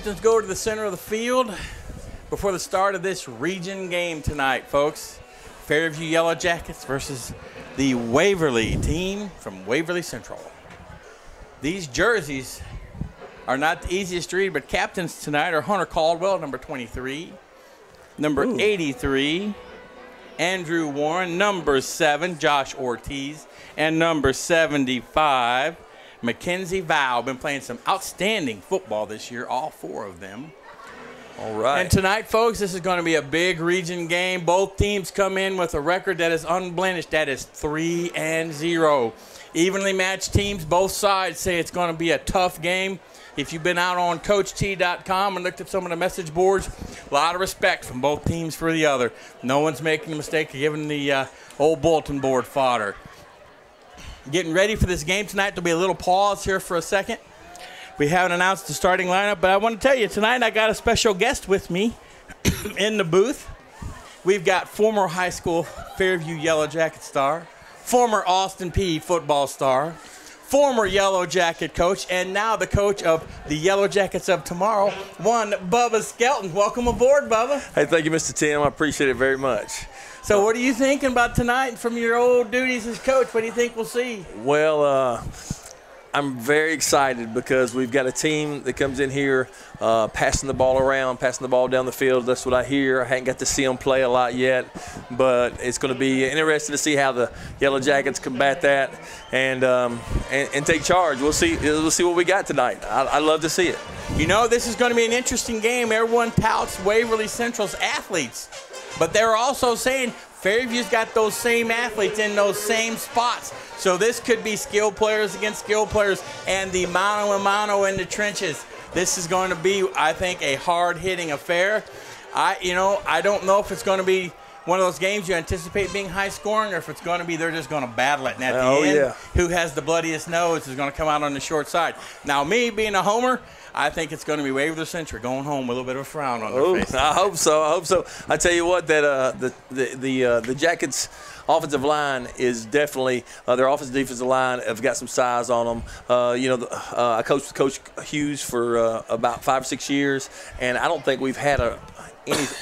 captains go to the center of the field before the start of this region game tonight, folks. Fairview Yellow Jackets versus the Waverly team from Waverly Central. These jerseys are not the easiest to read, but captains tonight are Hunter Caldwell, number 23, number 83, Andrew Warren, number 7, Josh Ortiz, and number 75, Mackenzie Vow. Been playing some outstanding football this year, all 4 of them. All right. And tonight, folks, this is going to be a big region game. Both teams come in with a record that is unblemished. That is 3-0. Evenly matched teams. Both sides say it's going to be a tough game. If you've been out on CoachT.com and looked at some of the message boards, a lot of respect from both teams for the other. No one's making the mistake of giving the old bulletin board fodder. Getting ready for this game tonight. There'll be a little pause here for a second. We haven't announced the starting lineup, but I want to tell you, tonight I got a special guest with me in the booth. We've got former high school Fairview Yellow Jacket star, former Austin Peay football star, former Yellow Jacket coach, and now the coach of the Yellow Jackets of tomorrow, one Bubba Skelton. Welcome aboard, Bubba. Hey, thank you, Mr. Tim. I appreciate it very much. So what are you thinking about tonight from your old duties as coach? What do you think we'll see? Well, I'm very excited because we've got a team that comes in here passing the ball around, passing the ball down the field. That's what I hear. I haven't got to see them play a lot yet, but it's going to be interesting to see how the Yellow Jackets combat that and take charge. We'll see what we got tonight. I'd love to see it. You know, this is going to be an interesting game. Everyone touts Waverly Central's athletes, but they're also saying Fairview's got those same athletes in those same spots. So this could be skilled players against skilled players and the mano-a-mano in the trenches. This is going to be, I think, a hard-hitting affair. I don't know if it's going to be one of those games you anticipate being high-scoring or if it's going to be they're just going to battle it. And at the end, who has the bloodiest nose is going to come out on the short side. Now, me being a homer, I think it's going to be Waverly Central going home with a little bit of a frown on their face. I hope so. I tell you what, that the Jackets' offensive line is definitely their offensive defensive line have got some size on them. I coached Coach Hughes for about 5 or 6 years, and I don't think we've had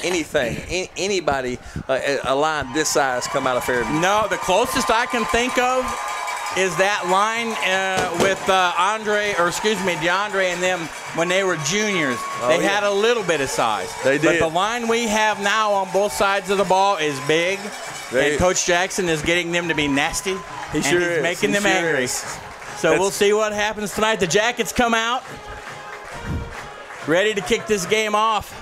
anybody a line this size come out of Fairview. No, the closest I can think of is that line with DeAndre and them when they were juniors. They had a little bit of size. They did. But the line we have now on both sides of the ball is big. And Coach Jackson is getting them to be nasty. He's making them angry. So we'll see what happens tonight. The Jackets come out ready to kick this game off.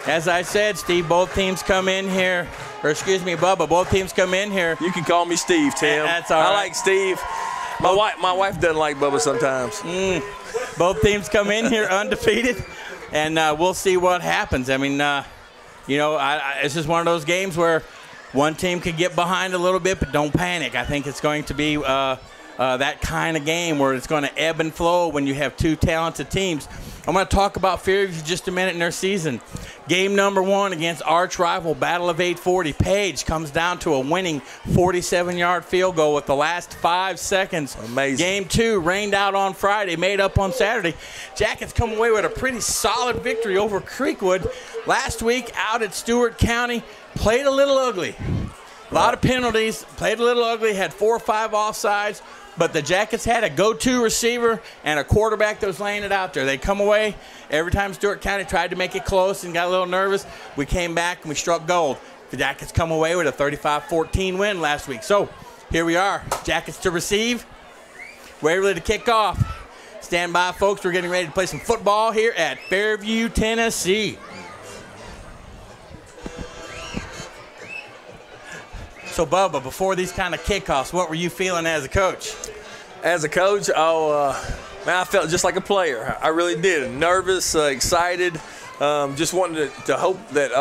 As I said, Steve, both teams come in here. Or excuse me, Bubba, both teams come in here. You can call me Steve, Tim. That's all right. I like Steve. My wife doesn't like Bubba sometimes. Both teams come in here undefeated, and we'll see what happens. I mean, it's just one of those games where one team could get behind a little bit, but don't panic. I think it's going to be that kind of game where it's going to ebb and flow when you have two talented teams. I'm going to talk about Fairview just a minute in their season. Game number 1 against arch rival Battle of 840. Page comes down to a winning 47-yard field goal with the last 5 seconds. Amazing. Game 2 rained out on Friday, made up on Saturday. Jackets come away with a pretty solid victory over Creekwood. Last week out at Stewart County, played a little ugly. A lot of penalties, played a little ugly, had 4 or 5 offsides. But the Jackets had a go-to receiver and a quarterback that was laying it out there. They come away. Every time Stewart County tried to make it close and got a little nervous, we came back and we struck gold. The Jackets come away with a 35-14 win last week. So here we are. Jackets to receive. Waverly to kick off. Stand by, folks. We're getting ready to play some football here at Fairview, Tennessee. So, Bubba, before these kind of kickoffs, what were you feeling as a coach? As a coach, man, I felt just like a player. I really did. Nervous, excited. Just wanted to hope that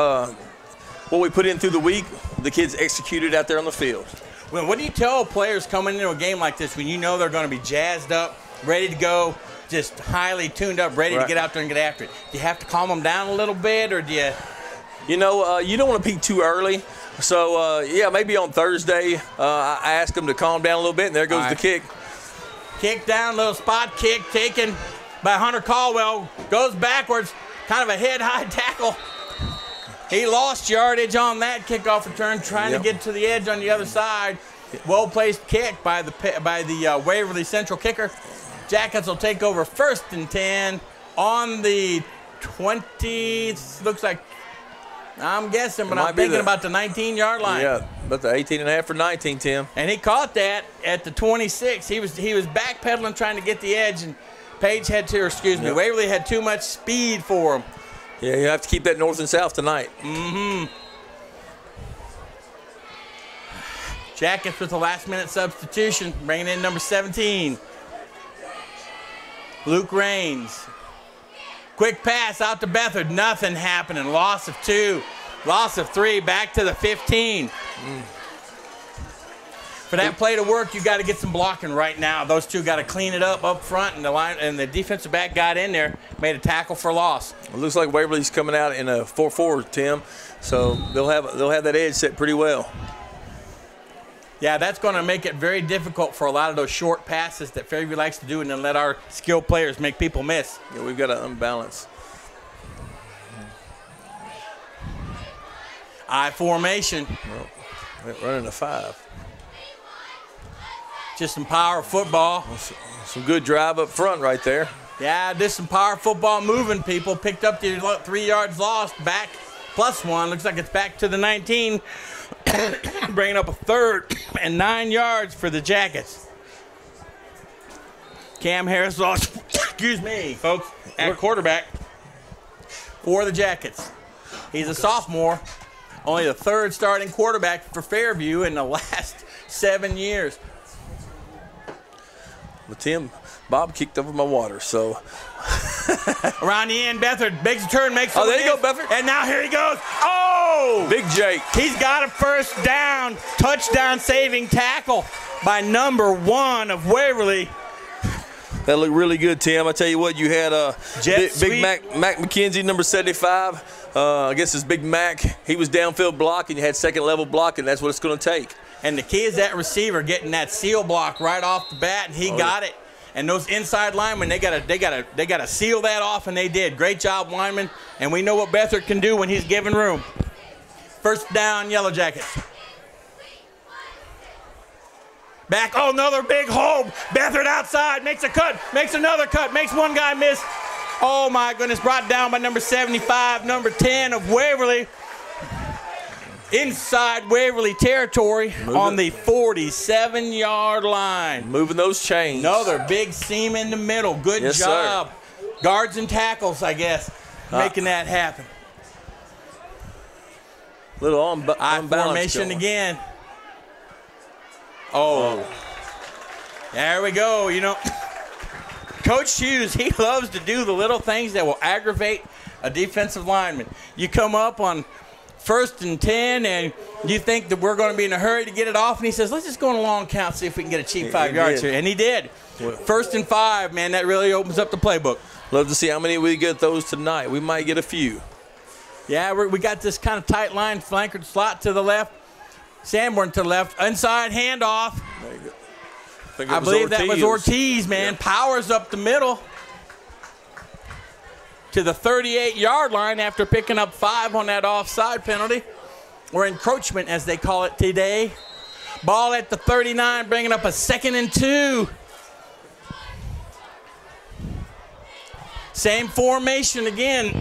what we put in through the week, the kids executed out there on the field. Well, what do you tell players coming into a game like this when you know they're going to be jazzed up, ready to go, just highly tuned up, ready to get out there and get after it? Do you have to calm them down a little bit, or do you? You don't want to peak too early. So, maybe on Thursday, I asked them to calm down a little bit, and there goes the kick. Kick down, little spot kick taken. by Hunter Caldwell. Goes backwards. Kind of a head-high tackle. He lost yardage on that kickoff return, trying to get to the edge on the other side. Well-placed kick by the Waverly Central kicker. Jackets will take over 1st and 10 on the 20. Looks like, I'm guessing, but I'm thinking about the 19-yard line. Yeah, about the 18.5 for 19, Tim. And he caught that at the 26. He was backpedaling, trying to get the edge, and Waverly had too much speed for him. Yeah, you have to keep that north and south tonight. Jackets with a last-minute substitution, bringing in number 17. Luke Raines. Quick pass out to Beathard. Nothing happening. Loss of 2. Loss of 3. Back to the 15. For that play to work, you got to get some blocking right now. Those two got to clean it up front, and the defensive back got in there, made a tackle for loss. It looks like Waverly's coming out in a 4-4, Tim. So they'll have that edge set pretty well. Yeah, that's going to make it very difficult for a lot of those short passes that Fairview likes to do, and then let our skilled players make people miss. Yeah, we've got to unbalance. I formation. Well, running a 5. Just some power football. Some good drive up front right there. Yeah, just some power football, moving people. Picked up the 3 yards lost. Back +1. Looks like it's back to the 19. Bringing up a 3rd and 9 yards for the Jackets. Cam Harris lost, excuse me, folks, at quarterback for the Jackets. He's a sophomore. Only the 3rd starting quarterback for Fairview in the last 7 years. Well, Tim, Bob kicked over my water, so. Around the end, Beathard makes a turn, makes a there you go, Beathard. And now here he goes. Oh! Big Jake. He's got a 1st down, touchdown saving tackle by number 1 of Waverly. That looked really good, Tim. I tell you what, you had Big Mac McKenzie, number 75. I guess it's Big Mac. He was downfield blocking. You had 2nd level blocking. That's what it's going to take. And the key is that receiver getting that seal block right off the bat, and he got it. And those inside linemen, they gotta seal that off, and they did. Great job, linemen. And we know what Beathard can do when he's given room. 1st down, Yellow Jackets. Back, another big hole. Beathard outside, makes a cut, makes another cut, makes one guy miss. Oh my goodness, brought down by number 75, number 10 of Waverly. Inside Waverly territory on the 47-yard line. Moving those chains. Another big seam in the middle. Good job. Sir. Guards and tackles, I guess, making that happen. Little unbalance formation going. Again. Oh. There we go. You know, Coach Hughes, he loves to do the little things that will aggravate a defensive lineman. You come up on 1st and 10, and you think that we're going to be in a hurry to get it off, and he says, let's just go on a long count, see if we can get a cheap 5 yards here. And he did. 1st and 5, man, that really opens up the playbook. Love to see how many we get those tonight. We might get a few. Yeah, we got this kind of tight line, flanker slot to the left, Sanborn to the left, inside handoff. There you go. I believe that was Ortiz, man. Yeah. Powers up the middle to the 38-yard line after picking up 5 on that offside penalty, or encroachment as they call it today. Ball at the 39, bringing up a 2nd and 2. Same formation again.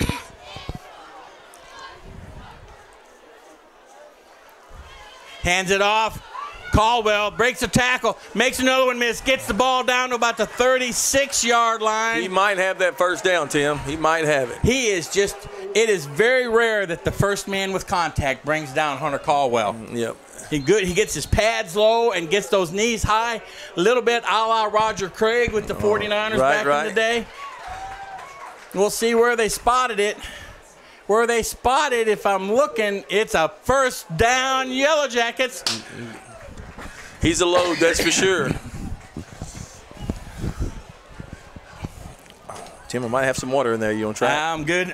Hands it off. Caldwell breaks a tackle, makes another one miss, gets the ball down to about the 36-yard line. He might have that 1st down, Tim. He might have it. It is very rare that the first man with contact brings down Hunter Caldwell. Yep. He gets his pads low and gets those knees high, a little bit a la Roger Craig with the 49ers back in the day. We'll see where they spotted it. Where they spotted, if I'm looking, it's a 1st down, Yellow Jackets. He's a load, that's for sure. Tim, I might have some water in there. You want to try? I'm good.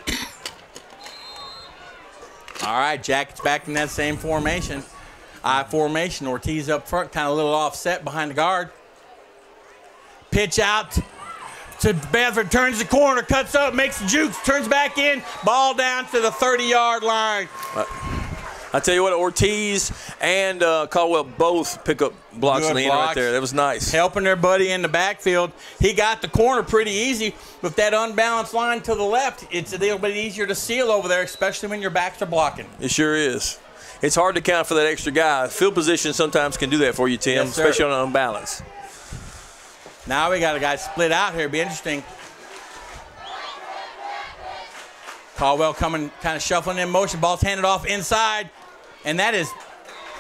All right, Jackets back in that same formation. I formation. Ortiz up front, kind of a little offset behind the guard. Pitch out to Bedford, turns the corner, cuts up, makes the jukes, turns back in, ball down to the 30-yard line. I tell you what, Ortiz and Caldwell both pick up blocks on the end right there. That was nice. Helping their buddy in the backfield. He got the corner pretty easy. With that unbalanced line to the left, it's a little bit easier to seal over there, especially when your backs are blocking. It sure is. It's hard to count for that extra guy. Field position sometimes can do that for you, Tim, yes, especially on an unbalance. Now we got a guy split out here. It'll be interesting. Caldwell coming, kind of shuffling in motion. Ball's handed off inside. And that is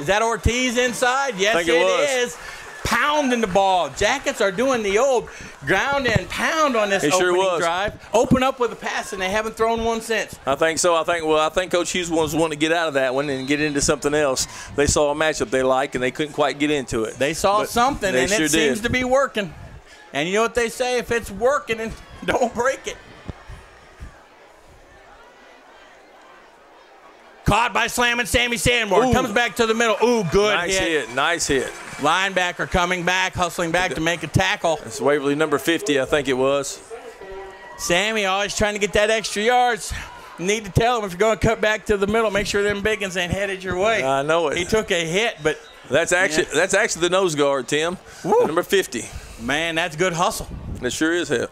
that Ortiz inside? Yes, it is. Pounding the ball. Jackets are doing the old ground and pound on this opening drive. Open up with a pass, and they haven't thrown one since. I think so. I think Coach Hughes was wanting to get out of that one and get into something else. They saw a matchup they like, and they couldn't quite get into it. They saw something, and it seems to be working. And you know what they say? If it's working, and don't break it. Caught by slamming Sammy Sanborn. Comes back to the middle. Ooh, good hit. Nice hit. Linebacker coming back, hustling back to make a tackle. It's Waverly number 50, I think it was. Sammy always trying to get that extra yards. You need to tell him if you're going to cut back to the middle, make sure them biggins ain't headed your way. I know it. He took a hit, but that's actually the nose guard, Tim. Number 50. Man, that's good hustle. It sure is hit.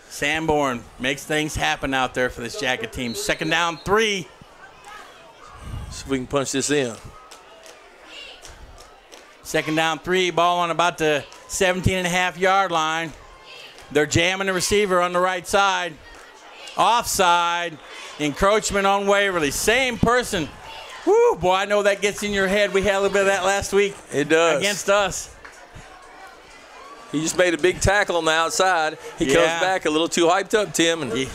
Sanborn makes things happen out there for this Jacket team. 2nd down, 3. See if we can punch this in. 2nd down, 3. Ball on about the 17.5-yard line. They're jamming the receiver on the right side. Offside. Encroachment on Waverly. Same person. Woo, boy, I know that gets in your head. We had a little bit of that last week. It does. Against us. He just made a big tackle on the outside. He comes back a little too hyped up, Tim. And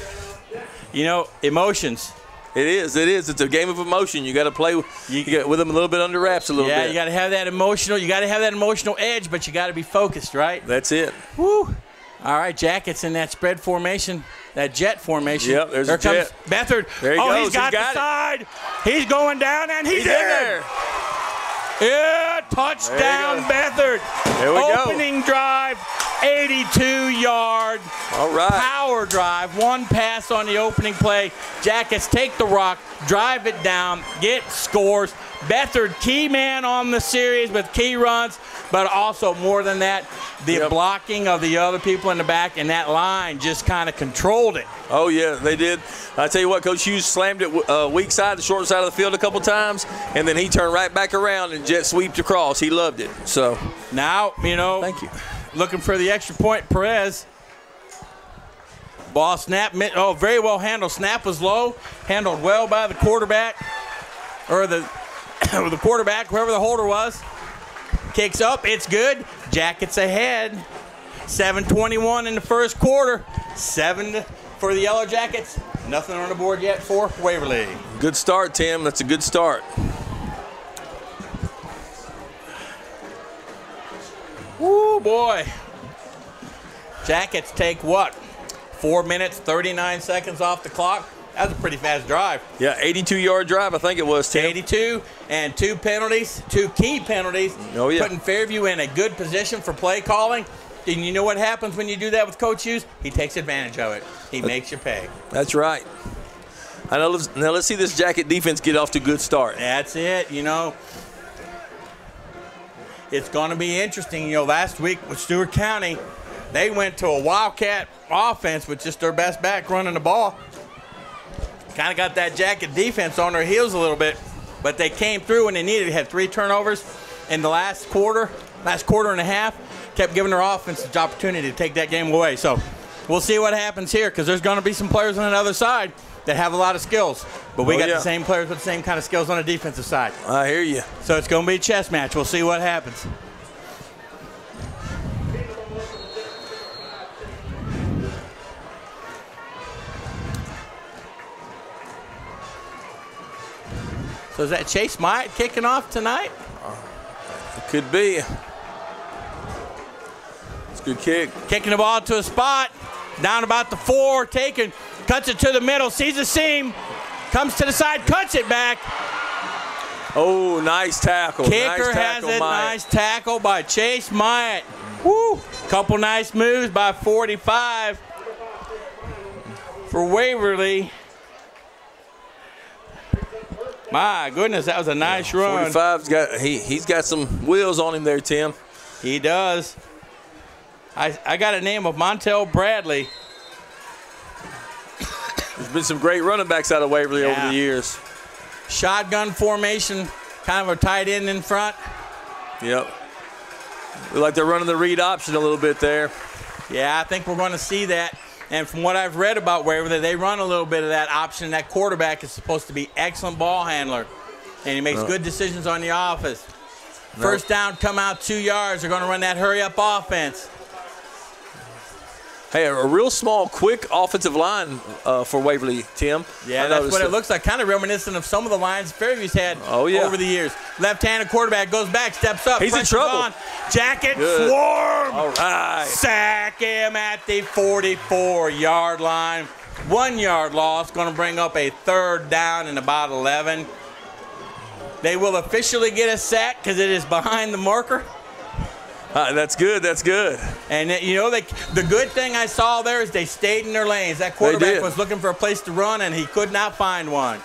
you know, emotions. It is. It's a game of emotion. You got to play with them a little bit under wraps a little bit. Yeah, you got to have that emotional. You got to have that emotional edge, but you got to be focused, right? That's it. Woo. All right, Jackets in that spread formation, that jet formation. Yep, there's a jet. Beathard. There he goes. He's got the side. He's going down, and he's in there. Yeah, touchdown, Beathard. There we go. Opening drive, 82-yard. All right. Power drive, one pass on the opening play. Jackets take the rock, drive it down, get scores. Beathard, key man on the series with key runs, but also more than that, the blocking of the other people in the back, and that line just kind of controlled it. Oh, yeah, they did. I tell you what, Coach Hughes slammed it weak side, the short side of the field a couple times, and then he turned right back around and jet sweeped across. He loved it. So now, you know, thank you. Looking for the extra point, Perez. Ball snap, very well handled. Snap was low, handled well by the quarterback, or the quarterback, whoever the holder was. Kicks up, it's good. Jackets ahead. 7:21 in the first quarter. 7 for the Yellow Jackets. Nothing on the board yet for Waverly. Good start, Tim. That's a good start. Woo, boy. Jackets take what? 4 minutes, 39 seconds off the clock. That was a pretty fast drive. Yeah, 82-yard drive, I think it was, Tim. 82, and 2 penalties, 2 key penalties. Oh, yeah. Putting Fairview in a good position for play calling. And you know what happens when you do that with Coach Hughes? He takes advantage of it. He makes you pay. That's right. Now let's see this Jacket defense get off to a good start. That's it, you know. It's going to be interesting. You know, last week with Stewart County, they went to a Wildcat offense with just their best back running the ball. Kind of got that Jacket defense on their heels a little bit, but they came through when they needed. They had 3 turnovers in the last quarter and a half. Kept giving their offense the opportunity to take that game away. So we'll see what happens here, because there's going to be some players on the other side that have a lot of skills. But we got the same players with the same kind of skills on the defensive side. I hear you. So it's going to be a chess match. We'll see what happens. So is that Chase Myatt kicking off tonight? It could be. It's a good kick. Kicking the ball to a spot. Down about the 4, taken. Cuts it to the middle, sees the seam. Comes to the side, cuts it back. Oh, nice tackle. Kicker nice tackle, has it. Myatt. Nice tackle by Chase Myatt. Woo! Couple nice moves by 45 for Waverly. My goodness, that was a nice run. 45's got he's got some wheels on him there, Tim. He does. I got a name of Montel Bradley. There's been some great running backs out of Waverly over the years. Shotgun formation, kind of a tight end in front. Yep. Look like they're running the read option a little bit there. Yeah, I think we're going to see that. And from what I've read about Waverly, they run a little bit of that option. That quarterback is supposed to be excellent ball handler, and he makes good decisions on the offense. First down, come out 2 yards. They're going to run that hurry-up offense. Hey, a real small, quick offensive line for Waverly, Tim. Yeah, that's what it looks like. Kind of reminiscent of some of the lines Fairview's had over the years. Left-handed quarterback goes back, steps up. He's in trouble. On. Jacket swarm. All right. Sack him at the 44-yard line. 1 yard loss. Going to bring up a third down and about 11. They will officially get a sack because it is behind the marker. That's good. That's good. And, you know, the good thing I saw there is they stayed in their lanes. That quarterback was looking for a place to run, and he could not find one.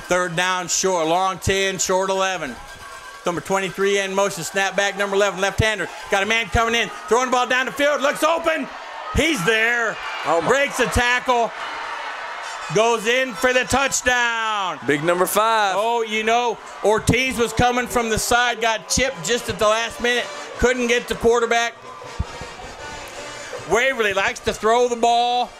Third down, short, long 10, short 11. Number 23 in motion, snap back, number 11, left-hander. Got a man coming in, throwing the ball down the field, looks open. He's there, breaks a tackle. Goes in for the touchdown. Big number 5. Oh, you know, Ortiz was coming from the side, got chipped just at the last minute, couldn't get the quarterback. Waverly likes to throw the ball.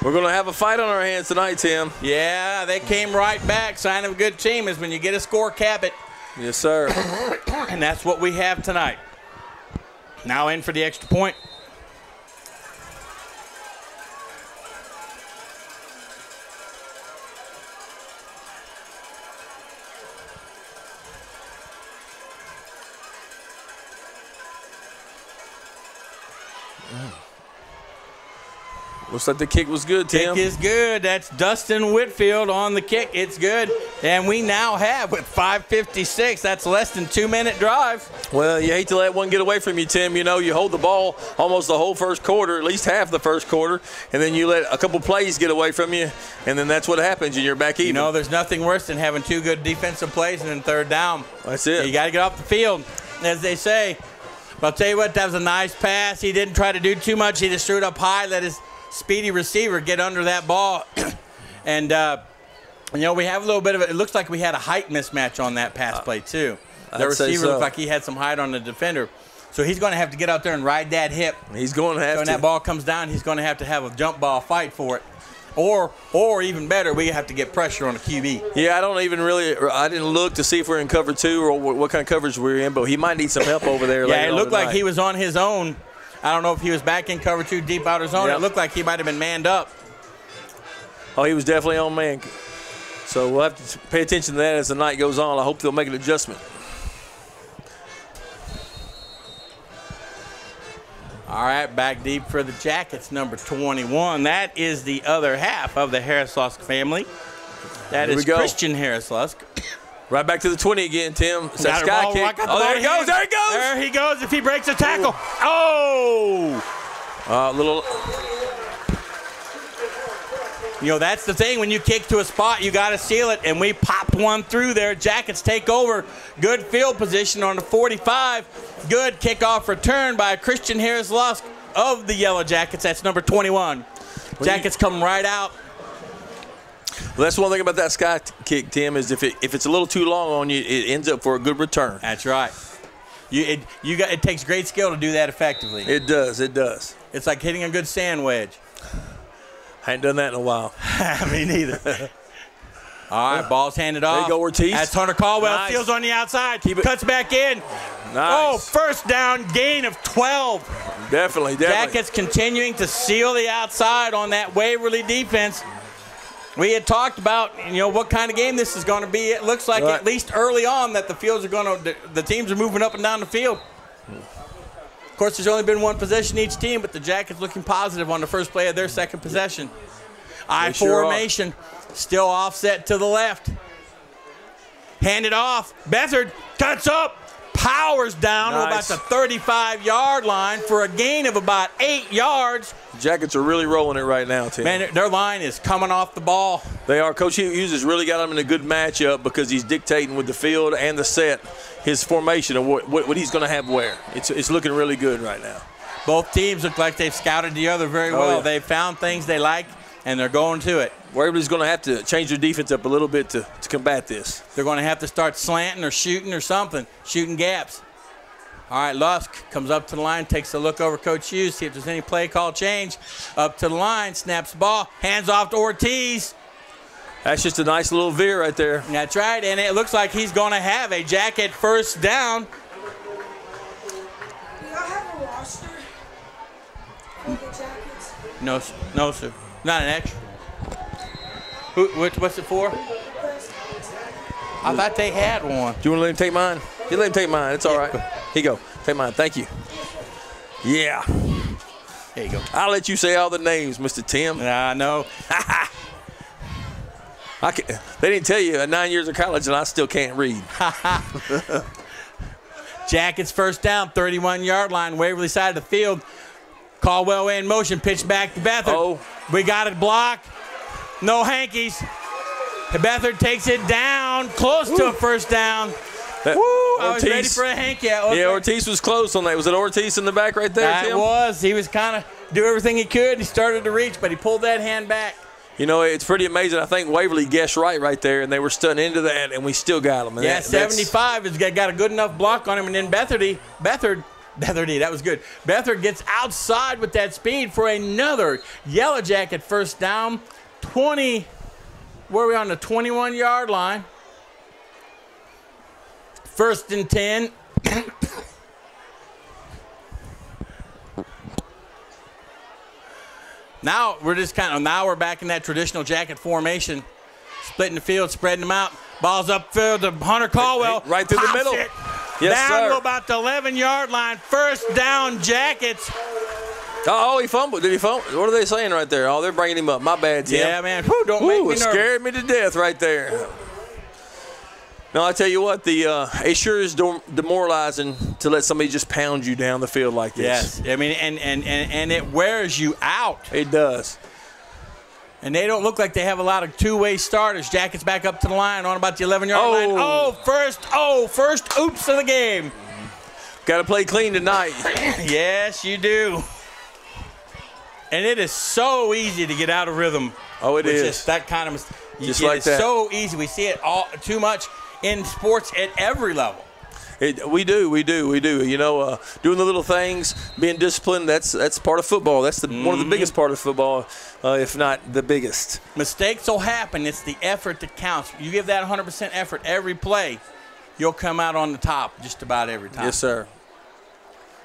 We're going to have a fight on our hands tonight, Tim. Yeah, they came right back. Sign of a good team is when you get a score, cap it. Yes, sir. And that's what we have tonight. Now in for the extra point. Looks like the kick was good, Tim. Kick is good. That's Dustin Whitfield on the kick. It's good. And we now have, with 5:56, that's less than 2-minute drive. Well, you hate to let one get away from you, Tim. You know, you hold the ball almost the whole first quarter, at least half the first quarter, and then you let a couple plays get away from you, and then that's what happens, and you're back even. You know, there's nothing worse than having 2 good defensive plays and then third down. That's it. You got to get off the field, as they say. But I'll tell you what, that was a nice pass. He didn't try to do too much. He just threw it up high, let his speedy receiver get under that ball. And, you know, we have a little bit of it. It looks like we had a height mismatch on that pass play, too. The receiver looked like he had some height on the defender. So he's going to have to get out there and ride that hip. He's going to have to. When that ball comes down, he's going to have a jump ball fight for it. Or even better, we have to get pressure on the QB. Yeah, I didn't look to see if we're in cover 2 or what kind of coverage we're in, but he might need some help over there. Yeah, it looked like he was on his own. I don't know if he was back in cover 2 deep outer zone. Yep. It looked like he might have been manned up. Oh, he was definitely on man. So we'll have to pay attention to that as the night goes on. I hope they'll make an adjustment. All right, back deep for the Jackets, number 21. That is the other half of the Harris-Lusk family. That is Christian Harris-Lusk. Right back to the 20 again, Tim. It's that sky kick. Oh, there he goes. There he goes. There he goes if he breaks a tackle. Oh! You know, that's the thing. When you kick to a spot, you got to seal it, and we popped one through there. Jackets take over. Good field position on the 45. Good kickoff return by Christian Harris-Lusk of the Yellow Jackets. That's number 21. Jackets come right out. Well, that's one thing about that sky kick, Tim, is if it's a little too long on you, it ends up for a good return. That's right. It takes great skill to do that effectively. It does. It does. It's like hitting a good sand wedge. I ain't done that in a while. Me neither. All right, ball's handed off. There you go, Ortiz. That's Hunter Caldwell. Steals on the outside. Cuts back in. Nice. Oh, first down, gain of 12. Definitely. Jackets continuing to seal the outside on that Waverly defense. We had talked about, what kind of game this is going to be. It looks like at least early on that the teams are moving up and down the field. Of course, there's only been one possession each team, but the Jackets looking positive on the first play of their second possession. I formation, still offset to the left. Hand it off. Beathard cuts up. Powers down to about the 35-yard line for a gain of about 8 yards. Jackets are really rolling it right now, Tim. Man, their line is coming off the ball. They are. Coach Hughes has really got them in a good matchup because he's dictating with the field and the set, his formation of what he's going to have where. It's looking really good right now. Both teams look like they've scouted the other very well. Yeah. They've found things they like, and they're going to it. Waverly's going to have to change their defense up a little bit to combat this. They're going to have to start slanting or shooting or something, shooting gaps. All right, Lusk comes up to the line, takes a look over Coach Hughes, see if there's any play call change. Up to the line, snaps the ball, hands off to Ortiz. That's just a nice little veer right there. That's right, and it looks like he's going to have a Jacket first down. Do y'all have a roster for the Jackets? No, sir. Not an extra. What's it for? I thought they had one. Do you want to let him take mine? You let him take mine. It's all right. Here you go. Take mine. Thank you. Yeah. There you go. I'll let you say all the names, Mr. Tim. I know. They didn't tell you 9 years of college and I still can't read. Jackets first down, 31-yard line, Waverly side of the field. Caldwell in motion, pitch back to Beathard. Oh. We got it blocked. No hankies. Beathard takes it down, close to a first down. I was ready for a hanky. Yeah, Ortiz was close on that. Was it Ortiz in the back right there, Tim? It was. He was kind of do everything he could. He started to reach, but he pulled that hand back. You know, it's pretty amazing. I think Waverly guessed right there, and they were stunned into that, and we still got them. And yeah, 75 has got a good enough block on him, and then Beathard, that was good. Beathard gets outside with that speed for another Yellow Jacket first down. 20, where are we on the 21-yard line? First and 10. Now we're back in that traditional Jacket formation, splitting the field, spreading them out. Ball's upfield to Hunter Caldwell. Right through the middle. It Yes, down sir. to about the 11-yard line. First down, Jackets. Oh, he fumbled. Did he fumble? What are they saying right there? Oh, they're bringing him up. My bad, Tim. Yeah, man. Whew, don't make me it nervous. scared me to death right there. No, I tell you what, it sure is demoralizing to let somebody just pound you down the field like this. Yes, I mean, and it wears you out. It does. And they don't look like they have a lot of two-way starters. Jackets back up to the line on about the 11-yard line. First oops of the game. Got to play clean tonight. Yes, you do. And it is so easy to get out of rhythm. Oh, it is. Just that kind of just like it's that. so easy. We see it all too much in sports at every level. We do. You know, doing the little things, being disciplined, that's part of football. That's one of the biggest part of football, if not the biggest. Mistakes will happen. It's the effort that counts. You give that 100% effort every play, you'll come out on the top just about every time. Yes, sir.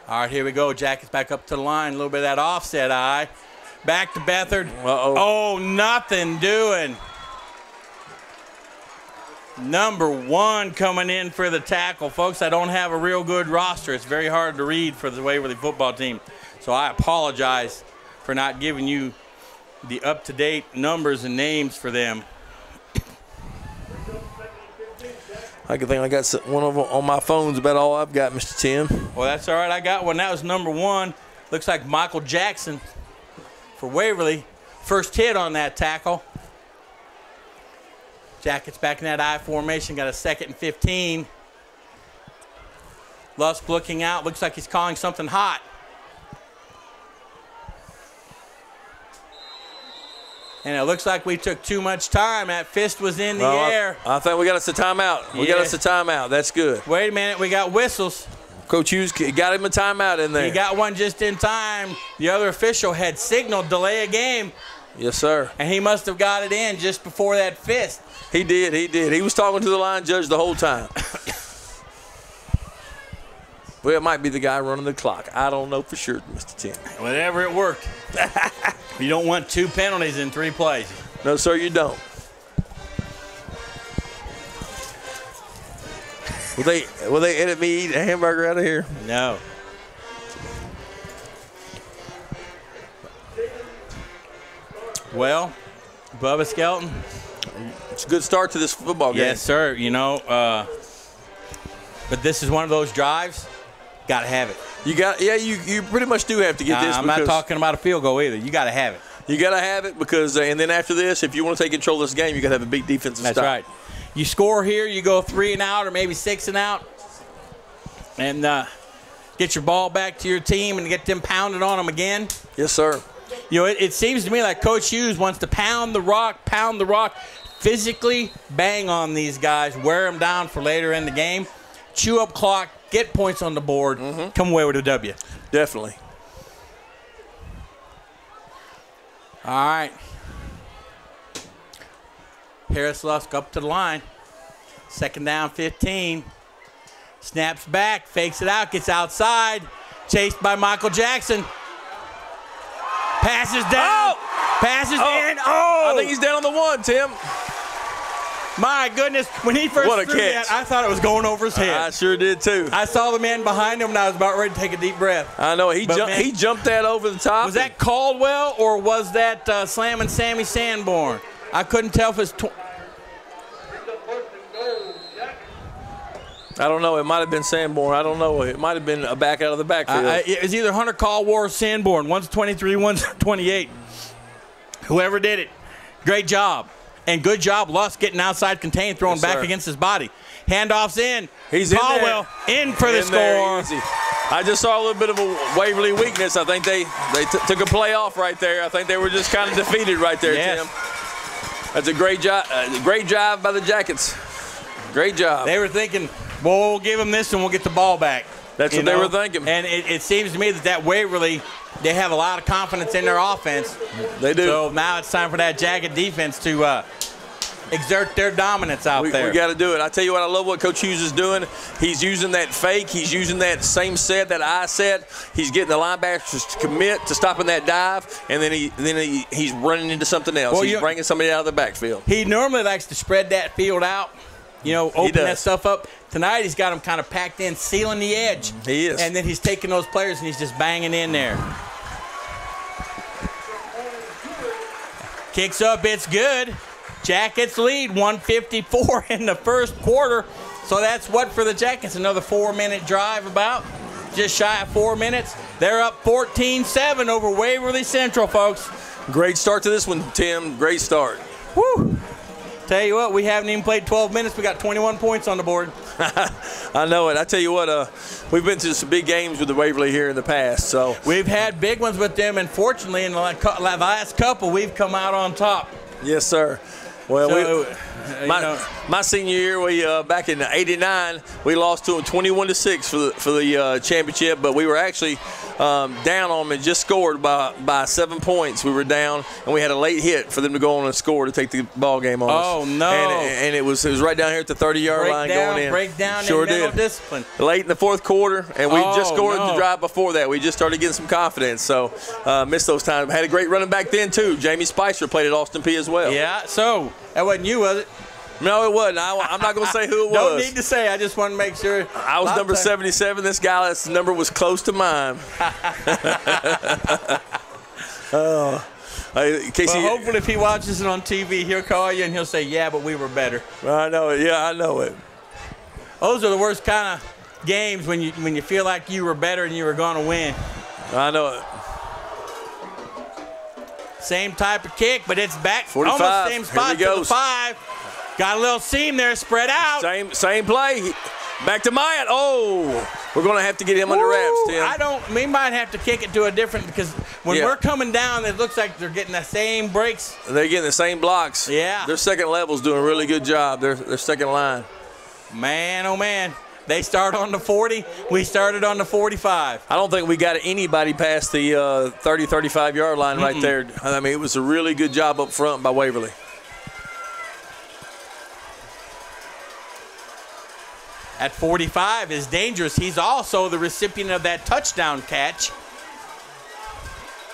All right, here we go. Jackets back up to the line. A little bit of that offset eye. Back to Beathard. Oh, nothing doing. Number 1 coming in for the tackle. Folks, I don't have a real good roster. It's very hard to read for the Waverly football team. So I apologize for not giving you the up-to-date numbers and names for them. I can think I got one of them on my phone's about all I've got, Mr. Tim. Well, that's all right. I got one. That was number 1. Looks like Michael Jackson for Waverly. First hit on that tackle. Jackets back in that I formation. Got a 2nd and 15. Lusk looking out. Looks like he's calling something hot. And it looks like we took too much time. That fist was in the air. I think we got us a timeout. We got us a timeout. That's good. Wait a minute. We got whistles. Coach Hughes got him a timeout in there. He got one just in time. The other official had signaled delay a game. Yes, sir. And he must have got it in just before that fist. He did. He was talking to the line judge the whole time. Well, it might be the guy running the clock. I don't know for sure, Mr. Tim. Whatever, it worked. You don't want 2 penalties in 3 plays. No, sir, you don't. Will they edit me eat a hamburger out of here? No. Well, Bubba Skelton, It's a good start to this football game. Yes, sir. You know, but this is one of those drives. Got to have it. You pretty much do have to get this. I'm not talking about a field goal either. You got to have it. You got to have it because, and then after this, if you want to take control of this game, you got to have a big defensive stop. That's right. You score here, you go 3 and out or maybe 6 and out, and get your ball back to your team and get them pounded on them again. Yes, sir. You know, it seems to me like Coach Hughes wants to pound the rock, physically bang on these guys, wear them down for later in the game, chew up clock, get points on the board, come away with a W. Definitely. All right. Harris Lusk up to the line. 2nd down, 15. Snaps back, fakes it out, gets outside. Chased by Michael Jackson. Passes down. Passes in. I think he's down on the 1, Tim. My goodness. When he first What a threw catch. that, I thought it was going over his head. I sure did, too. I saw the man behind him, and I was about ready to take a deep breath. I know. He man, jumped that over the top. Was that Caldwell or was that slamming Sammy Sanborn? I couldn't tell if it's I don't know. It might have been Sanborn. I don't know. It might have been a back out of the backfield. it was either Hunter Caldwell or Sanborn. One's 23, one's 28. Whoever did it, great job. And good job, Lusk getting outside contained, throwing back against his body. Handoffs in. He's Caldwell in for the score. Easy. I just saw a little bit of a Waverly weakness. I think they took a play off right there. I think they were just kind of defeated right there, Yes. Tim. That's a great job. Great job by the Jackets. Great job. They were thinking, well, we'll give them this and we'll get the ball back. That's what they were thinking. And it seems to me that Waverly, they have a lot of confidence in their offense. They do. So now it's time for that Jacket defense to exert their dominance out there. We got to do it. I tell you what, I love what Coach Hughes is doing. He's using that fake. He's using that same set, that I set. He's getting the linebackers to commit to stopping that dive, and then he's running into something else. Well, he's bringing somebody out of the backfield. He normally likes to spread that field out, open that stuff up. Tonight he's got them kind of packed in, sealing the edge. He is. And then he's taking those players and he's just banging in there. Kicks up, it's good. Jackets lead 154 in the first quarter. So that's what for the Jackets? Another 4-minute drive about. Just shy of 4 minutes. They're up 14-7 over Waverly Central, folks. Great start to this one, Tim. Great start. Woo! Tell you what, we haven't even played 12 minutes. We got 21 points on the board. I know it. I tell you what, we've been to some big games with the Waverly here in the past. So we've had big ones with them, and fortunately, in the last couple, we've come out on top. Yes, sir. Well, So, my senior year, we back in '89, we lost to them 21-6 for the championship. But we were actually down on them and just scored by 7 points. We were down, and we had a late hit for them to go on and score to take the ball game on us. Oh no! And it was right down here at the 30-yard line going in. Breakdown sure in mental did. discipline. Late in the fourth quarter, and we just scored no. the drive before that. We just started getting some confidence, so missed those times. Had a great running back then too. Jamie Spicer played at Austin P as well. Yeah. So that wasn't you, was it? No, it wasn't. I'm not going to say who it was. Don't need to say. I just want to make sure. I was number 77. This guy's number was close to mine. Casey, Well, hopefully, if he watches it on TV, he'll call you and he'll say, "Yeah, but we were better." I know it. Yeah, I know it. Those are the worst kind of games when you feel like you were better and you were going to win. I know it. Same type of kick, but it's back 45. almost same spot Here he to the goes. 5. Got a little seam there, spread out. Same play. Back to Myatt. Oh, we're going to have to get him under wraps, Tim. We might have to kick it to a different, because when we're coming down, it looks like they're getting the same breaks. They're getting the same blocks. Yeah. Their second level's doing a really good job. Their second line. Man, oh man. They start on the 40. We started on the 45. I don't think we got anybody past the 30, 35-yard line right there. I mean, it was a really good job up front by Waverly. At 45 is dangerous. He's also the recipient of that touchdown catch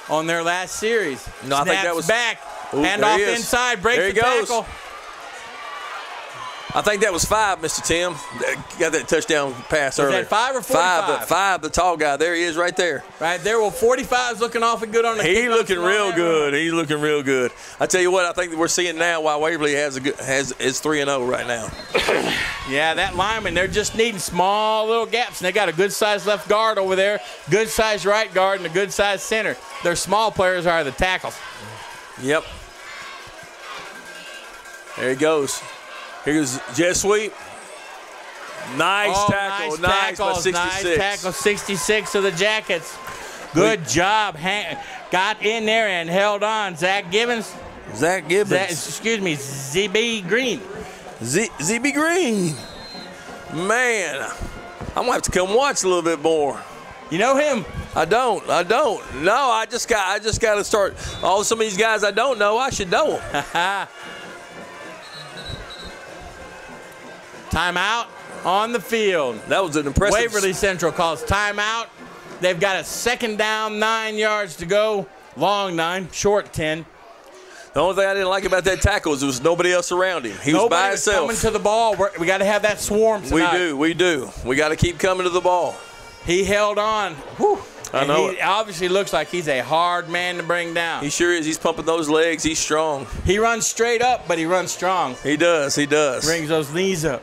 on their last series. No, I think that was back. Ooh, Handoff inside. Breaks there he the goes. tackle. I think that was 5, Mr. Tim. Got that touchdown pass earlier. Was that 5 or 45? 5, the tall guy. There he is right there. Right there. Well, 45's looking awfully good on the He's kick. looking real good. He's looking real good. I tell you what, I think that we're seeing now why Waverly is 3-0 right now. Yeah, that lineman, they're just needing small little gaps. And they got a good-sized left guard over there, good-sized right guard, and a good-sized center. Their small players are the tackles. Yep. There he goes. Here's jet sweep. Nice tackle. Nice by 66. Nice tackle, 66 of the Jackets. Good job. Got in there and held on. Zach Gibbons. Excuse me, ZB Green. ZB Green. Man, I'm going to have to come watch a little bit more. You know him? I don't. No, I just got to start. Some of these guys I don't know, I should know them. Timeout on the field. That was an impressive. Waverly Central calls timeout. They've got a second down, 9 yards to go. Long 9, short 10. The only thing I didn't like about that tackle is there was nobody else around him. He was by himself. Coming to the ball. We got to have that swarm tonight. We do. We got to keep coming to the ball. He held on. Whew. I know he obviously looks like he's a hard man to bring down. He sure is. He's pumping those legs. He's strong. He runs straight up, but he runs strong. He does. Brings those knees up.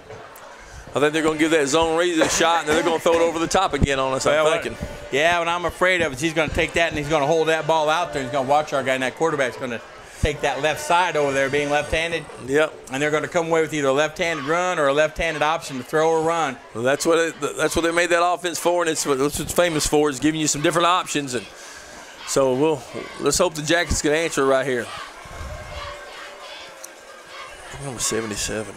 I think they're going to give that zone read a shot, and then they're going to throw it over the top again on us, I'm thinking. Yeah, what I'm afraid of is he's going to take that and he's going to hold that ball out there. He's going to watch our guy, and that quarterback's going to take that left side over there being left-handed. Yep. And they're going to come away with either a left-handed run or a left-handed option to throw or run. Well, that's what they made that offense for, and that's what it's famous for, is giving you some different options. And so let's hope the Jackets can answer right here. Number 77.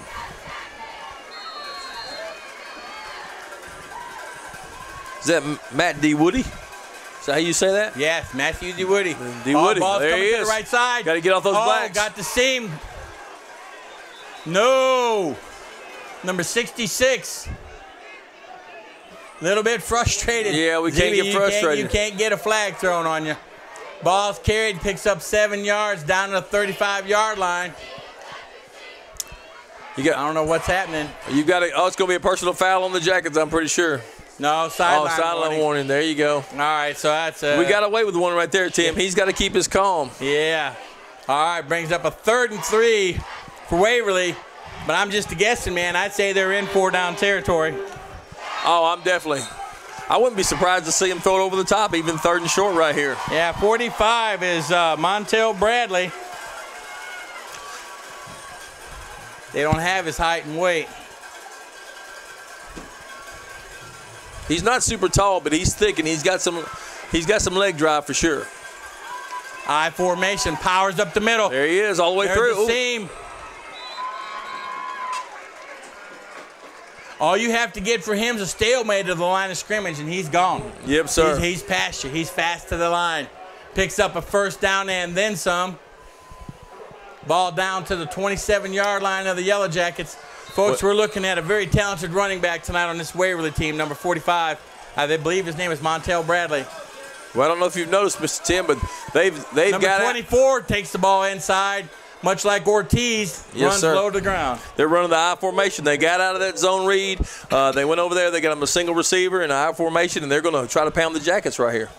Is that Matt D. Woody? Is that how you say that? Yes, Matthew D. Woody. D. Woody. Ball's there coming he to is. the right side. Got to get off those blacks. Got the seam. No. Number 66. Little bit frustrated. Yeah, we can't get frustrated. You can't get a flag thrown on you. Ball's carried, picks up 7 yards down to the 35-yard line. I don't know what's happening. You got it's going to be a personal foul on the Jackets, I'm pretty sure. No, sideline warning. There you go. All right, so that's we got away with one right there, Tim. He's got to keep his calm. Yeah. All right, brings up a 3rd and 3 for Waverly. But I'm just guessing, man. I'd say they're in 4-down territory. Oh, I wouldn't be surprised to see him throw it over the top, even 3rd and short right here. Yeah, 45 is Montel Bradley. They don't have his height and weight. He's not super tall, but he's thick, and he's got some leg drive for sure. I formation, powers up the middle. There he is, all the way through. The seam. All you have to get for him is a stalemate to the line of scrimmage, and he's gone. Yep, sir. He's past you. He's fast to the line. Picks up a 1st down and then some. Ball down to the 27-yard line of the Yellow Jackets. Folks, we're looking at a very talented running back tonight on this Waverly team, number 45. I believe his name is Montel Bradley. Well, I don't know if you've noticed, Mr. Tim, but they've number got 24 takes the ball inside, much like Ortiz, runs low to the ground. They're running the I formation. They got out of that zone read. They went over there. They got them a single receiver in I formation, and they're going to try to pound the Jackets right here.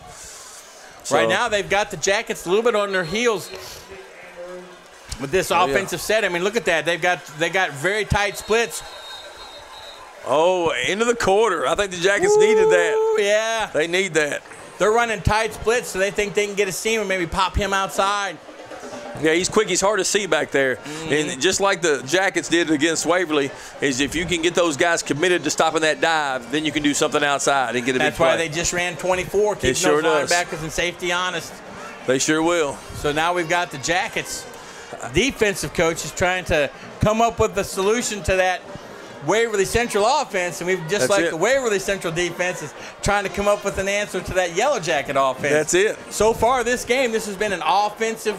So, right now, they've got the Jackets a little bit on their heels with this offensive set. I mean, look at that. They got very tight splits. Oh, into the quarter. I think the Jackets needed that. Yeah. They need that. They're running tight splits, so they think they can get a seam and maybe pop him outside. Yeah, he's quick. He's hard to see back there. And just like the Jackets did against Waverly, is if you can get those guys committed to stopping that dive, then you can do something outside and get a big play. That's why they just ran 24, keeping those linebackers and safety honest. They sure will. So now we've got the Jackets. Defensive coach is trying to come up with a solution to that Waverly Central offense, and we've just the Waverly Central defense is trying to come up with an answer to that Yellow Jacket offense. That's it. So far this game, this has been an offensive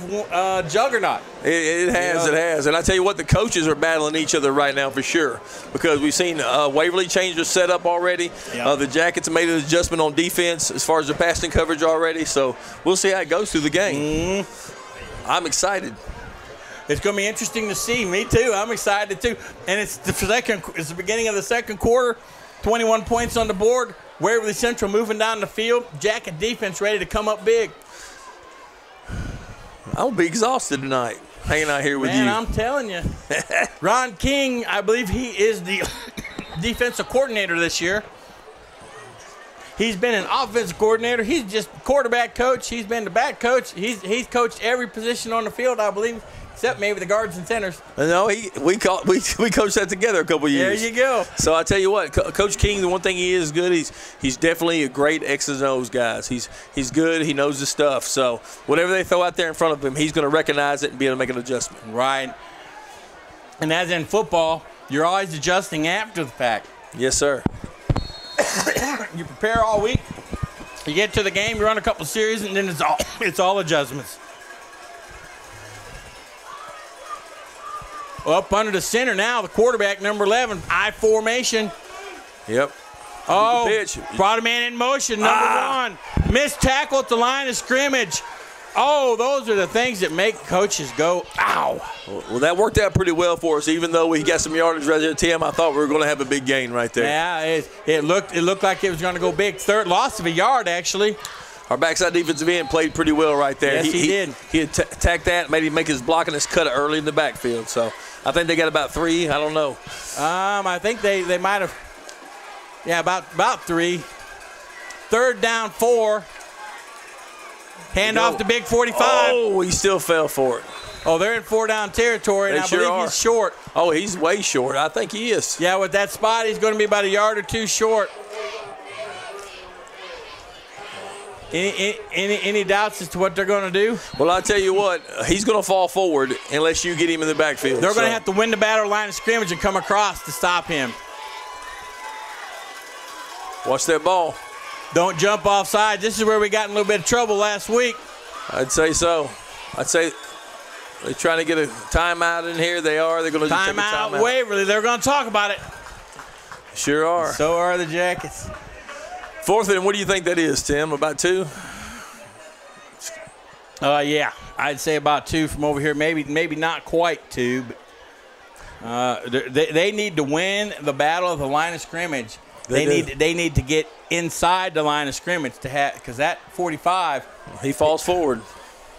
juggernaut. It has. And I tell you what, the coaches are battling each other right now for sure, because we've seen Waverly change their setup already. Yep. The Jackets have made an adjustment on defense as far as their passing coverage already, so we'll see how it goes through the game. I'm excited. It's going to be interesting to see. Me too. I'm excited too. And it's the beginning of the second quarter. 21 points on the board. Waverly Central moving down the field. Jacket defense ready to come up big. I'll be exhausted tonight hanging out here with you. Man, I'm telling you. Ron King, I believe he is the defensive coordinator this year. He's been an offensive coordinator. He's just quarterback coach. He's been the back coach. He's coached every position on the field, I believe, except maybe the guards and centers. No, we coached that together a couple years. There you go. So I tell you what, Coach King, the one thing he is good, he's definitely a great X's and O's guys. He's good. He knows the stuff. So whatever they throw out there in front of him, he's going to recognize it and be able to make an adjustment. Right. And as in football, you're always adjusting after the fact. Yes, sir. You prepare all week. You get to the game, you run a couple series, and then it's all adjustments. Up under the center now, the quarterback, number 11, I formation. Yep. Oh, Pitch. brought a man in motion, number 1. Missed tackle at the line of scrimmage. Oh, those are the things that make coaches go, ow. Well, that worked out pretty well for us, even though we got some yardage right there, Tim. I thought we were going to have a big gain right there. Yeah, it looked like it was going to go big. Third loss of a yard, actually. Our backside defensive end played pretty well right there. Yes, he did. He attacked that, made him make his block and his cut early in the backfield. So I think they got about 3. I don't know. I think they might have, about 3. Third down, 4. Hand off to Big 45. Oh, he still fell for it. Oh, they're in 4-down territory, and I believe he's short. Oh, he's way short. I think he is. Yeah, with that spot, he's going to be about a yard or 2 short. Any doubts as to what they're going to do? Well, I'll tell you what, he's going to fall forward unless you get him in the backfield. They're going to have to win the battle line of scrimmage and come across to stop him. Watch that ball. Don't jump offside. This is where we got in a little bit of trouble last week. I'd say so. I'd say they're trying to get a timeout in here. They are. They're going to take a timeout. Waverly. They're going to talk about it. Sure are. So are the Jackets. 4th and what do you think that is, Tim? About 2? Yeah. I'd say about 2 from over here. Maybe not quite 2. But they need to win the battle of the line of scrimmage. They need to get inside the line of scrimmage to have, because that 45. He falls forward.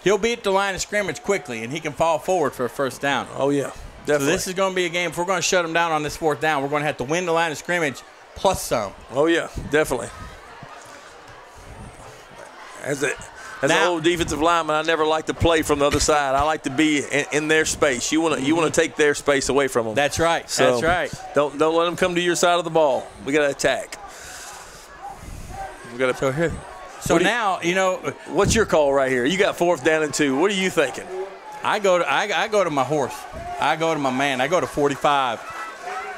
He'll beat the line of scrimmage quickly, and he can fall forward for a first down. Oh, yeah, definitely. So this is going to be a game. If we're going to shut them down on this 4th down, we're going to have to win the line of scrimmage plus some. Oh, yeah, definitely. As an old defensive lineman, I never like to play from the other side. I like to be in their space. You want to take their space away from them. That's right. So that's right. Don't let them come to your side of the ball. We got to attack. We got to. So now, what's your call right here? You got 4th down and 2. What are you thinking? I go to my horse. I go to my man. I go to 45.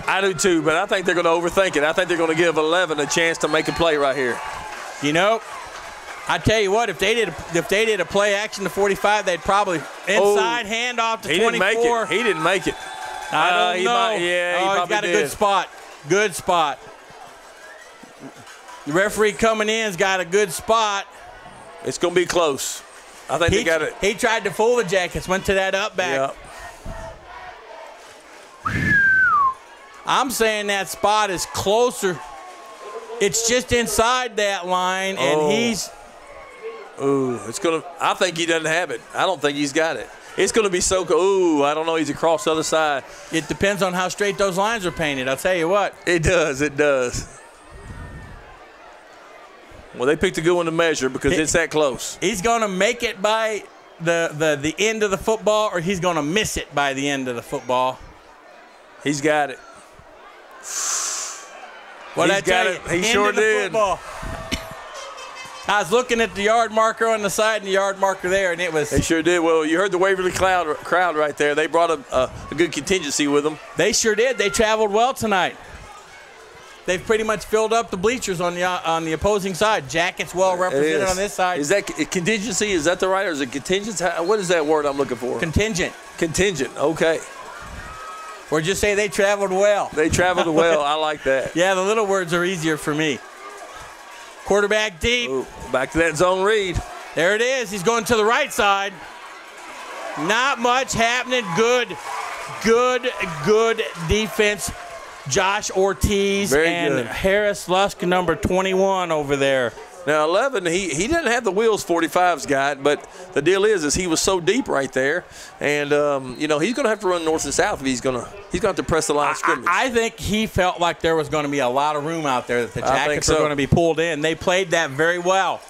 I do too, but I think they're going to overthink it. I think they're going to give 11 a chance to make a play right here. I tell you what, if they did a play action to 45, they'd probably inside handoff to 24. He didn't make it. I don't know. He he's got did. a good spot. Good spot. The referee coming in's got a good spot. It's going to be close. I think they got it. He tried to fool the Jackets, went to that up back. Yep. I'm saying that spot is closer. It's just inside that line, and he's. Ooh, I think he doesn't have it. I don't think he's got it. It's going to be so cool. Ooh, I don't know. He's across the other side. It depends on how straight those lines are painted. I'll tell you what. It does. It does. Well, they picked a good one to measure because it's that close. He's going to make it by the end of the football, or he's going to miss it by the end of the football. He's got it. Well, he's got it. He sure did. Football. I was looking at the yard marker on the side and the yard marker there, and it was. They sure did. Well, you heard the Waverly crowd right there. They brought a good contingency with them. They sure did. They traveled well tonight. They've pretty much filled up the bleachers on the opposing side. Jackets well represented on this side. Is that contingency? Is that the right, or is it contingent? What is that word I'm looking for? Contingent. Contingent. Okay. Or just say they traveled well. They traveled well. I like that. Yeah, the little words are easier for me. Quarterback deep. Ooh, back to that zone read. There it is. He's going to the right side. Not much happening. Good defense. Josh Ortiz Very and good. Harris Lusk, number 21 over there. Now 11, he didn't have the wheels 45's got, but the deal is he was so deep right there, and he's going to have to run north and south if he's going to have to press the line of scrimmage. I think he felt like there was going to be a lot of room out there that the I think Jackets so. are going to be pulled in. They played that very well.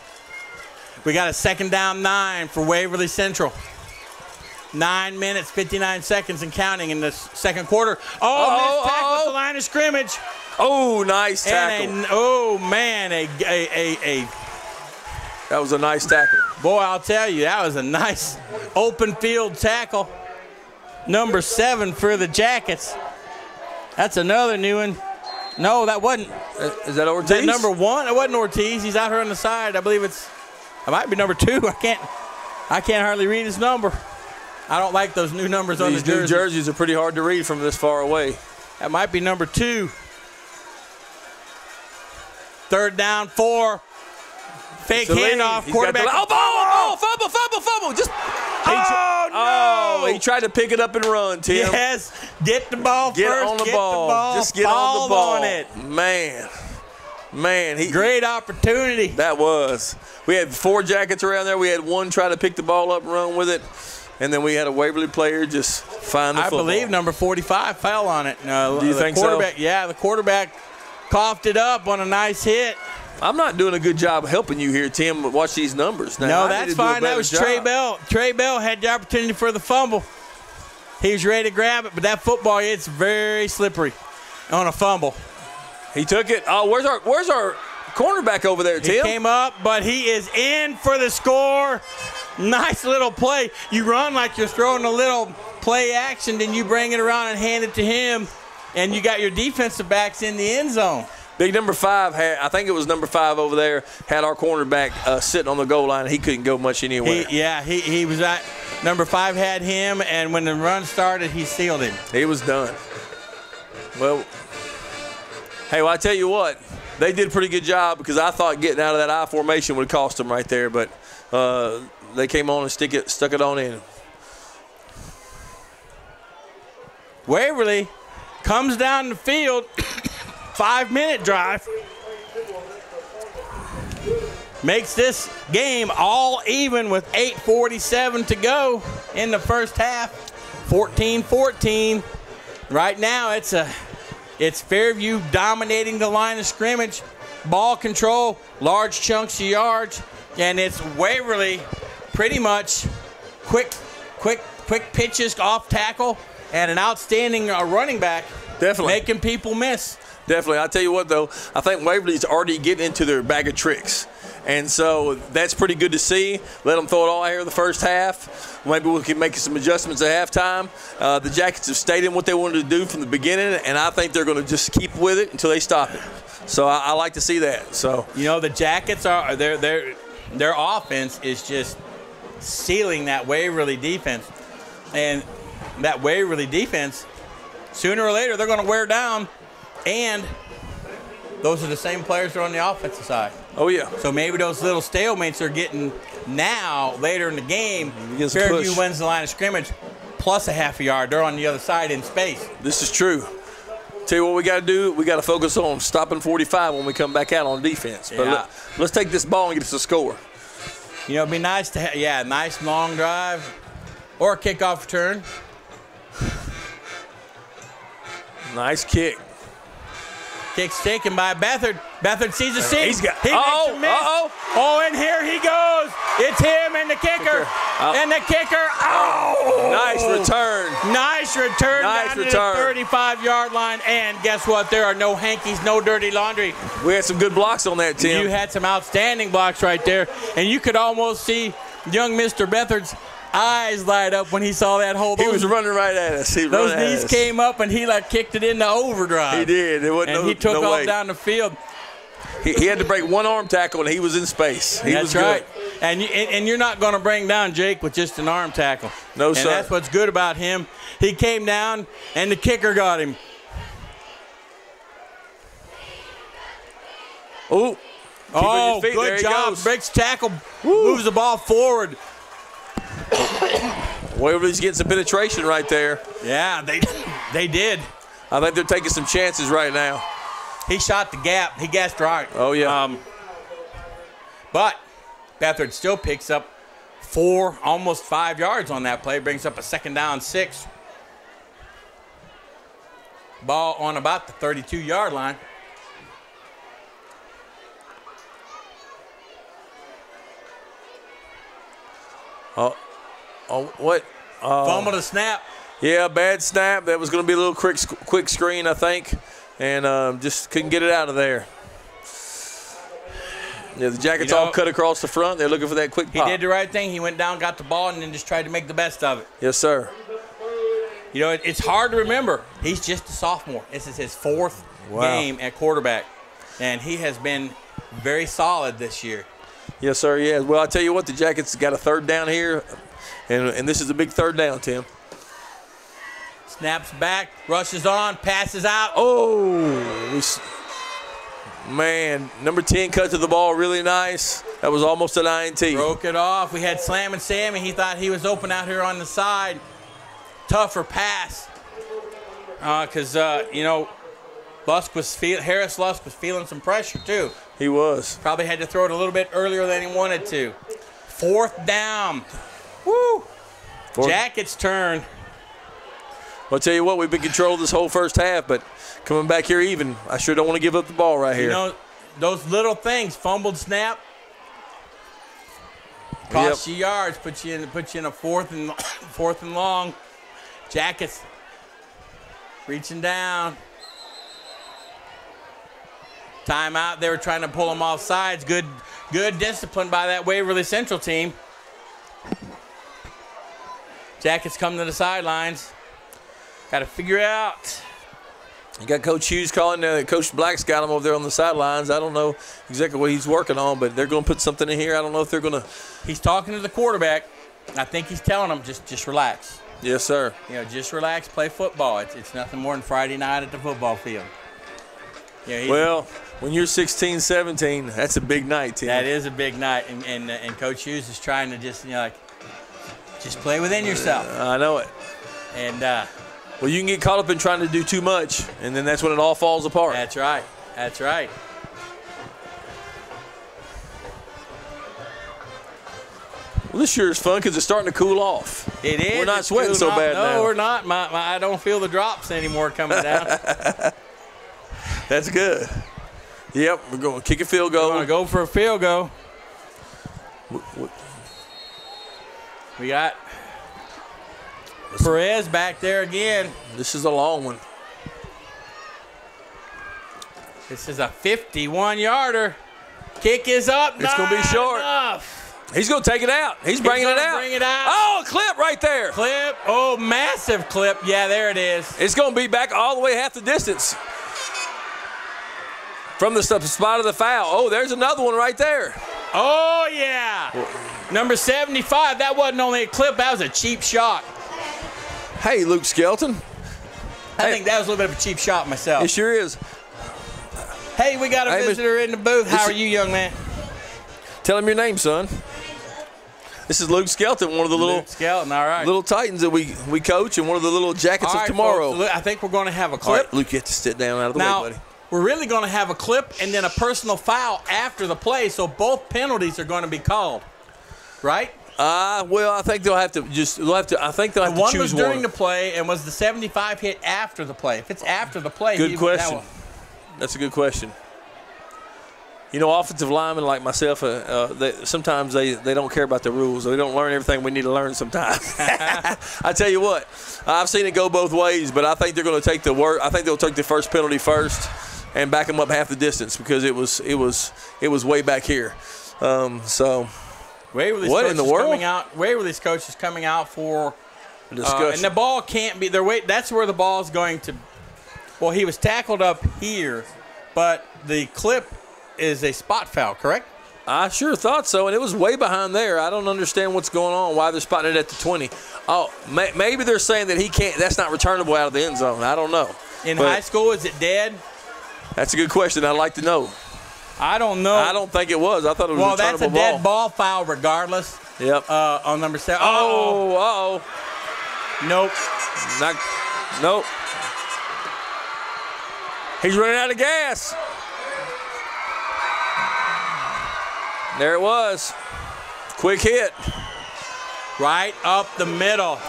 We got a 2nd down 9 for Waverly Central. 9 minutes, 59 seconds and counting in the second quarter. Missed tackle at the line of scrimmage. Oh, nice tackle. And That was a nice tackle. boy, I'll tell you, that was a nice open field tackle. Number 7 for the Jackets. That's another new one. No, that wasn't. Is that Ortiz? That number 1? It wasn't Ortiz. He's out here on the side. I believe it might be number 2. I can't hardly read his number. I don't like those new numbers on the These new jerseys. jerseys are pretty hard to read from this far away. That might be number 2. 3rd down 4. Fake Celine, handoff. he's Quarterback. got the- fumble. Just he tried to pick it up and run, Tim. Yes. Get the ball Get first. on the ball. Just get on the ball. On it. Man, Great opportunity. that was. We had 4 Jackets around there. We had 1 try to pick the ball up and run with it. And then we had a Waverly player just find the football. I believe number 45 fell on it. Do you think so? Yeah, the quarterback coughed it up on a nice hit. I'm not doing a good job helping you here, Tim, but watch these numbers. Now, No, I need that's to do a fine. That better was job. Trey Bell. Trey Bell had the opportunity for the fumble. He was ready to grab it, but that football, it's very slippery on a fumble. He took it. Oh, where's our cornerback over there, He Tim? came up, but he is in for the score. Nice little play. You run like you're throwing a little play action, then you bring it around and hand it to him, and you got your defensive backs in the end zone. Big number 5 I think it was number 5 over there, had our cornerback sitting on the goal line. He couldn't go much anywhere. He was at number 5 had him, and when the run started, he sealed him. He was done. Well, I tell you what, they did a pretty good job because I thought getting out of that I formation would cost them right there, but they came on and stuck it on in. Waverly comes down the field, 5-minute drive. Makes this game all even with 8:47 to go in the first half. 14-14. Right now it's Fairview dominating the line of scrimmage. Ball control, large chunks of yards, and it's Waverly pretty much quick pitches off tackle and an outstanding running back. Definitely. Making people miss. Definitely. I'll tell you what, though, I think Waverly's already getting into their bag of tricks. And so that's pretty good to see. Let them throw it all out here in the first half. Maybe we can make some adjustments at halftime. The Jackets have stayed in what they wanted to do from the beginning, and I think they're going to just keep with it until they stop it. So I like to see that. So the Jackets are their offense is just sealing that Waverly defense, and that Waverly defense, sooner or later, they're going to wear down, and those are the same players that are on the offensive side. Oh, yeah. So maybe those little stalemates are getting now, later in the game, Gets a Fairview push. wins the line of scrimmage, plus a half a yard. They're on the other side in space. This is true. Tell you what we got to do. We got to focus on stopping 45 when we come back out on defense. But Yeah. let's take this ball and get us a score. It'd be nice to have, nice long drive or a kickoff return. Nice kick. Kick's taken by Bethard. Bethard sees a seam. He's got. He makes a miss. Oh, and here he goes. It's him and the kicker. And the kicker. Oh! Nice return. Nice return Nice down return. to the 35-yard line. And guess what? There are no hankies, no dirty laundry. We had some good blocks on that, Tim. You had some outstanding blocks right there. And you could almost see young Mr. Bethard's eyes light up when he saw that hole. He was running right at us. Those knees came up, and he kicked it into overdrive. He did. There wasn't And he took no off way. down the field. He had to break one arm tackle, and he was in space. He was That's right. good. And you're not going to bring down Jake with just an arm tackle. No, and sir. that's what's good about him. He came down, and the kicker got him. Oh, Oh, good job. Breaks tackle, moves the ball forward. Waverly's getting some penetration right there. Yeah, they did. I think they're taking some chances right now. He shot the gap. He guessed right. Oh, yeah. But Bethard still picks up 4, almost 5 yards on that play. Brings up a 2nd down 6. Ball on about the 32-yard line. What? Fumble to snap. Yeah, bad snap. That was going to be a little quick screen, I think, and just couldn't get it out of there. Yeah, the Jackets all cut across the front. They're looking for that quick pop. He did the right thing. He went down, got the ball, and then just tried to make the best of it. Yes, sir. You know, it's hard to remember. He's just a sophomore. This is his 4th game at quarterback, and he has been very solid this year. Yes, sir, yeah. Well, I tell you what, the Jackets got a 3rd down here, and this is a big 3rd down, Tim. Snaps back, rushes on, passes out. Oh, man, number 10 cut to the ball really nice. That was almost an INT. Broke it off. We had Slam and Sammy. He thought he was open out here on the side. Tougher pass. Because, you know, Harris Lusk was feeling some pressure, too. He was. Probably had to throw it a little bit earlier than he wanted to. 4th down. Woo! Jackets' turn. Well, I'll tell you what, we've been controlled this whole first half, but coming back here even, I sure don't want to give up the ball right here. You know, those little things, fumbled snap, cost you yards, put you in a 4th and long. Jackets reaching down. Timeout. They were trying to pull them off sides. Good discipline by that Waverly Central team. Jackets come to the sidelines. Got to figure it out. You got Coach Hughes calling. Coach Black's got him over there on the sidelines. I don't know exactly what he's working on, but they're going to put something in here. I don't know if they're going to. He's talking to the quarterback. I think he's telling him just relax. Yes, sir. You know, just relax, play football. It's nothing more than Friday night at the football field. Yeah, well, when you're 16, 17, that's a big night, Tim. That is a big night, and Coach Hughes is trying to just, you know, like, just play within yourself. I know it. And well, you can get caught up in trying to do too much, and then that's when it all falls apart. That's right. That's right. Well, this sure is fun because it's starting to cool off. It is. We're not sweating so bad now. No, we're not. I don't feel the drops anymore coming down. That's good. Yep, we're going to kick a field goal. We're going to go for a field goal. We got Perez back there again. This is a long one. This is a 51-yarder. Kick is up. It's going to be short. Enough. He's going to take it out. He's bringing it out. Bring it out. Oh, a clip right there. Clip. Oh, massive clip. Yeah, there it is. It's going to be back all the way half the distance from the spot of the foul. Oh, there's another one right there. Oh, yeah. Number 75. That wasn't only a clip. That was a cheap shot. Hey, Luke Skelton. I think that was a little bit of a cheap shot myself. It sure is. Hey, we got a visitor in the booth. How are you, young man? Tell him your name, son. This is Luke Skelton, one of the Luke Skelton, all right. little Titans that we coach, and one of the little Jackets of tomorrow. Folks, I think we're going to have a clip. All right, Luke, you have to sit down out of the way, buddy. We're really going to have a clip and then a personal foul after the play, so both penalties are going to be called, right? Well, I think I think they'll have to choose one. One was during the play, and was the 75 hit after the play? If it's after the play, good question. That's a good question. You know, offensive linemen like myself, sometimes they don't care about the rules. They don't learn everything we need to learn sometimes. I tell you what, I've seen it go both ways, but I think they're going to take I think they'll take the first penalty first and back them up half the distance because it was way back here. So Waverly's what in the world? Waverly's coach is coming out for discussion, and the ball can't be their way. That's where the ball is going to. Well, he was tackled up here, but the clip is a spot foul, correct? I sure thought so, and it was way behind there. I don't understand what's going on, why they're spotting it at the 20. Oh, maybe they're saying that he can't. That's not returnable out of the end zone. I don't know. In high school, is it dead? That's a good question. I'd like to know. I don't know. I don't think it was. I thought it was a returnable ball. Well, that's a dead ball foul regardless. Yep. On number 7. Oh. Nope. Nope. He's running out of gas. There it was. Quick hit. Right up the middle.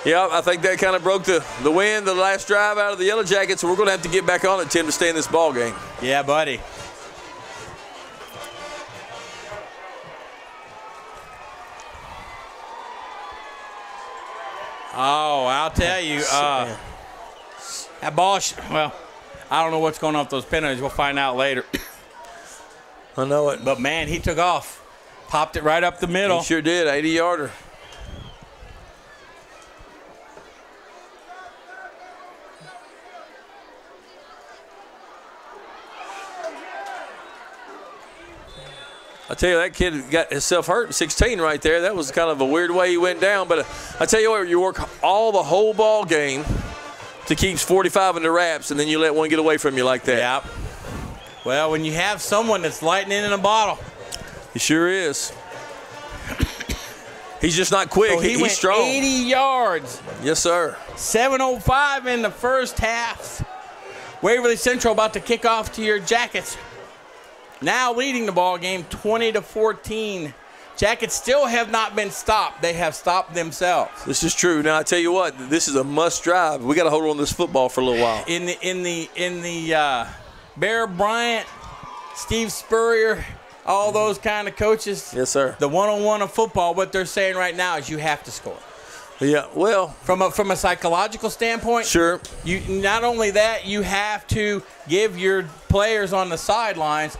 Yeah, I think that kind of broke the wind, the last drive out of the Yellow Jackets, so we're going to have to get back on it, Tim, to stay in this ball game. Yeah, buddy. Oh, I'll tell you, that ball, well, I don't know what's going on with those penalties. We'll find out later. I know it. But, man, he took off. Popped it right up the middle. He sure did, 80-yarder. I tell you, that kid got himself hurt in 16 right there. That was kind of a weird way he went down. But I tell you what, you work the whole ball game to keep 45 in the wraps, and then you let one get away from you like that. Yep. Well, when you have someone that's lightning in a bottle. He sure is. He's just not quick. So He's went strong. 80 yards. Yes, sir. 7:05 in the first half. Waverly Central about to kick off to your Jackets. Now leading the ball game 20-14. Jackets still have not been stopped. They have stopped themselves. This is true. Now I tell you what, this is a must drive. We got to hold on to this football for a little while. In the Bear Bryant, Steve Spurrier, all those kind of coaches. Yes, sir. The one-on-one of football, what they're saying right now is you have to score. Yeah, well, From a psychological standpoint, sure. You not only that, you have to give your players on the sidelines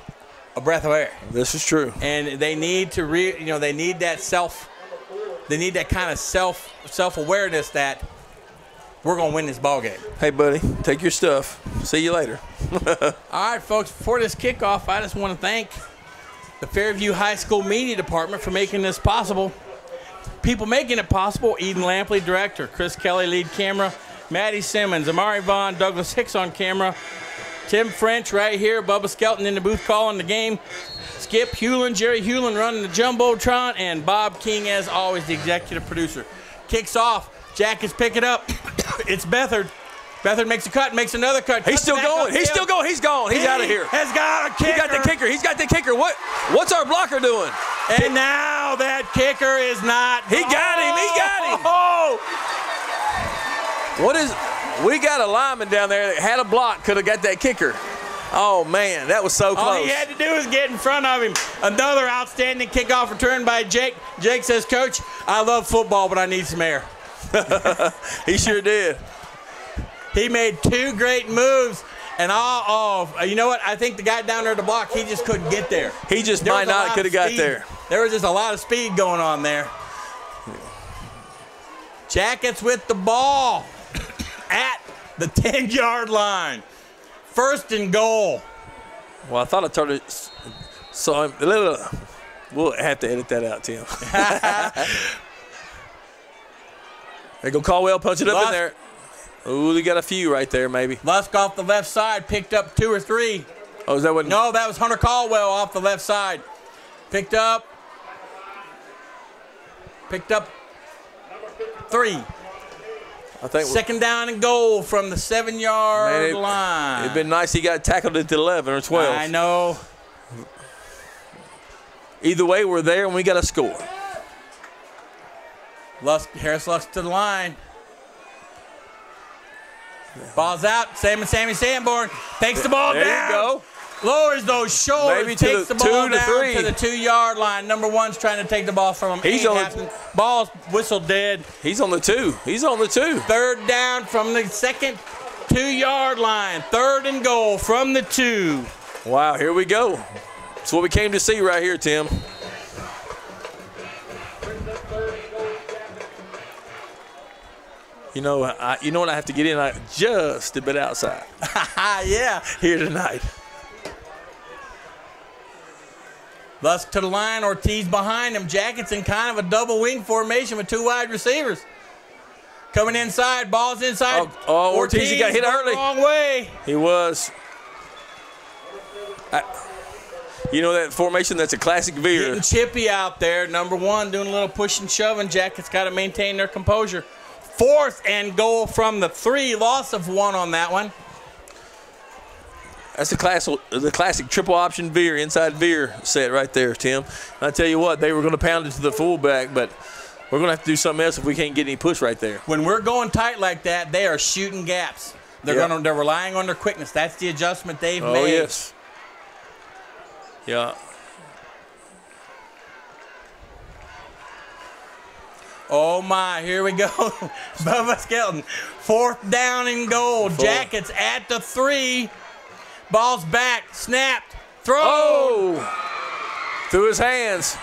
a breath of air. This is true. And they need to they need that kind of self-awareness that we're going to win this ball game. Hey, buddy, take your stuff. See you later. All right, folks, before this kickoff, I just want to thank the Fairview High School Media Department for making this possible. People making it possible: Eden Lampley, director; Chris Kelly, lead camera; Maddie Simmons; Amari Vaughn; Douglas Hicks on camera; Tim French right here; Bubba Skelton in the booth calling the game; Skip Hewlin, Jerry Hewlin running the Jumbotron; and Bob King, as always, the executive producer. Kicks off. Jackets pick it up. It's Bethard. Bethard makes a cut, makes another cut. He's still going. He's still going. He's gone. He's out of here. Has got a kicker. He got the kicker. He's got the kicker. What's our blocker doing? And now that kicker is not. He got him. He got him. Oh! We got a lineman down there that had a block, could have got that kicker. Oh, man, that was so close. All he had to do was get in front of him. Another outstanding kickoff return by Jake. Jake says, Coach, I love football, but I need some air. He sure did. He made two great moves. And you know what? I think the guy down there at the block, he just couldn't get there. He just might not could have got there. There was just a lot of speed going on there. Jackets with the ball at the 10-yard line. First and goal. Well, I thought I turned it. So we'll have to edit that out, Tim. There go Caldwell, punch it up in there. Ooh, they got a few right there, maybe. Lusk off the left side, picked up 2 or 3. Oh, is that what? No, that was Hunter Caldwell off the left side. Picked up 3. I think Second down and goal from the 7-yard line. It'd been nice he got tackled at the 11 or 12. I know. Either way, we're there and we got to score. Harris Lusk to the line. Ball's out. Sammy Sanborn takes the ball down. There you go. Lowers those shoulders. Maybe to takes the the ball 2 to down 3. to the 2-yard line. Number 1's trying to take the ball from him. He's Ain't on happening. Ball's whistled dead. He's on the 2. He's on the 2. Third down from the second 2-yard line. Third and goal from the 2. Wow, here we go. That's what we came to see right here, Tim. You know what I have to get in just a bit outside. Yeah. Here tonight. Lusk to the line. Ortiz behind him. Jackets in kind of a double wing formation with 2 wide receivers. Coming inside. Ball's inside. Oh, Ortiz, he got hit went early. the wrong way. He was. You know that formation? That's a classic veer. Getting chippy out there. Number 1 doing a little push and shoving. Jackets got to maintain their composure. 4th and goal from the 3. Loss of 1 on that one. That's the classic triple option veer, inside veer set right there, Tim. And I tell you what, they were going to pound it to the fullback, but we're going to have to do something else if we can't get any push right there. When we're going tight like that, they are shooting gaps. They're relying on their quickness. That's the adjustment they've made. Oh, yes. Yeah. Oh, my. Here we go. Bubba Skelton. 4th down and goal. Jackets at the 3. Ball's back. Snapped. Throw. Oh! Through his hands.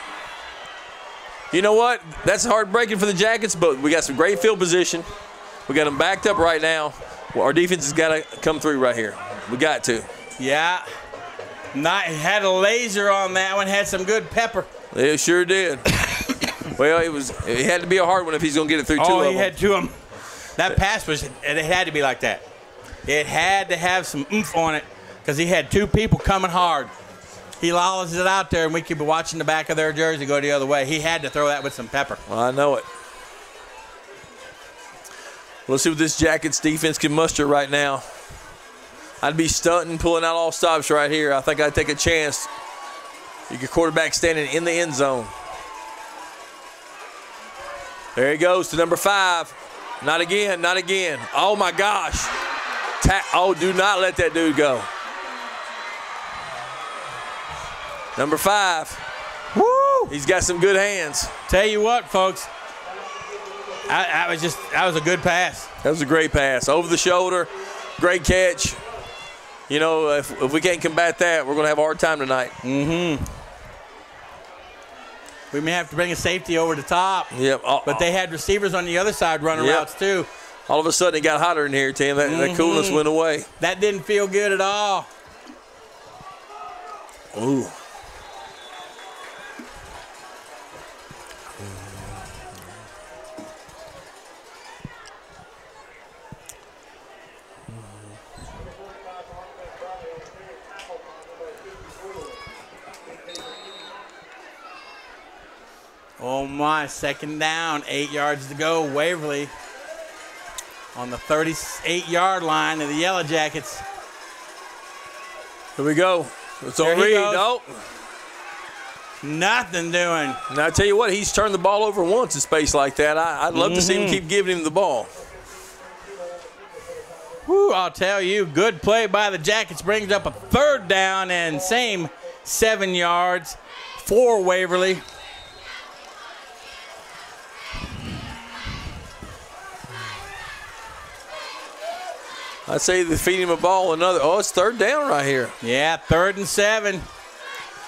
You know what? That's heartbreaking for the Jackets, but we got some great field position. We got them backed up right now. Well, our defense has got to come through right here. We got to. Yeah. Had a laser on that one. Had some good pepper. It sure did. Well, it had to be a hard one if he's going to get it through 2 of them. Oh, he had 2 of them. That pass it had to be like that. It had to have some oomph on it because he had 2 people coming hard. He lollies it out there, and we keep watching the back of their jersey go the other way. He had to throw that with some pepper. Well, I know it. Let's see what this Jackets defense can muster right now. I'd be stunting, pulling out all stops right here. I think I'd take a chance. Your quarterback standing in the end zone. There he goes to number 5. Not again, not again. Oh, my gosh. Oh, do not let that dude go. Number 5. Woo! He's got some good hands. Tell you what, folks. That was a good pass. That was a great pass. Over the shoulder, great catch. You know, if we can't combat that, we're going to have a hard time tonight. Mm-hmm. We may have to bring a safety over the top. Yep. But they had receivers on the other side running routes too. All of a sudden, it got hotter in here, Tim. That coolness went away. That didn't feel good at all. Ooh. Oh, my. 2nd down. 8 yards to go. Waverly on the 38-yard line of the Yellow Jackets. Here we go. It's on Reed. Nope. Nothing doing. Now, I tell you what, he's turned the ball over once in space like that. I'd love to see him keep giving him the ball. Whew, I'll tell you, good play by the Jackets brings up a 3rd down and same 7 yards for Waverly. I'd say they feed him a ball another. Oh, it's 3rd down right here. Yeah, 3rd and 7.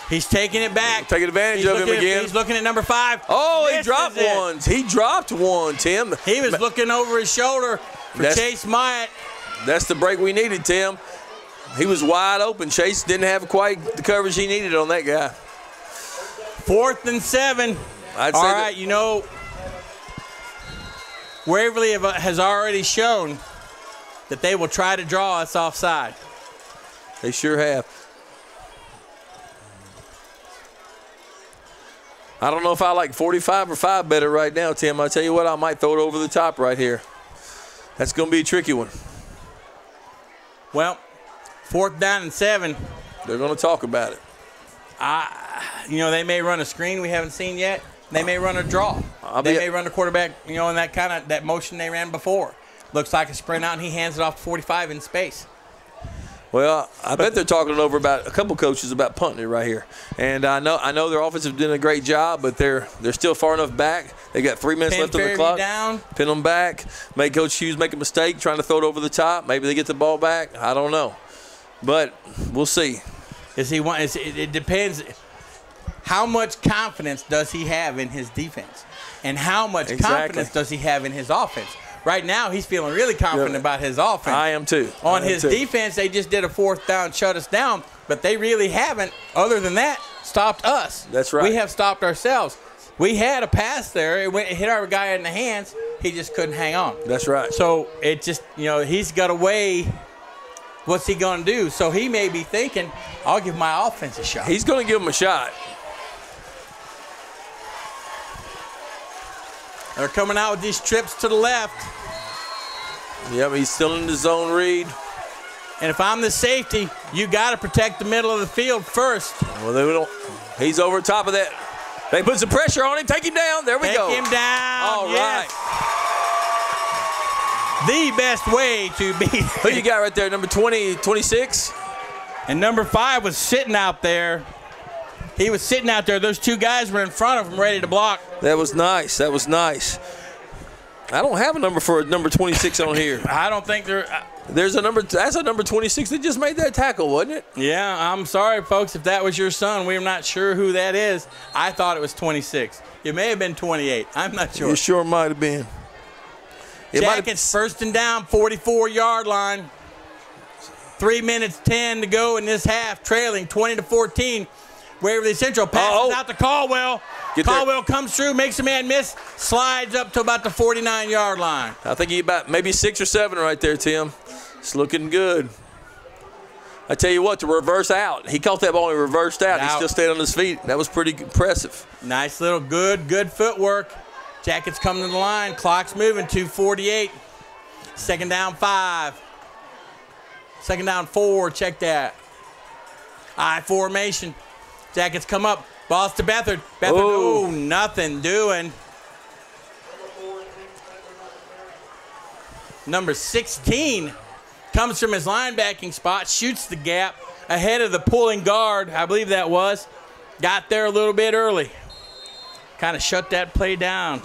He's taking it back. Taking advantage of him again. He's looking at number 5. Oh, he dropped one. He dropped one, Tim. He was looking over his shoulder for Chase Myatt. That's the break we needed, Tim. He was wide open. Chase didn't have quite the coverage he needed on that guy. 4th and 7. All right, you know, Waverly has already shown that they will try to draw us offside. They sure have. I don't know if I like 45 or 5 better right now, Tim. I tell you what, I might throw it over the top right here. That's going to be a tricky one. Well, 4th down and 7. They're going to talk about it. You know, they may run a screen we haven't seen yet. They may run a draw. They may run the quarterback, you know, in that motion they ran before. Looks like a sprint out, and he hands it off to 45 in space. Well, I bet they're talking over about a couple coaches about punting it right here. And I know their offensive doing a great job, but they're still far enough back. They got 3 minutes left on the clock. Down. Pin them back. Make Coach Hughes make a mistake trying to throw it over the top. Maybe they get the ball back. I don't know, but we'll see. It depends. How much confidence does he have in his defense, and how much confidence does he have in his offense? Right now, he's feeling really confident about his offense. I am too. On his defense, they just did a 4th down, shut us down, but they really haven't, other than that, stopped us. That's right. We have stopped ourselves. We had a pass there. It hit our guy in the hands. He just couldn't hang on. That's right. So it just, you know, he's got a way What's he going to do? So he may be thinking, I'll give my offense a shot. He's going to give him a shot. They're coming out with these trips to the left. Yep, he's still in the zone read. And if I'm the safety, you got to protect the middle of the field first. Well, they don't. He's over top of that. They put some pressure on him. Take him down. There we go. Take him down. All yes. right. The best way to beat. Who you got right there? Number 20, 26? And number 5 was sitting out there. He was sitting out there. Those two guys were in front of him ready to block. That was nice. That was nice. I don't have a number for a number 26 on here. I don't think there. There's a number. That's a number 26 that just made that tackle, wasn't it? Yeah, I'm sorry, folks, if that was your son. We're not sure who that is. I thought it was 26. It may have been 28. I'm not sure. It sure might have been. Jackets first and down, 44-yard line. 3 minutes 10 to go in this half, trailing 20-14. Waverly Central passes out to Caldwell. Caldwell comes through, makes a man miss, slides up to about the 49-yard line. I think he about maybe 6 or 7 right there, Tim. It's looking good. I tell you what, to reverse out. He caught that ball and reversed out. He still stayed on his feet. That was pretty impressive. Nice little good footwork. Jackets coming to the line. Clock's moving, 2:48. Second down 5. Second down 4. Check that. I formation. Jackets come up. Ball's to Beathard. Beathard, nothing doing. Number 16 comes from his linebacking spot, shoots the gap ahead of the pulling guard, I believe that was. Got there a little bit early. Kind of shut that play down.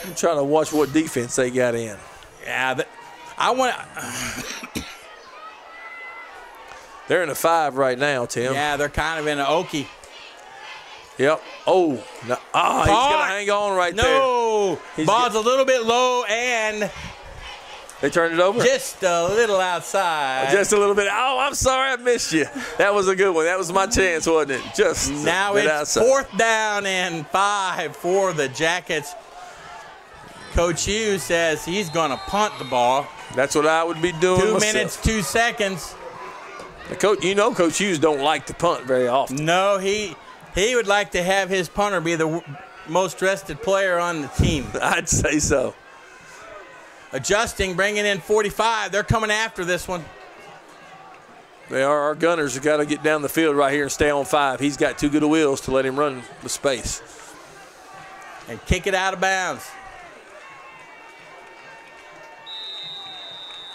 I'm trying to watch what defense they got in. Yeah, I want They're in a 5 right now, Tim. Yeah, they're kind of in an Okie. Yep. Oh, no. He's going to hang on right there. No. Ball's a little bit low, and they turned it over? Just a little outside. Just a little bit. Oh, I'm sorry I missed you. That was a good one. That was my chance, wasn't it? Just now it's outside. 4th down and 5 for the Jackets. Coach Hughes says he's going to punt the ball. That's what I would be doing 2 myself. minutes, 2 seconds. Coach, Coach Hughes don't like to punt very often. No, he would like to have his punter be the most rested player on the team. I'd say so. Adjusting, bringing in 45. They're coming after this one. They are. Our gunners have got to get down the field right here and stay on 5. He's got too good of wheels to let him run the space. And kick it out of bounds.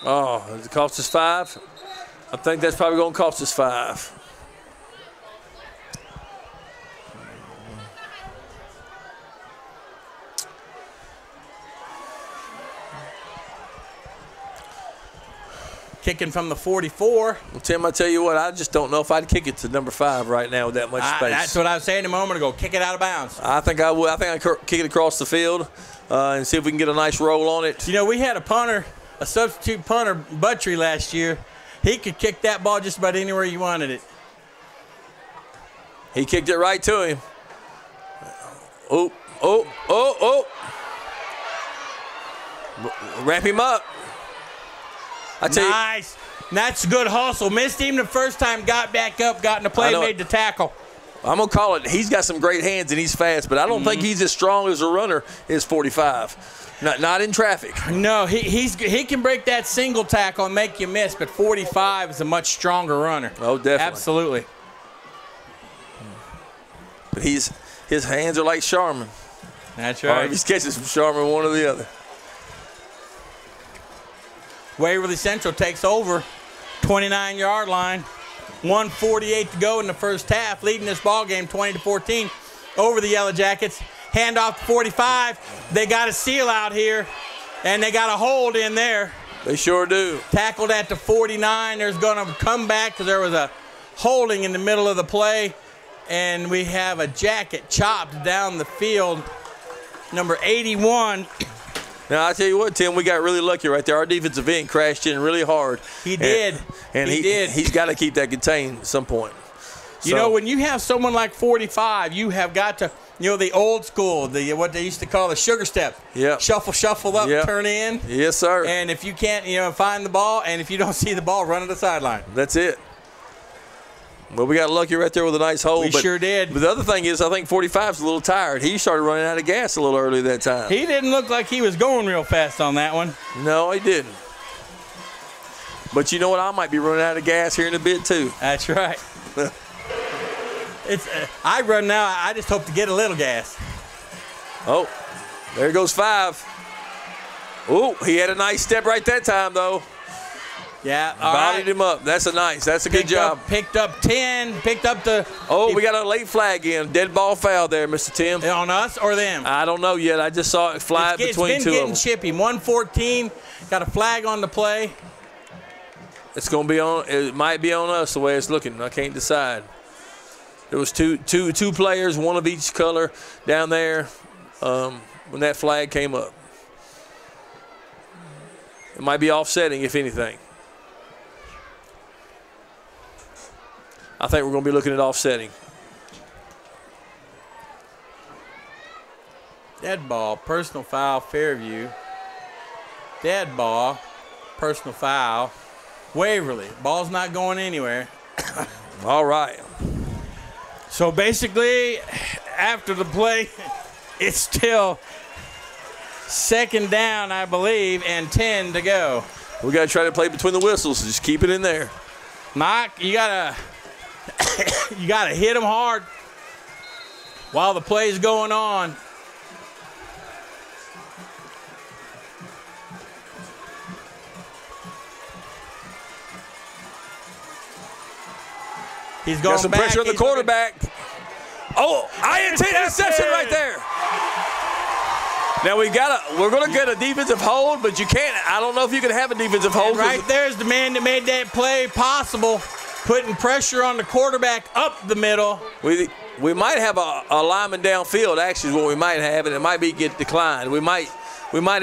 Oh, does it cost us 5? I think that's probably going to cost us 5. Kicking from the 44. Well, Tim, I tell you what, I just don't know if I'd kick it to number 5 right now with that much space. That's what I was saying a moment ago. Kick it out of bounds. I think I would. I think I'd kick it across the field and see if we can get a nice roll on it. We had a punter, a substitute punter, Buttrey, last year. He could kick that ball just about anywhere you wanted it. He kicked it right to him. Oh. Wrap him up. Nice. That's a good hustle. Missed him the first time, got back up, got in the play, made the tackle. I'm going to call it. He's got some great hands and he's fast, but I don't think he's as strong as a runner as 45. Not in traffic. No, he can break that single tackle and make you miss, but 45 is a much stronger runner. Oh, definitely. Absolutely. But his hands are like Sharman. That's right. Or if he's catching some Sharman, one or the other. Waverly Central takes over, 29-yard line. 1:48 to go in the first half, leading this ball game 20-14 over the Yellow Jackets. Hand off to 45. They got a seal out here, and they got a hold in there. They sure do. Tackled at the 49. There's going to come back because there was a holding in the middle of the play, and we have a Jacket chopped down the field. Number 81. Now, I tell you what, Tim, we got really lucky right there. Our defensive end crashed in really hard. He did. And he did. He's got to keep that contained at some point. You know, when you have someone like 45, you have got to, the old school, what they used to call the sugar step. Yep. Shuffle up, Yep. turn in. Yes, sir. And if you can't, find the ball, and if you don't see the ball, run to the sideline. That's it. Well, we got lucky right there with a nice hole. We sure did. But the other thing is, I think 45's a little tired. He started running out of gas a little early that time. He didn't look like he was going real fast on that one. No, he didn't. But you know what? I might be running out of gas here in a bit, too. That's right. I run now. I just hope to get a little gas. Oh, there goes 5. Oh, he had a nice step right that time, though. Yeah, Bodied him up. That's a good job. Picked up 10. Picked up the. Oh, we got a late flag in. Dead ball foul there, Mr. Tim. On us or them? I don't know yet. I just saw it fly between two of them. It's been getting chippy. 114. Got a flag on the play. It's going to be on. It might be on us the way it's looking. I can't decide. There was two players, one of each color down there when that flag came up. It might be offsetting, if anything. I think we're going to be looking at offsetting. Dead ball, personal foul, Fairview. Dead ball, personal foul, Waverly. Ball's not going anywhere. All right. So basically, after the play, it's still second down, I believe, and 10 to go. We got to try to play between the whistles. Just keep it in there. Mike, you gotta hit them hard while the play's going on. He's going got some back. pressure on the quarterback. Oh, interception right there. Now we're going to get a defensive hold, but you can't. I don't know if you can have a defensive hold. Right there's the man that made that play possible, putting pressure on the quarterback up the middle. We might have a lineman downfield. Actually, is what we might have, and it might get declined. We might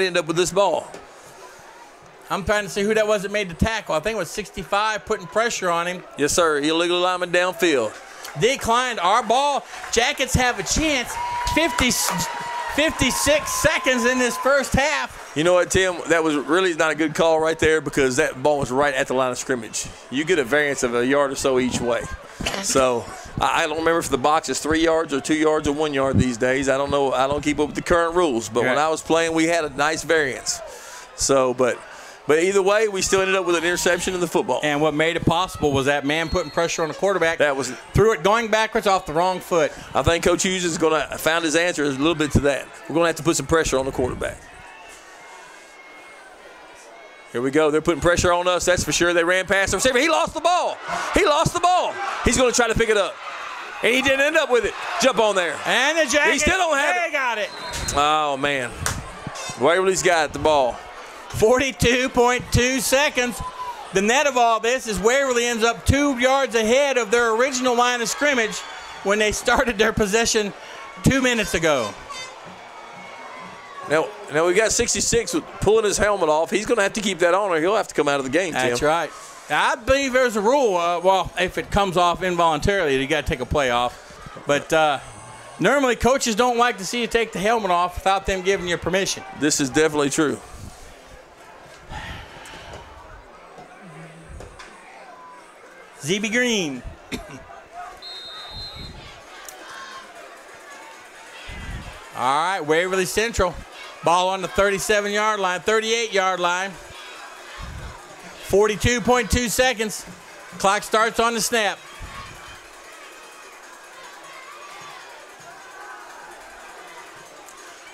end up with this ball. I'm trying to see who that was that made the tackle. I think it was 65 putting pressure on him. Yes, sir. Illegal lineman downfield. Declined our ball. Jackets have a chance. 56 seconds in this first half. You know what, Tim? That was really not a good call right there because that ball was right at the line of scrimmage. You get a variance of a yard or so each way. So I don't remember if the box is 3 yards or 2 yards or 1 yard these days. I don't know. I don't keep up with the current rules. But when I was playing, we had a nice variance. So, but either way, we still ended up with an interception in the football. And what made it possible was that man putting pressure on the quarterback. Threw it going backwards off the wrong foot. I think Coach Hughes is going to found his answer a little bit to that. We're going to have to put some pressure on the quarterback. Here we go. They're putting pressure on us. That's for sure. They ran past the receiver. He lost the ball. He's going to try to pick it up. And he didn't end up with it. Jump on there. And the Jackets, he still don't have they got it. Oh, man. Waverly's got the ball. 42.2 seconds. The net of all this is Waverly ends up 2 yards ahead of their original line of scrimmage when they started their possession 2 minutes ago. Now we got 66 with pulling his helmet off. He's going to have to keep that on or he'll have to come out of the game, Tim. That's right. I believe there's a rule. If it comes off involuntarily, you got to take a play off. But normally coaches don't like to see you take the helmet off without them giving you permission. This is definitely true. ZB Green. All right, Waverly Central. Ball on the 37-yard line, 38-yard line. 42.2 seconds. Clock starts on the snap.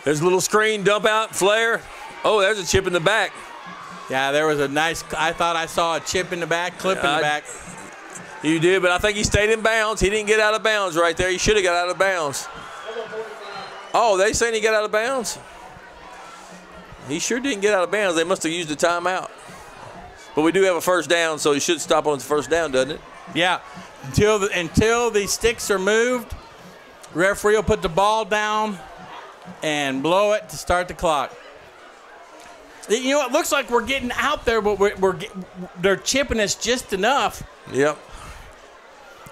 There's a little screen, dump out, flare. Oh, there's a chip in the back. Yeah, there was a nice, I thought I saw a chip in the back, clip in the back. You did, but I think he stayed in bounds. He didn't get out of bounds right there. He should have got out of bounds. Oh, they saying he got out of bounds? He sure didn't get out of bounds. They must have used a timeout. But we do have a first down, so he should stop on the first down, doesn't it? Yeah, until the sticks are moved, referee will put the ball down and blow it to start the clock. You know, it looks like we're getting out there, but they're chipping us just enough. Yep.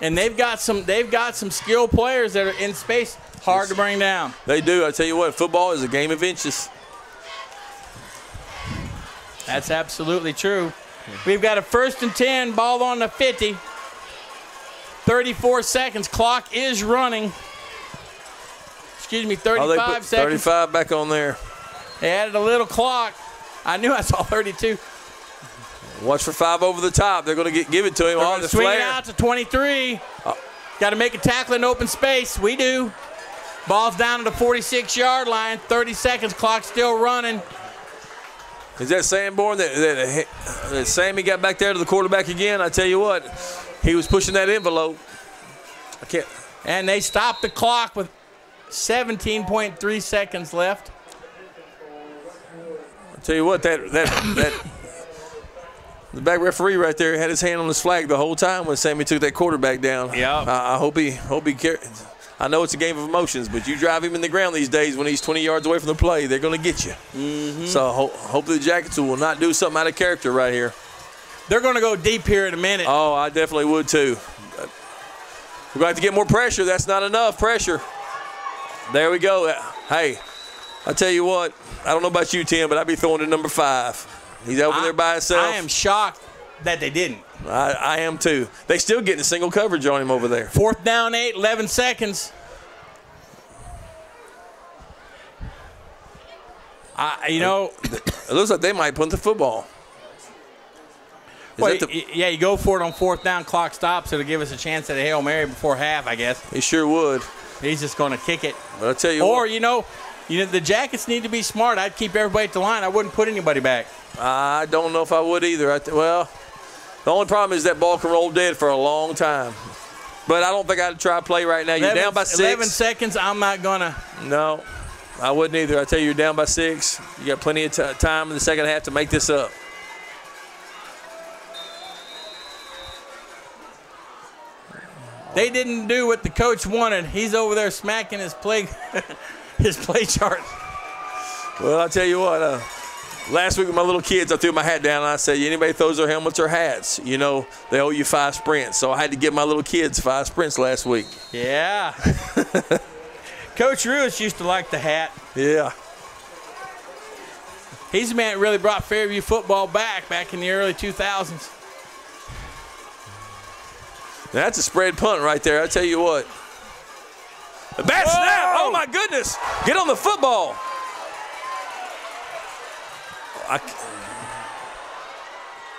And they've got some skilled players that are in space, hard to bring down. They do. I tell you what, football is a game of inches. That's absolutely true. We've got a 1st and 10, ball on the 50. 34 seconds. Clock is running. Excuse me, 35 seconds. 35 back on there. They added a little clock. I knew I saw 32. Watch for 5 over the top. They're going to give it to him. They're swing it out to 23. Got to make a tackle in open space. We do. Ball's down to the 46-yard line. 30 seconds. Clock still running. Is that Sanborn that Sammy got back there to the quarterback again? I tell you what, he was pushing that envelope. I can't. And they stopped the clock with 17.3 seconds left. I tell you what, that the back referee right there had his hand on his flag the whole time when Sammy took that quarterback down. Yeah. I hope he I know it's a game of emotions, but you drive him in the ground these days when he's 20 yards away from the play, they're going to get you. Mm-hmm. So hopefully the Jackets will not do something out of character right here. They're going to go deep here in a minute. Oh, I definitely would too. We're going to have to get more pressure. That's not enough pressure. There we go. Hey, I tell you what, I don't know about you, Tim, but I'd be throwing to number 5. He's over there by himself. I am shocked that they didn't. I am too. They still getting single coverage on him over there. 4th down, 8, 11 seconds. It looks like they might punt the football. Yeah, you go for it on 4th down, clock stops. It'll give us a chance at a Hail Mary before half, I guess. He sure would. He's just going to kick it. But I tell you what. Or, the Jackets need to be smart. I'd keep everybody at the line. I wouldn't put anybody back. I don't know if I would either. The only problem is that ball can roll dead for a long time. But I don't think I'd try to play right now. You're down by 6. 11 seconds, I'm not going to. No, I wouldn't either. I tell you, you're down by 6. You got plenty of time in the second half to make this up. They didn't do what the coach wanted. He's over there smacking his play chart. Well, I tell you what, last week with my little kids, I threw my hat down and I said, anybody throws their helmets or hats, they owe you 5 sprints. So I had to give my little kids 5 sprints last week. Yeah. Coach Ruiz used to like the hat. Yeah. He's the man that really brought Fairview football back in the early 2000s. Now, that's a spread punt right there, I tell you what. A bad snap. Oh, my goodness. Get on the football.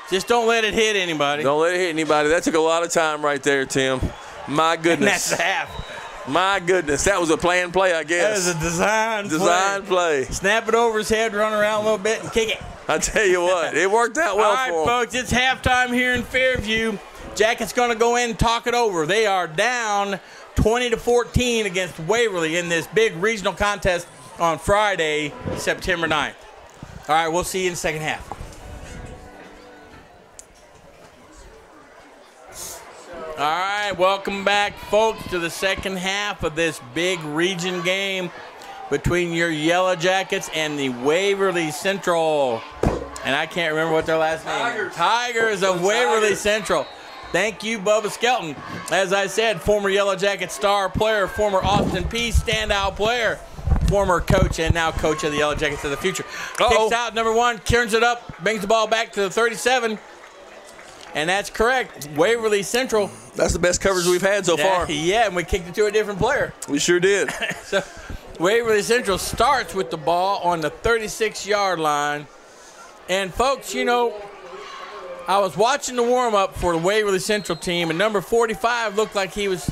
Just don't let it hit anybody. Don't let it hit anybody. That took a lot of time right there, Tim. My goodness. And that's the half. My goodness. That was a planned play, I guess. That was a design play. Snap it over his head, run around a little bit, and kick it. I tell you what, it worked out well for him. All right, folks, it's halftime here in Fairview. Jackets going to go in and talk it over. They are down 20-14 against Waverly in this big regional contest on Friday, September 9th. All right, we'll see you in the second half. All right, welcome back, folks, to the second half of this big region game between your Yellow Jackets and the Waverly Central. And I can't remember what their last name is. Tigers of Waverly Central. Thank you, Bubba Skelton. As I said, former Yellow Jacket star player, former Austin Peay standout player, former coach, and now coach of the Yellow Jackets of the future. Kicks out number 1, turns it up, brings the ball back to the 37. And that's correct. Waverly Central. That's the best coverage we've had so far. Yeah, and we kicked it to a different player. We sure did. So Waverly Central starts with the ball on the 36-yard line. And, folks, I was watching the warm-up for the Waverly Central team, and number 45 looked like he was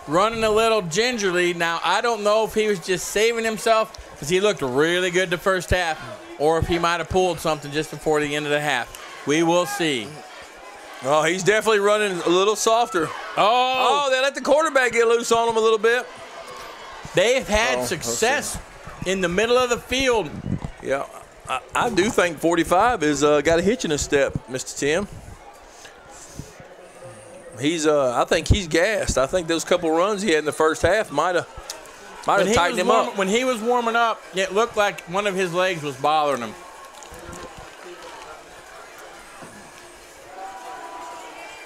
running a little gingerly. Now, I don't know if he was just saving himself because he looked really good the first half, or if he might have pulled something just before the end of the half. We will see. Oh, he's definitely running a little softer. Oh, they let the quarterback get loose on him a little bit. They've had success in the middle of the field. Yeah, I do think 45 is got a hitch in his step, Mr. Tim. I think he's gassed. I think those couple runs he had in the first half might have tightened him up. When he was warming up, it looked like one of his legs was bothering him.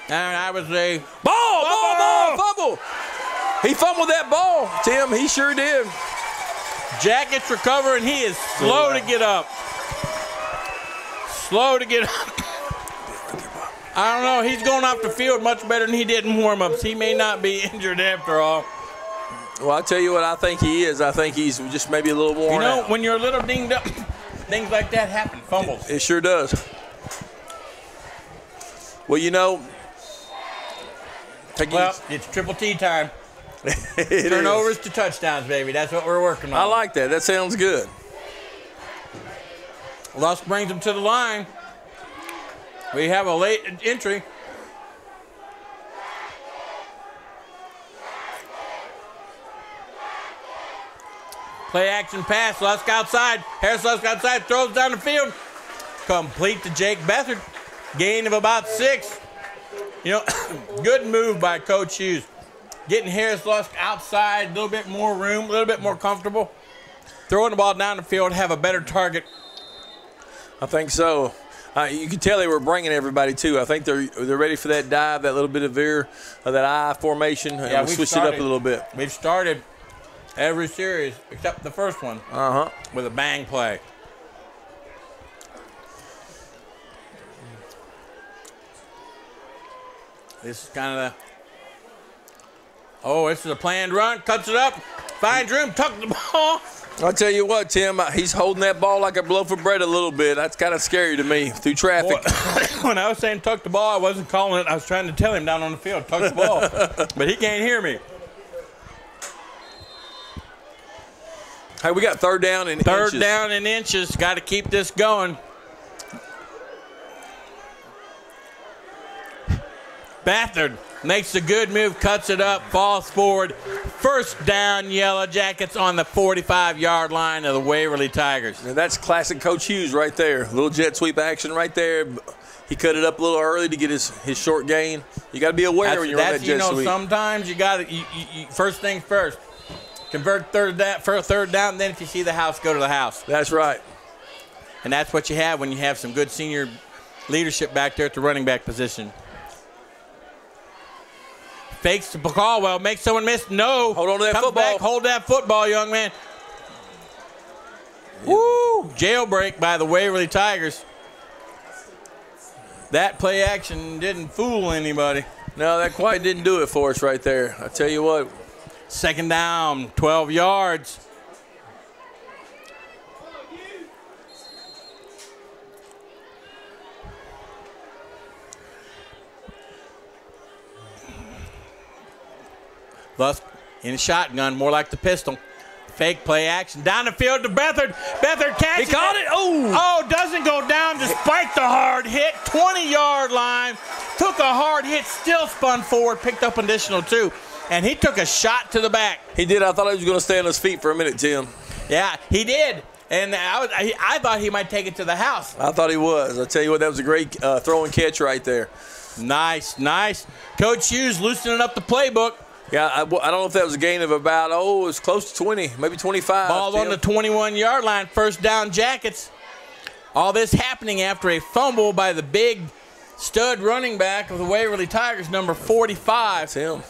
And I was a ball. fumble. He fumbled that ball, Tim. He sure did. Jackets recovering. He is slow to get up. Slow to get up. I don't know. He's going off the field much better than he did in warm-ups. He may not be injured after all. Well, I'll tell you what I think he is. I think he's just maybe a little worn out. When you're a little dinged up, things like that happen. Fumbles. It sure does. Well, it's triple T time. Turnovers to touchdowns, baby. That's what we're working on. I like that. That sounds good. Lusk brings him to the line. We have a late entry. Play action pass. Lusk outside. Harris Lusk outside. Throws down the field. Complete to Jake Beathard. Gain of about 6. Good move by Coach Hughes. Getting Harris Lusk outside, a little bit more room, a little bit more comfortable. Throwing the ball down the field, have a better target. I think so. You can tell they were bringing everybody, too. I think they're ready for that dive, that little bit of veer, that I formation, and we switched it up a little bit. We've started every series except the first one with a bang play. This is kind of this is a planned run. Cuts it up. Finds room. Tucks the ball. I'll tell you what, Tim, he's holding that ball like a loaf of bread a little bit. That's kind of scary to me through traffic. When I was saying tuck the ball, I wasn't calling it. I was trying to tell him down on the field, tuck the ball. But he can't hear me. Hey, we got third down and inches. Third down and inches. Got to keep this going. Beathard makes a good move, cuts it up, falls forward. First down, Yellow Jackets on the 45-yard line of the Waverly Tigers. And that's classic Coach Hughes right there. A little jet sweep action right there. He cut it up a little early to get his short gain. You got to be aware when you run that jet sweep. Sometimes you got to, first things first. Convert third down, then if you see the house, go to the house. That's right. And that's what you have when you have some good senior leadership back there at the running back position. Fakes to Caldwell, makes someone miss. No. Hold on to that Comes football. Back, hold that football, young man. Woo! Jailbreak by the Waverly Tigers. That play action didn't fool anybody. No, that quite didn't do it for us right there. I tell you what. Second down, 12 yards. Lusk in a shotgun, more like the pistol. Fake play action. Down the field to Beathard. Beathard catches it. He caught it. Oh, doesn't go down despite the hard hit. 20-yard line. Took a hard hit, still spun forward, picked up an additional 2. And he took a shot to the back. He did. I thought he was going to stay on his feet for a minute, Tim. Yeah, he did. And I thought he might take it to the house. I thought he was. I tell you what, that was a great throw and catch right there. Nice, nice. Coach Hughes loosening up the playbook. Yeah, I don't know if that was a gain of about, it was close to 20, maybe 25. Ball on the 21-yard line, first down Jackets. All this happening after a fumble by the big stud running back of the Waverly Tigers, number 45. That's him.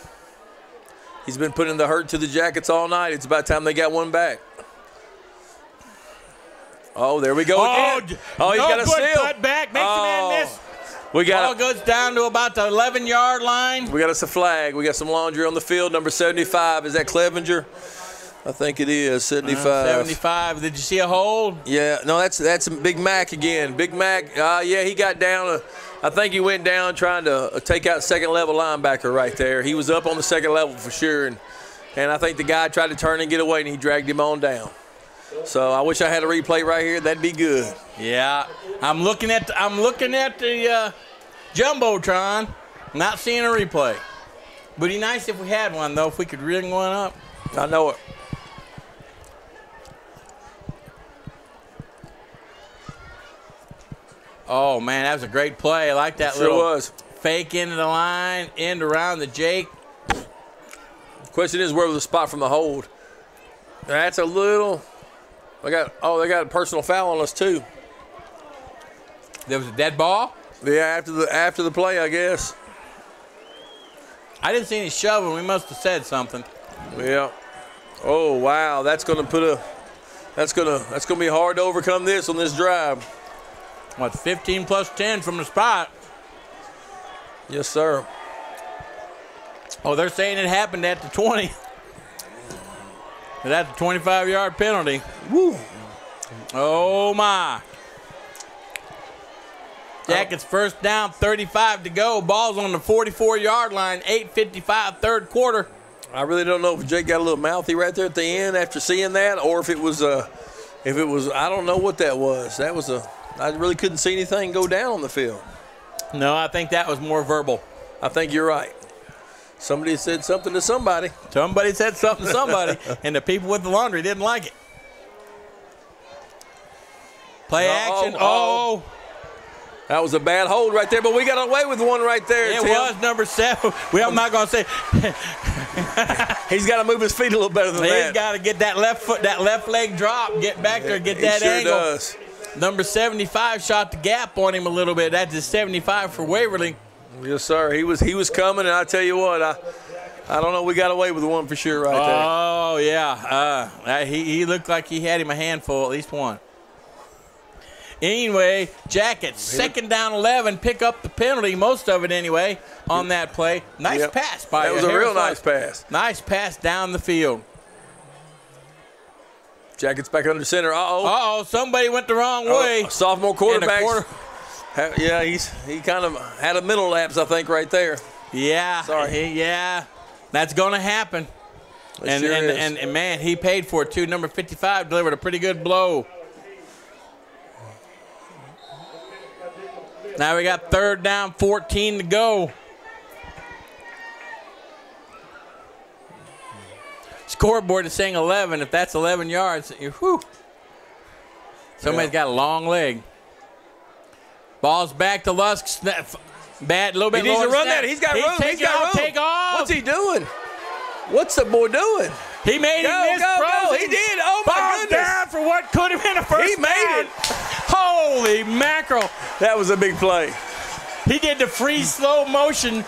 He's been putting the hurt to the Jackets all night. It's about time they got one back. Oh, there we go again. Oh, he's got a steal. Cut back, makes the man miss. Ball goes down to about the 11-yard line. We got us a flag. We got some laundry on the field. Number 75. Is that Clevenger? I think it is. 75. 75. Did you see a hold? Yeah. No, that's Big Mac again. Big Mac. Yeah, he got down. I think he went down trying to take out second-level linebacker right there. He was up on the second level for sure, and I think the guy tried to turn and get away, and he dragged him on down. So I wish I had a replay right here. That'd be good. Yeah, I'm looking at the jumbotron, not seeing a replay. Would be nice if we had one though. If we could ring one up. I know it. Oh man, that was a great play. I like that Sure little was. fake into the line, end around the Jake. Question is, where was the spot from the hold? That's a little. They got a personal foul on us too. There was a dead ball. Yeah, after the play, I guess. I didn't see any shoving. We must have said something. Yeah. Oh wow, that's gonna be hard to overcome this on this drive. What, 15 plus 10 from the spot? Yes, sir. Oh, they're saying it happened at the 20. That's a 25-yard penalty. Woo. Oh my. Jackets first down, 35 to go. Ball's on the 44-yard line, 8:55 third quarter. I really don't know if Jake got a little mouthy right there at the end after seeing that, or if it was I don't know what that was. I really couldn't see anything go down on the field. No, I think that was more verbal. I think you're right. Somebody said something to somebody. Somebody said something to somebody, and the people with the laundry didn't like it. Play action. Oh. That was a bad hold right there, but we got away with one right there. It Tim. was number 7. Well, I'm not going to say. He's got to move his feet a little better than that. He's got to get that left foot, that left leg drop, get back there, get that sure angle. Does. Number 75 shot the gap on him a little bit. That's a 75 for Waverly. Yes, sir. He was coming, and I tell you what, I don't know. We got away with one for sure right there. Oh yeah, he looked like he had him a handful, at least one. Anyway, Jackets, second down 11, pick up the penalty, most of it anyway, on that play. Nice pass by That was a Harris real nice pass. Nice pass down the field. Jackets back under center. Uh-oh, somebody went the wrong way. Sophomore quarterback. Yeah, he kind of had a mental lapse, I think, right there. Yeah. Sorry. That's going to happen. It sure is. And, man, he paid for it, too. Number 55 delivered a pretty good blow. Now we got third down, 14 to go. Scoreboard is saying 11. If that's 11 yards, whew. Somebody's got a long leg. Ball's back to Lusk. Bad, a little bit. He needs to run snap. that. He's got room. He's got room. Take off. What's he doing? What's the boy doing? He made it miss. Go. He did. Oh, my goodness. Down for what could have been a first He made it. Holy mackerel. That was a big play. He did the freeze slow motion,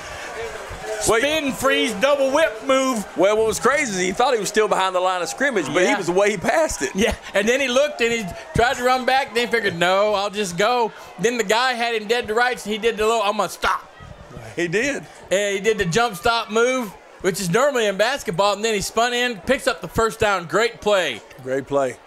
spin, freeze, double whip move. Well, what was crazy is he thought he was still behind the line of scrimmage, but he was way past it. Yeah, and then he looked and he tried to run back. Then he figured, no, I'll just go. Then the guy had him dead to rights, and he did the little, I'm going to stop. He did. And he did the jump stop move, which is normally in basketball, and then he spun in, picks up the first down. Great play. Great play.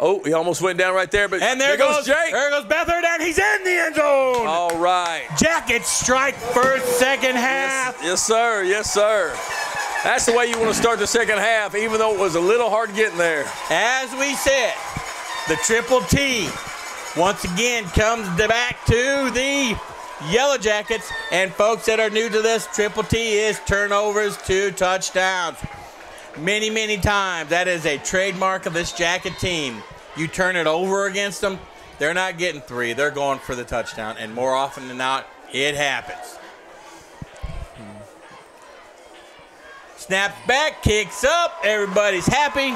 Oh, he almost went down right there, but and there goes Jake. There goes Beathard, and he's in the end zone. All right. Jackets strike first, second half. Yes, sir. Yes, sir. That's the way you want to start the second half, even though it was a little hard getting there. As we said, the Triple T once again comes back to the Yellow Jackets. And folks that are new to this, Triple T is turnovers to touchdowns. Many, many times. That is a trademark of this Jacket team. You turn it over against them, they're not getting 3. They're going for the touchdown. And more often than not, it happens. Snaps back, kicks up. Everybody's happy.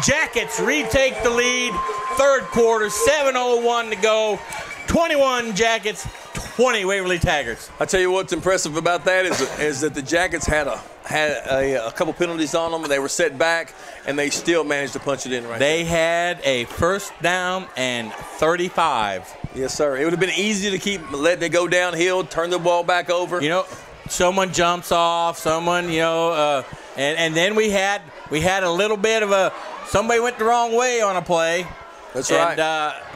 Jackets retake the lead. Third quarter, 7:01 to go. 21 Jackets, 20 Waverly Tigers. I tell you what's impressive about that is that the Jackets had a couple penalties on them, and they were set back, and they still managed to punch it in right They had a first down and 35. Yes, sir. It would have been easy to keep letting it go downhill, turn the ball back over. You know, someone jumps off, someone, and then we had a little bit of somebody went the wrong way on a play. That's right.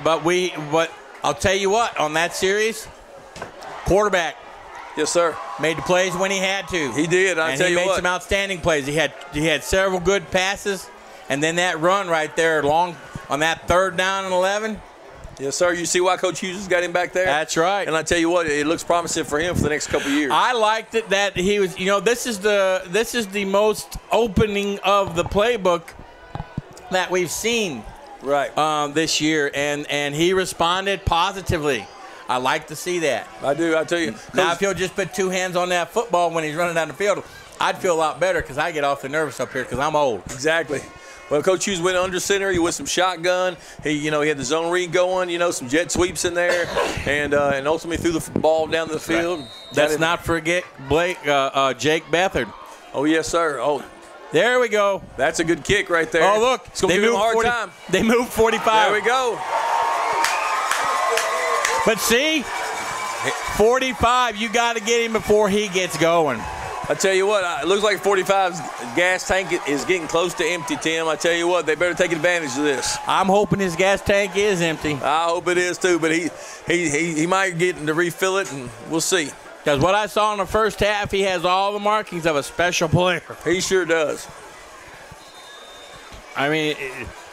But I'll tell you what, on that series, quarterback. Yes, sir. Made the plays when he had to. He did. And he made some outstanding plays. He had several good passes, and then that run right there long on that third down and 11. Yes, sir. You see why Coach Hughes has got him back there? That's right. And I tell you what, it looks promising for him for the next couple of years. I liked it that he was. This is the most opening of the playbook that we've seen. Right. This year, and he responded positively. I like to see that. I do. I tell you. Now, if he'll just put 2 hands on that football when he's running down the field, I'd feel a lot better because I get awfully nervous up here because I'm old. Exactly. Well, Coach Hughes went under center. He went some shotgun. He had the zone read going. Some jet sweeps in there, and ultimately threw the ball down the field. Let's not forget Jake Beathard. Oh yes, sir. Oh, there we go. that's a good kick right there. Oh look, it's gonna give him a hard time. They moved 45. There we go. But see, 45. You got to get him before he gets going. I tell you what, it looks like 45's gas tank is getting close to empty, Tim. I tell you what, they better take advantage of this. I'm hoping his gas tank is empty. I hope it is too, but he might get to refill it, and we'll see. Because what I saw in the first half, he has all the markings of a special player. He sure does. I mean,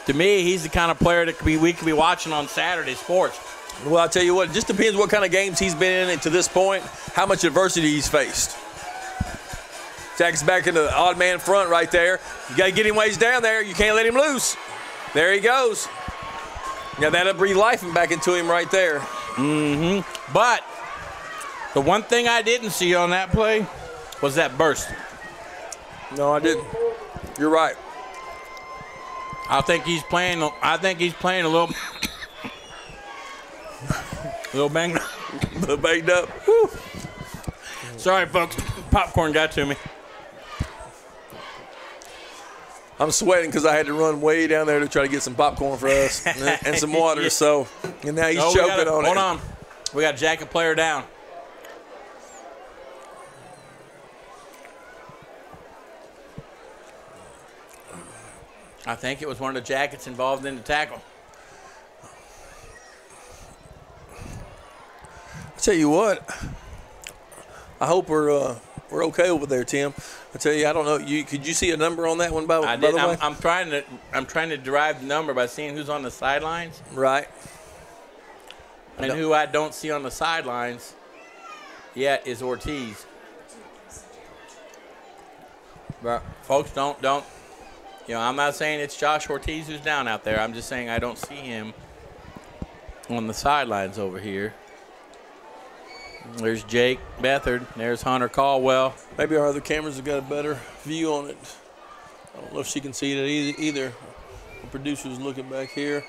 to me, he's the kind of player that we could be watching on Saturday sports. Well, I'll tell you what, it just depends what kind of games he's been in to this point, how much adversity he's faced. Jack's back in the odd man front right there. You got to get him while he's down there. You can't let him loose. There he goes. Now that'll breathe life back into him right there. Mm-hmm. But the one thing I didn't see on that play was that burst. No, I didn't. You're right. I think he's playing a little banged up. A little banged up. Whew. Sorry, folks. Popcorn got to me. I'm sweating because I had to run way down there to try to get some popcorn for us and some water. Yeah. So, and now he's choking on it. Hold on. We got jacket player down. I think it was one of the jackets involved in the tackle. I tell you what, I hope we're okay over there, Tim. I tell you, I don't know. Could you see a number on that one? By the way, I'm trying to derive the number by seeing who's on the sidelines. Right. And who I don't see on the sidelines yet is Ortiz. But folks, don't. I'm not saying it's Josh Ortiz who's down out there. I'm just saying I don't see him on the sidelines over here. There's Jake Beathard. There's Hunter Caldwell. Maybe our other cameras have got a better view on it. I don't know if she can see it either. The producer's looking back here.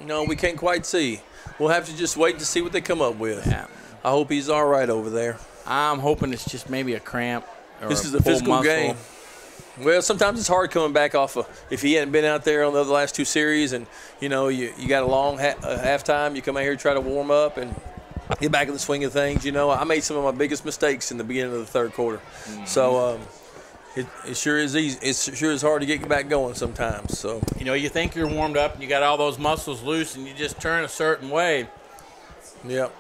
No, we can't quite see. We'll have to just wait to see what they come up with. Yeah. I hope he's all right over there. I'm hoping it's just maybe a cramp. Or This is a physical muscle game. Well, sometimes it's hard coming back off if he hadn't been out there on the last two series, and you got a long halftime. You come out here try to warm up and get back in the swing of things. I made some of my biggest mistakes in the beginning of the third quarter. Mm-hmm. So it sure is easy. It sure is hard to get back going sometimes. So you think you're warmed up and you got all those muscles loose and you just turn a certain way. Yep.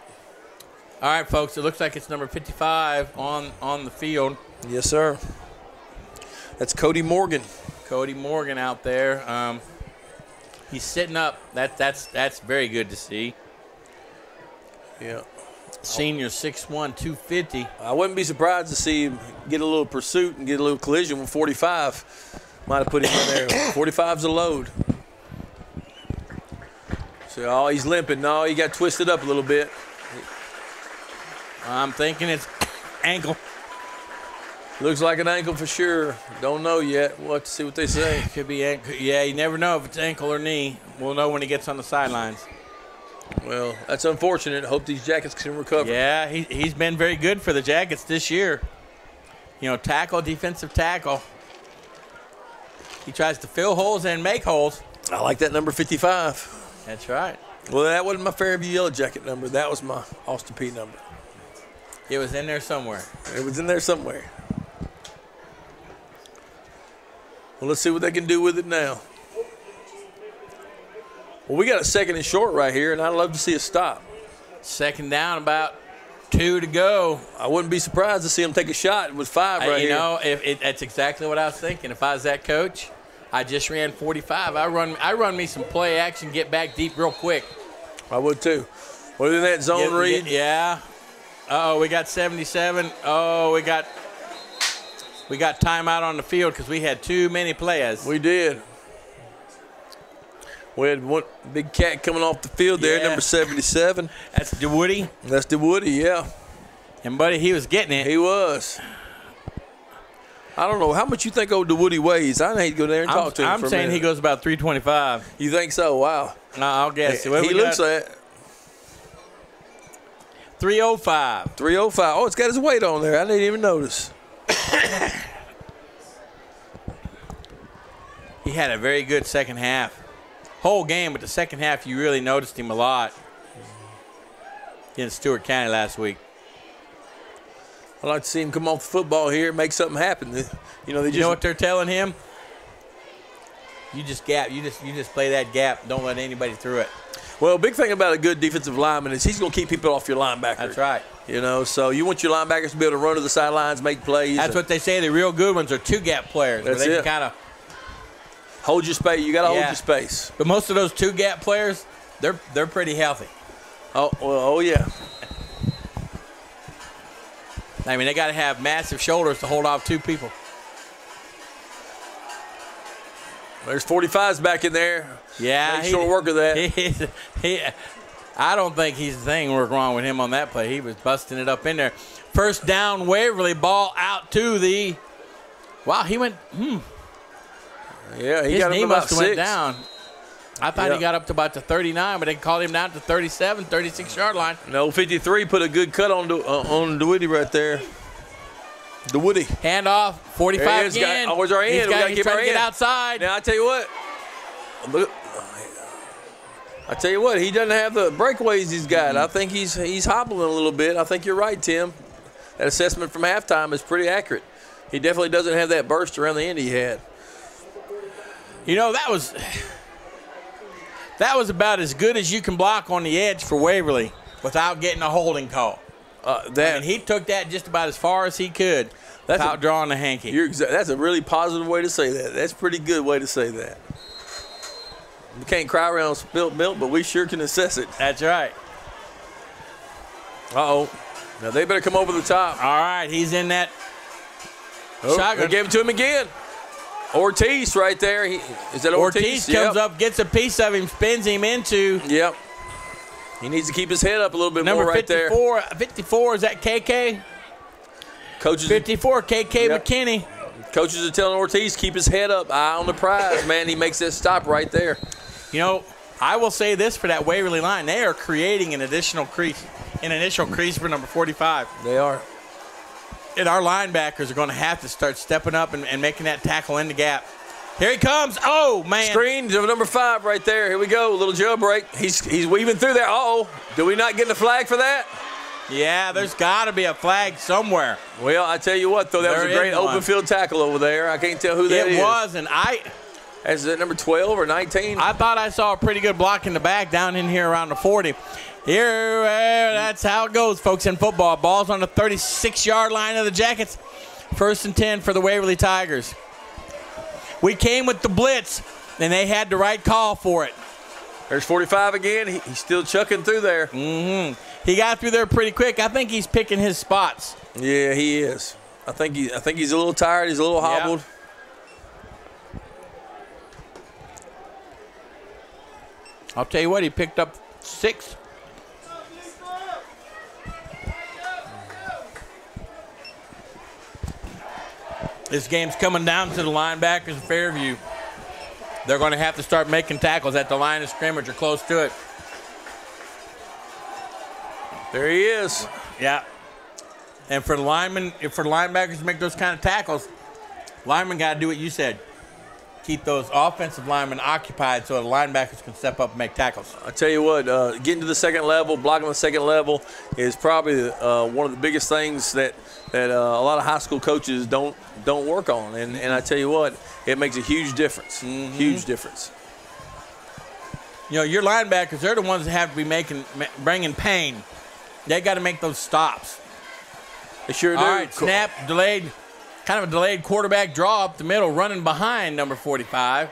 All right, folks. It looks like it's number 55 on the field. Yes, sir. That's Cody Morgan. Cody Morgan out there. He's sitting up. That's very good to see. Yeah. Senior 6'1", 250. I wouldn't be surprised to see him get a little pursuit and get a little collision with 45. Might have put him in there. 45's a load. So, he's limping. No, he got twisted up a little bit. I'm thinking it's ankle. Looks like an ankle for sure. Don't know yet. We'll have to see what they say. Could be ankle. Yeah, you never know if it's ankle or knee. We'll know when he gets on the sidelines. Well, that's unfortunate. I hope these Jackets can recover. Yeah, he's been very good for the Jackets this year. Tackle, defensive tackle. He tries to fill holes and make holes. I like that number 55. That's right. Well, that wasn't my Fairview Yellow Jacket number. That was my Austin Peay number. It was in there somewhere. It was in there somewhere. Well, let's see what they can do with it now. Well, we got a second and short right here, and I'd love to see a stop. Second down, about 2 to go. I wouldn't be surprised to see him take a shot with 5 right here. That's exactly what I was thinking. If I was that coach, I just ran 45. I run me some play action, get back deep real quick. I would too. Well, in that zone read. Yeah. Uh-oh, we got 77. Oh, we got timeout on the field because we had too many players. We did. We had one big cat coming off the field there, number 77. That's DeWoody. That's DeWoody, yeah. And, buddy, he was getting it. He was. I don't know. How much you think old DeWoody weighs? I need to go there and talk to him I'm for a saying minute. he goes about 325. You think so? Wow. No, I'll guess. He What we looks got? like 305. 305. Oh, it's got his weight on there. I didn't even notice. He had a very good second half. Whole game, but the second half you really noticed him a lot. Against Stewart County last week. I'd like to see him come off the football here and make something happen. You know, You know what they're telling him? You just gap. You just play that gap. Don't let anybody through it. Well, big thing about a good defensive lineman is he's going to keep people off your linebacker. That's right. You know, so you want your linebackers to be able to run to the sidelines, make plays. That's what they say. The real good ones are two-gap players. That's where they it. Can kind of. Hold your space. You got to hold Yeah. your space. But most of those two-gap players, they're pretty healthy. Oh, well, oh yeah. I mean, they got to have massive shoulders to hold off two people. There's 45s back in there. Yeah, Make short work of that. I don't think he's the thing wrong with him on that play. He was busting it up in there. First down, Waverly, ball out to the. Wow, he went. Yeah, he His got knee him about must have went 6. down. I thought Yeah. he got up to about the 39, but they called him down to 37, 36-yard line. No, 53 put a good cut on DeWoody right there. DeWoody. Handoff, 45 There he is, again. where's our end? He's We gotta he's keep trying our to get end. outside. Now, I tell you what. Look. I tell you what, he doesn't have the breakaways he's got. I think he's hobbling a little bit. I think you're right, Tim. That assessment from halftime is pretty accurate. He definitely doesn't have that burst around the end he had. You know, that was about as good as you can block on the edge for Waverly without getting a holding call. And he took that just about as far as he could without drawing the hanky. That's a really positive way to say that. That's a pretty good way to say that. We can't cry around spilt milk, but we sure can assess it. That's right. Uh-oh. Now they better come over the top. All right, he's in that shotgun. They gave it to him again. Ortiz right there. Is that Ortiz? Ortiz comes up, gets a piece of him, spins him into Yep. He needs to keep his head up a little bit number more right 54. there. 54, is that KK? Coaches, 54, KK Yep. McKinney. coaches are telling Ortiz, keep his head up, eye on the prize, man. He makes that stop right there. You know, I will say this for that Waverly line. They are creating an initial crease for number 45. They are. And our linebackers are going to have to start stepping up and making that tackle in the gap. Here he comes. Oh, man. Screen to number 5 right there. Here we go. A little jailbreak. He's weaving through there. Uh-oh. Do we not get the flag for that? Yeah, there's got to be a flag somewhere. Well, I tell you what, though, that was There a great is one. open field tackle over there. I can't tell who that is. It was, and Is that number 12 or 19? I thought I saw a pretty good block in the back down in here around the 40. Here, that's how it goes, folks, in football. Ball's on the 36-yard line of the Jackets. 1st and 10 for the Waverly Tigers. We came with the blitz, and they had the right call for it. There's 45 again. He's still chucking through there. He got through there pretty quick. I think he's picking his spots. Yeah, he is. I think he's a little tired. He's a little hobbled. I'll tell you what, he picked up 6. This game's coming down to the linebackers of Fairview. They're going to have to start making tackles at the line of scrimmage or close to it. There he is. Yeah. And for the linebackers to make those kind of tackles, linemen got to do what you said. Keep those offensive linemen occupied so the linebackers can step up and make tackles. I tell you what, getting to the second level, blocking the second level is probably one of the biggest things that a lot of high school coaches don't work on. And I tell you what, it makes a huge difference. Huge difference. You know, your linebackers, they're the ones that have to be bringing pain. They got to make those stops. They sure do. All right, snap, delayed, kind of a delayed quarterback draw up the middle, running behind number 45.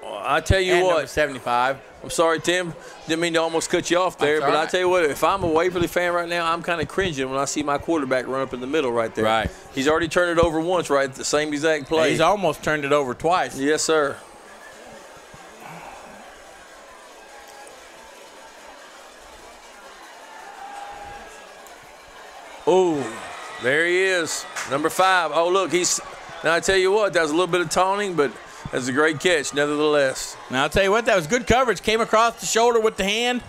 I tell you and what, number 75. I'm sorry, Tim. Didn't mean to almost cut you off there, That's but all I right. tell you what, if I'm a Waverly fan right now, I'm kind of cringing when I see my quarterback run up in the middle right there. Right. He's already turned it over once, right? The same exact play. He's almost turned it over twice. Yes, sir. Oh, there he is, number 5. Oh, look, he's Now, I tell you what, that was a little bit of taunting, but that's a great catch nevertheless. Now, I'll tell you what, that was good coverage. Came across the shoulder with the hand.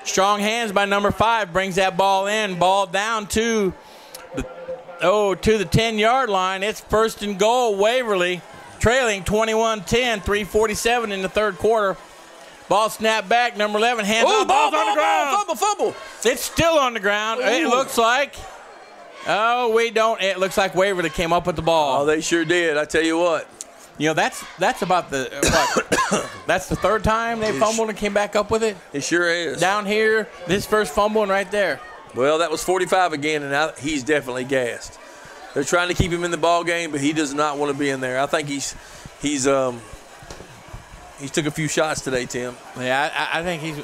Strong hands by number 5 brings that ball in. Ball down to the 10-yard line. It's first and goal, Waverly, trailing 21-10, 3:47 in the third quarter. Ball snapped back, number 11, hands up, ball's on the ground. Fumble. It's still on the ground. Ooh. It looks like. Oh, we don't. It looks like Waverly came up with the ball. Oh, they sure did. I tell you what. You know, that's about the that's the third time they fumbled and came back up with it. It sure is. Down here, this first fumbling right there. Well, that was 45 again, and now he's definitely gassed. They're trying to keep him in the ball game, but he does not want to be in there. I think he's took a few shots today, Tim. Yeah, I think he's.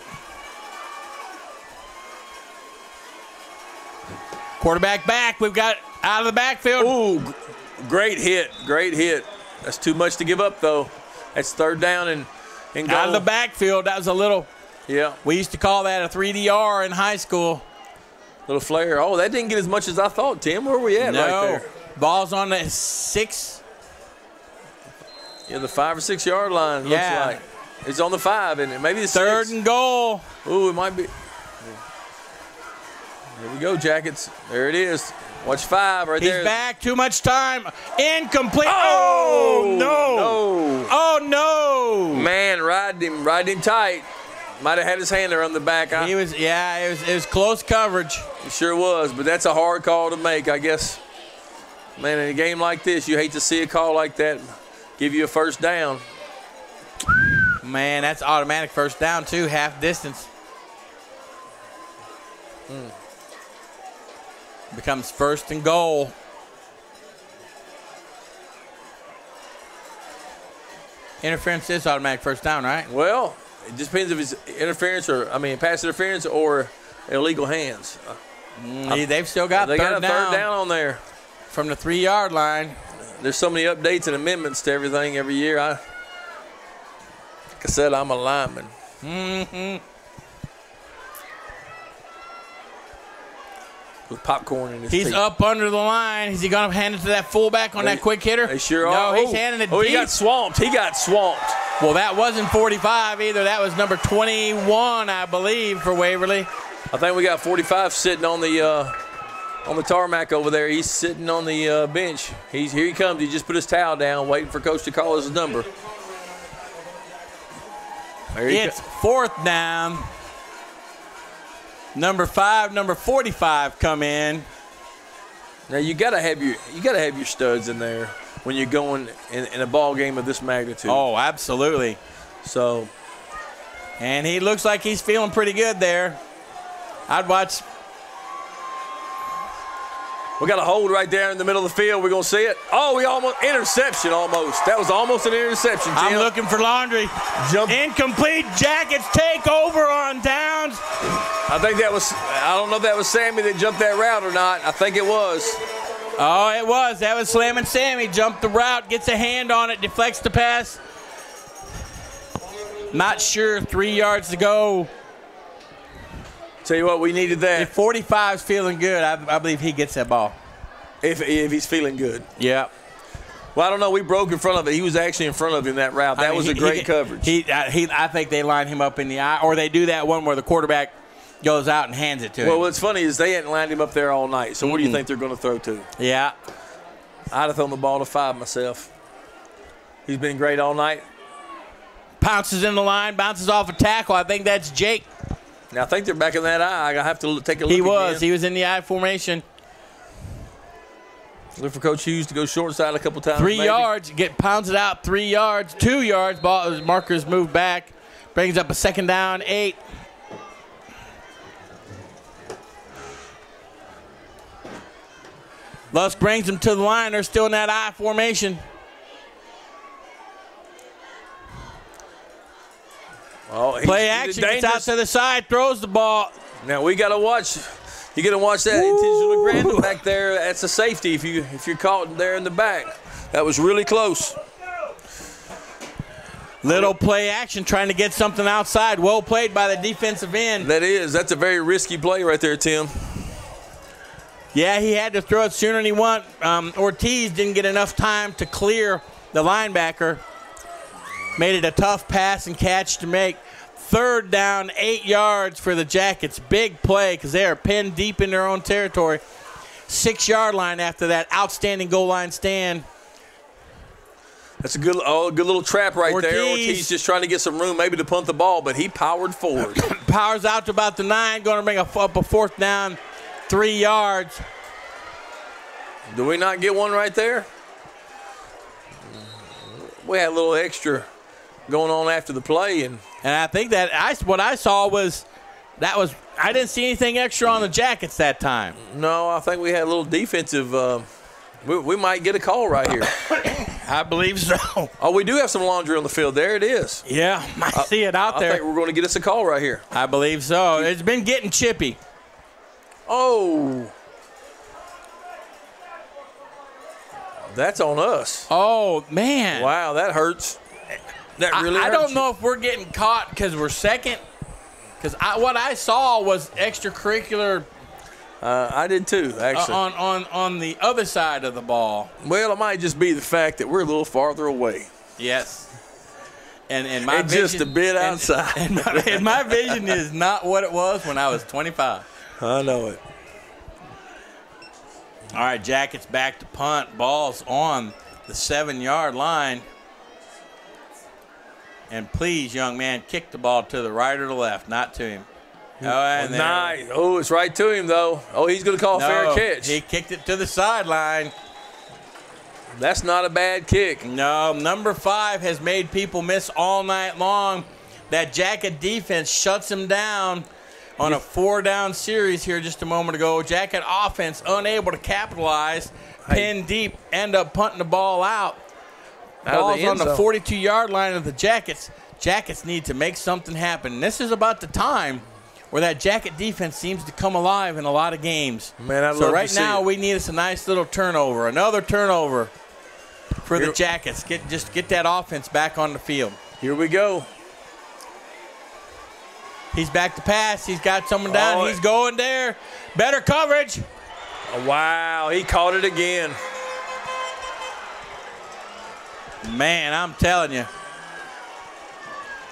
Quarterback back. We've got out of the backfield. Ooh, great hit. Great hit. That's too much to give up, though. That's third down and goal. Out of the backfield. That was a little. Yeah. We used to call that a 3DR in high school. Little flare. Oh, that didn't get as much as I thought, Tim. Where were we at right there? Ball's on the 6. Yeah, the 5 or 6 yard line, looks like. It's on the 5, and maybe the 3rd 6. and goal. Ooh, it might be. There we go, Jackets. There it is. Watch 5 right there. He's back. Too much time. Incomplete. Oh, no. Oh, no. Man, ride him tight. Might have had his hand around the back. It was close coverage. It sure was, but that's a hard call to make, I guess. Man, in a game like this, you hate to see a call like that give you a first down. Man, that's automatic first down, too, half distance. Becomes first and goal. Interference is automatic first down, right? Well, it just depends if it's interference pass interference or illegal hands. They've still got third down on there. From the 3-yard line. There's so many updates and amendments to everything every year. Like I said, I'm a lineman. With popcorn in his teeth. He's up under the line. Is he going to hand it to that fullback on that quick hitter? They sure are. No, he's handing it deep. He got swamped. Well, that wasn't 45 either. That was number 21, I believe, for Waverly. I think we got 45 sitting on the tarmac over there. He's sitting on the bench. Here he comes. He just put his towel down, waiting for Coach to call his number. It's 4th down. Number 5, number 45 come in. Now you gotta have your studs in there when you're going in a ball game of this magnitude. Oh, absolutely. So, and he looks like he's feeling pretty good there. I'd watch. We got a hold right there in the middle of the field. We're going to see it. Oh, interception almost. That was almost an interception, Tim. I'm looking for Laundry. Incomplete. Jackets take over on downs. I don't know if that was Sammy that jumped that route or not. I think it was. Oh, it was. That was Slamming Sammy. Jumped the route, gets a hand on it, deflects the pass. Not sure. 3 yards to go. Tell you what, we needed that. If 45's feeling good, I believe he gets that ball. If he's feeling good. Yeah. Well, I don't know. We broke in front of it. He was actually in front of him that route. That was a great coverage. I think they line him up in the eye, or they do that one where the quarterback goes out and hands it to him. Well, what's funny is they hadn't lined him up there all night. So what do you think they're going to throw to? Yeah. I'd have thrown the ball to 5 myself. He's been great all night. Pounces in the line, bounces off a tackle. I think that's Jake. Now, I think they're back in that eye. I have to take a look again. He was in the I formation. Look for Coach Hughes to go short side a couple times. 3 yards, get pounded out 3 yards, 2 yards. Ball markers move back, brings up a 2nd down, 8. Lusk brings them to the line. They're still in that I formation. Oh, play action, gets out to the side, throws the ball. Now we got to watch. You got to watch that intentional random back there. That's a safety if you're caught there in the back. That was really close. Little play action, trying to get something outside. Well played by the defensive end. That's a very risky play right there, Tim. Yeah, he had to throw it sooner than he wanted. Ortiz didn't get enough time to clear the linebacker. Made it a tough pass and catch to make. 3rd down, 8 yards for the Jackets. Big play because they are pinned deep in their own territory. 6-yard line after that outstanding goal line stand. That's a good little trap right there. Ortiz. Ortiz just trying to get some room maybe to punt the ball, but he powered forward. Powers out to about the 9, going to bring up a 4th down, 3 yards. Do we not get one right there? We had a little extra going on after the play, and I think that what I saw was I didn't see anything extra on the Jackets that time. no, I think we had a little defensive. We might get a call right here. I believe so. Oh, we do have some laundry on the field. There it is. Yeah, I see it out I there. think we're going to get us a call right here. I believe so. It's been getting chippy. Oh. That's on us. Oh, man. Wow, that hurts. That really I hurts. don't know if we're getting caught because we're second. Because what I saw was extracurricular I did too, actually. on the other side of the ball. Well, it might just be the fact that we're a little farther away. Yes. And my And vision, just a bit outside. And my vision is not what it was when I was 25. I know it. All right, Jackets back to punt. Ball's on the 7-yard line. And please, young man, kick the ball to the right or the left, not to him. Oh, and there- Nice. Oh, it's right to him, though. Oh, he's going to call fair No, catch. he kicked it to the sideline. That's not a bad kick. No, number 5 has made people miss all night long. That Jacket defense shuts him down on a 4-down series here just a moment ago. Jacket offense unable to capitalize. Pinned deep, end up punting the ball out. Out of the Ball's end on the zone. 42-yard line of the Jackets. Jackets need to make something happen. This is about the time where that Jacket defense seems to come alive in a lot of games. Man, I'd so love to right see now it. we need us a nice little turnover. Another turnover for the Jackets. Get that offense back on the field. Here we go. He's back to pass. He's got someone down. Oh, He's going there. Better coverage. Oh, wow, he caught it again. Man, I'm telling you.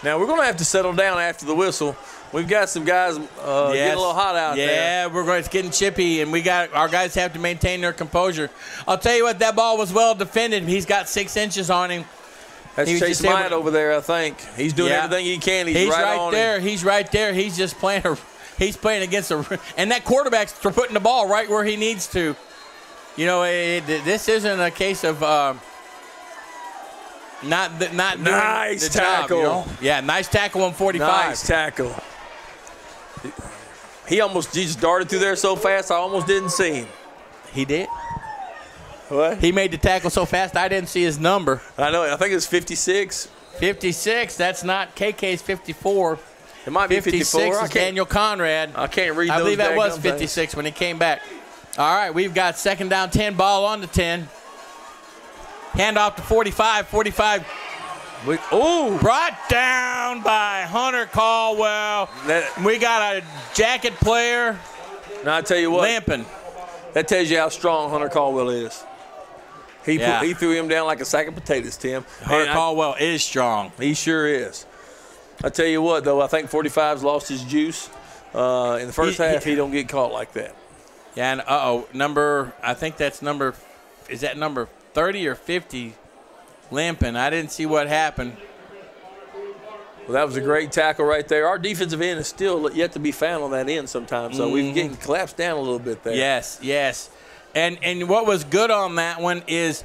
Now, we're going to have to settle down after the whistle. We've got some guys getting a little hot out there. Yeah, it's getting chippy, and our guys have to maintain their composure. I'll tell you what, that ball was well defended. He's got 6 inches on him. That's He was Chase just able Myatt to- over there, I think. He's doing Yeah. everything he can. He's right on there. him. He's right there. He's just playing. He's playing against and that quarterback's putting the ball right where he needs to. You know, this isn't a case of not doing Nice the job, tackle. you know? Yeah, nice tackle on 45. Nice tackle. He just darted through there so fast I almost didn't see him. He did. What? He made the tackle so fast I didn't see his number. I know. I think it's 56. 56. That's not KK's 54. It might be 56 54. is Daniel Conrad. I can't read I those believe that was daggum 56 when he came back. All right, we've got 2nd down, 10, ball on the 10. Hand off to 45. 45 Oh, brought down by Hunter Caldwell. We got a Jacket player now I tell you what, limping. that tells you how strong Hunter Caldwell is. He Yeah. he threw him down like a sack of potatoes, Tim. Hunter And Caldwell is strong. he sure is. I tell you what, though, I think 45's lost his juice. In the first half, he don't get caught like that. Yeah, and I think that's is that number 30 or 50 limping? I didn't see what happened. Well, that was a great tackle right there. Our defensive end is still yet to be found on that end sometimes, so we've getting collapsed down a little bit there. Yes. And what was good on that one is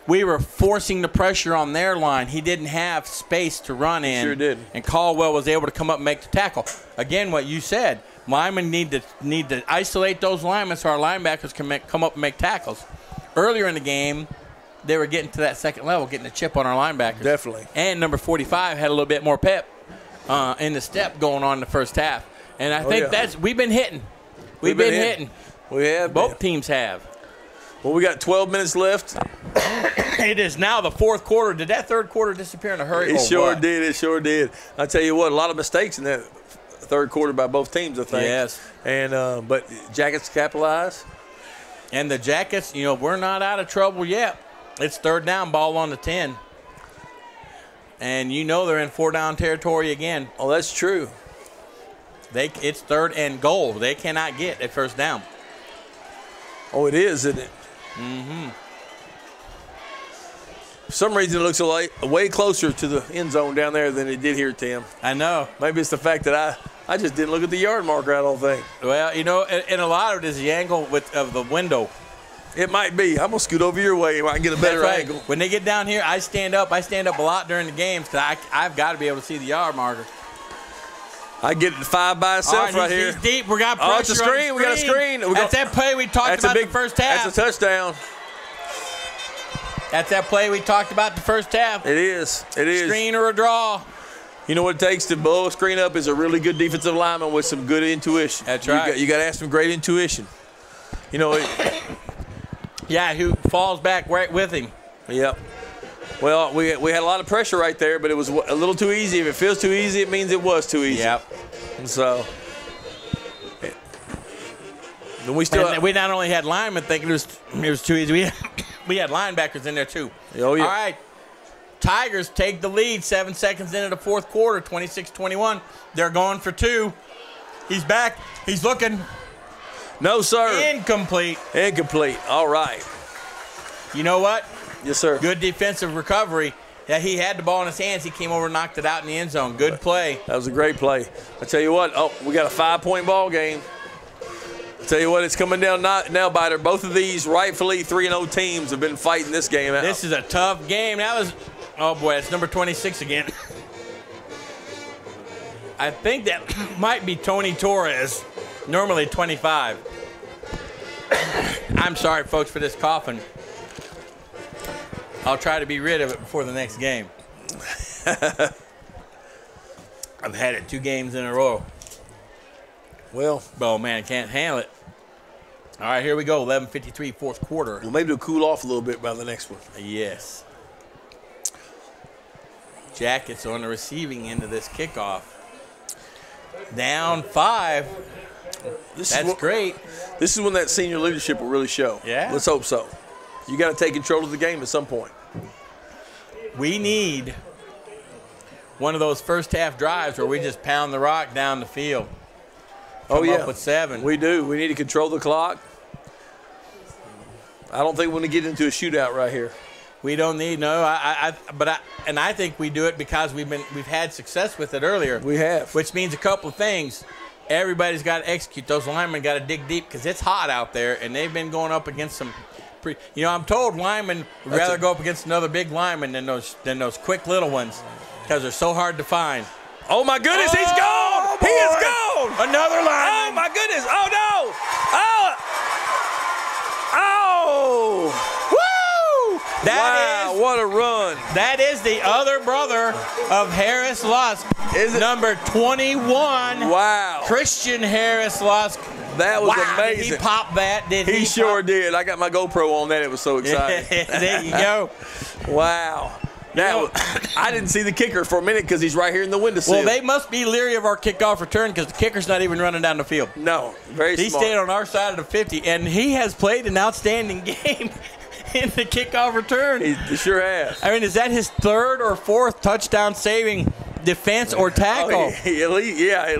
we were forcing the pressure on their line. He didn't have space to run in. Sure did. And Caldwell was able to come up and make the tackle. Again, what you said, linemen need to isolate those linemen so our linebackers can come up and make tackles. Earlier in the game, they were getting to that second level, getting a chip on our linebackers. Definitely. And number 45 had a little bit more pep in the step going on in the first half. And I think we've been hitting. We've been hitting. We have. Both teams have. Well, we got 12 minutes left. It is now the 4th quarter. Did that 3rd quarter disappear in a hurry? It or sure what? did. It sure did. I tell you what, a lot of mistakes in that 3rd quarter by both teams, I think. Yes. And but Jackets capitalize. And the Jackets, we're not out of trouble yet. It's third down, ball on the 10. And they're in 4-down territory again. Oh, that's true. It's third and goal. They cannot get at first down. Oh, it is, isn't it? Mm-hmm. For some reason, it looks way closer to the end zone down there than it did here, Tim. I know. Maybe it's the fact that I just didn't look at the yard marker, I don't think. Well, and a lot of it is the angle of the window. It might be. I'm going to scoot over your way so I can get a better That's right. angle. When they get down here, I stand up. I stand up a lot during the games because I've got to be able to see the yard marker. I get it 5 by itself right here. He's deep. We got pressure. Oh, it's a screen. We got a screen. That's that play we talked about the first half. That's a touchdown. That's that play we talked about the first half. It is. It is. Screen or a draw. You know what it takes to blow a screen up is a really good defensive lineman with some good intuition. That's right. You got to have some great intuition. Yeah, who falls back right with him. Yep. Well, we had a lot of pressure right there, but it was a little too easy. If it feels too easy, it means it was too easy. Yep. And so we not only had linemen thinking it was too easy, we had linebackers in there too. Oh, yeah. All right. Tigers take the lead 7 seconds into the fourth quarter, 26-21. They're going for 2. He's back. He's looking. No, sir. Incomplete. Incomplete. All right. You know what? Yes, sir. Good defensive recovery. Yeah, he had the ball in his hands. He came over and knocked it out in the end zone. Good play. That was a great play. I tell you what, we got a 5-point ball game. I tell you what, it's coming down now, Biter. Both of these rightfully 3-0 teams have been fighting this game out. This is a tough game. Oh, boy, it's number 26 again. I think that might be Tony Torres, normally 25. I'm sorry, folks, for this coughing. I'll try to be rid of it before the next game. I've had it 2 games in a row. Well, oh, man, I can't handle it. All right, here we go, 11:53, fourth quarter. Well, maybe it'll cool off a little bit by the next one. Yes. Jackets on the receiving end of this kickoff. Down 5. That's great. This is when that senior leadership will really show. Yeah. Let's hope so. You got to take control of the game at some point. We need one of those first half drives where we just pound the rock down the field. Come up with 7. We do. We need to control the clock. I don't think we're going to get into a shootout right here. We don't need I think we do it because we've had success with it earlier. We have. Which means a couple of things. Everybody's got to execute. Those linemen got to dig deep because it's hot out there, and they've been going up against some. I'm told linemen would rather go up against another big lineman than those quick little ones because they're so hard to find. Oh my goodness, he's gone! Boy. He is gone! Another lineman. Oh my goodness! Oh no! Oh! Woo! Wow! What a run! That is the other brother of Harris Lusk. Is it? Number 21. Wow! Christian Harris Lusk. That was amazing. Did he pop that? He sure did. I got my GoPro on that. It was so exciting. There you go. Wow. I didn't see the kicker for a minute because he's right here in the windowsill. Well, they must be leery of our kickoff return because the kicker's not even running down the field. No, very smart. He stayed on our side of the 50, and he has played an outstanding game in the kickoff return. He sure has. I mean, is that his 3rd or 4th touchdown saving defense or tackle? At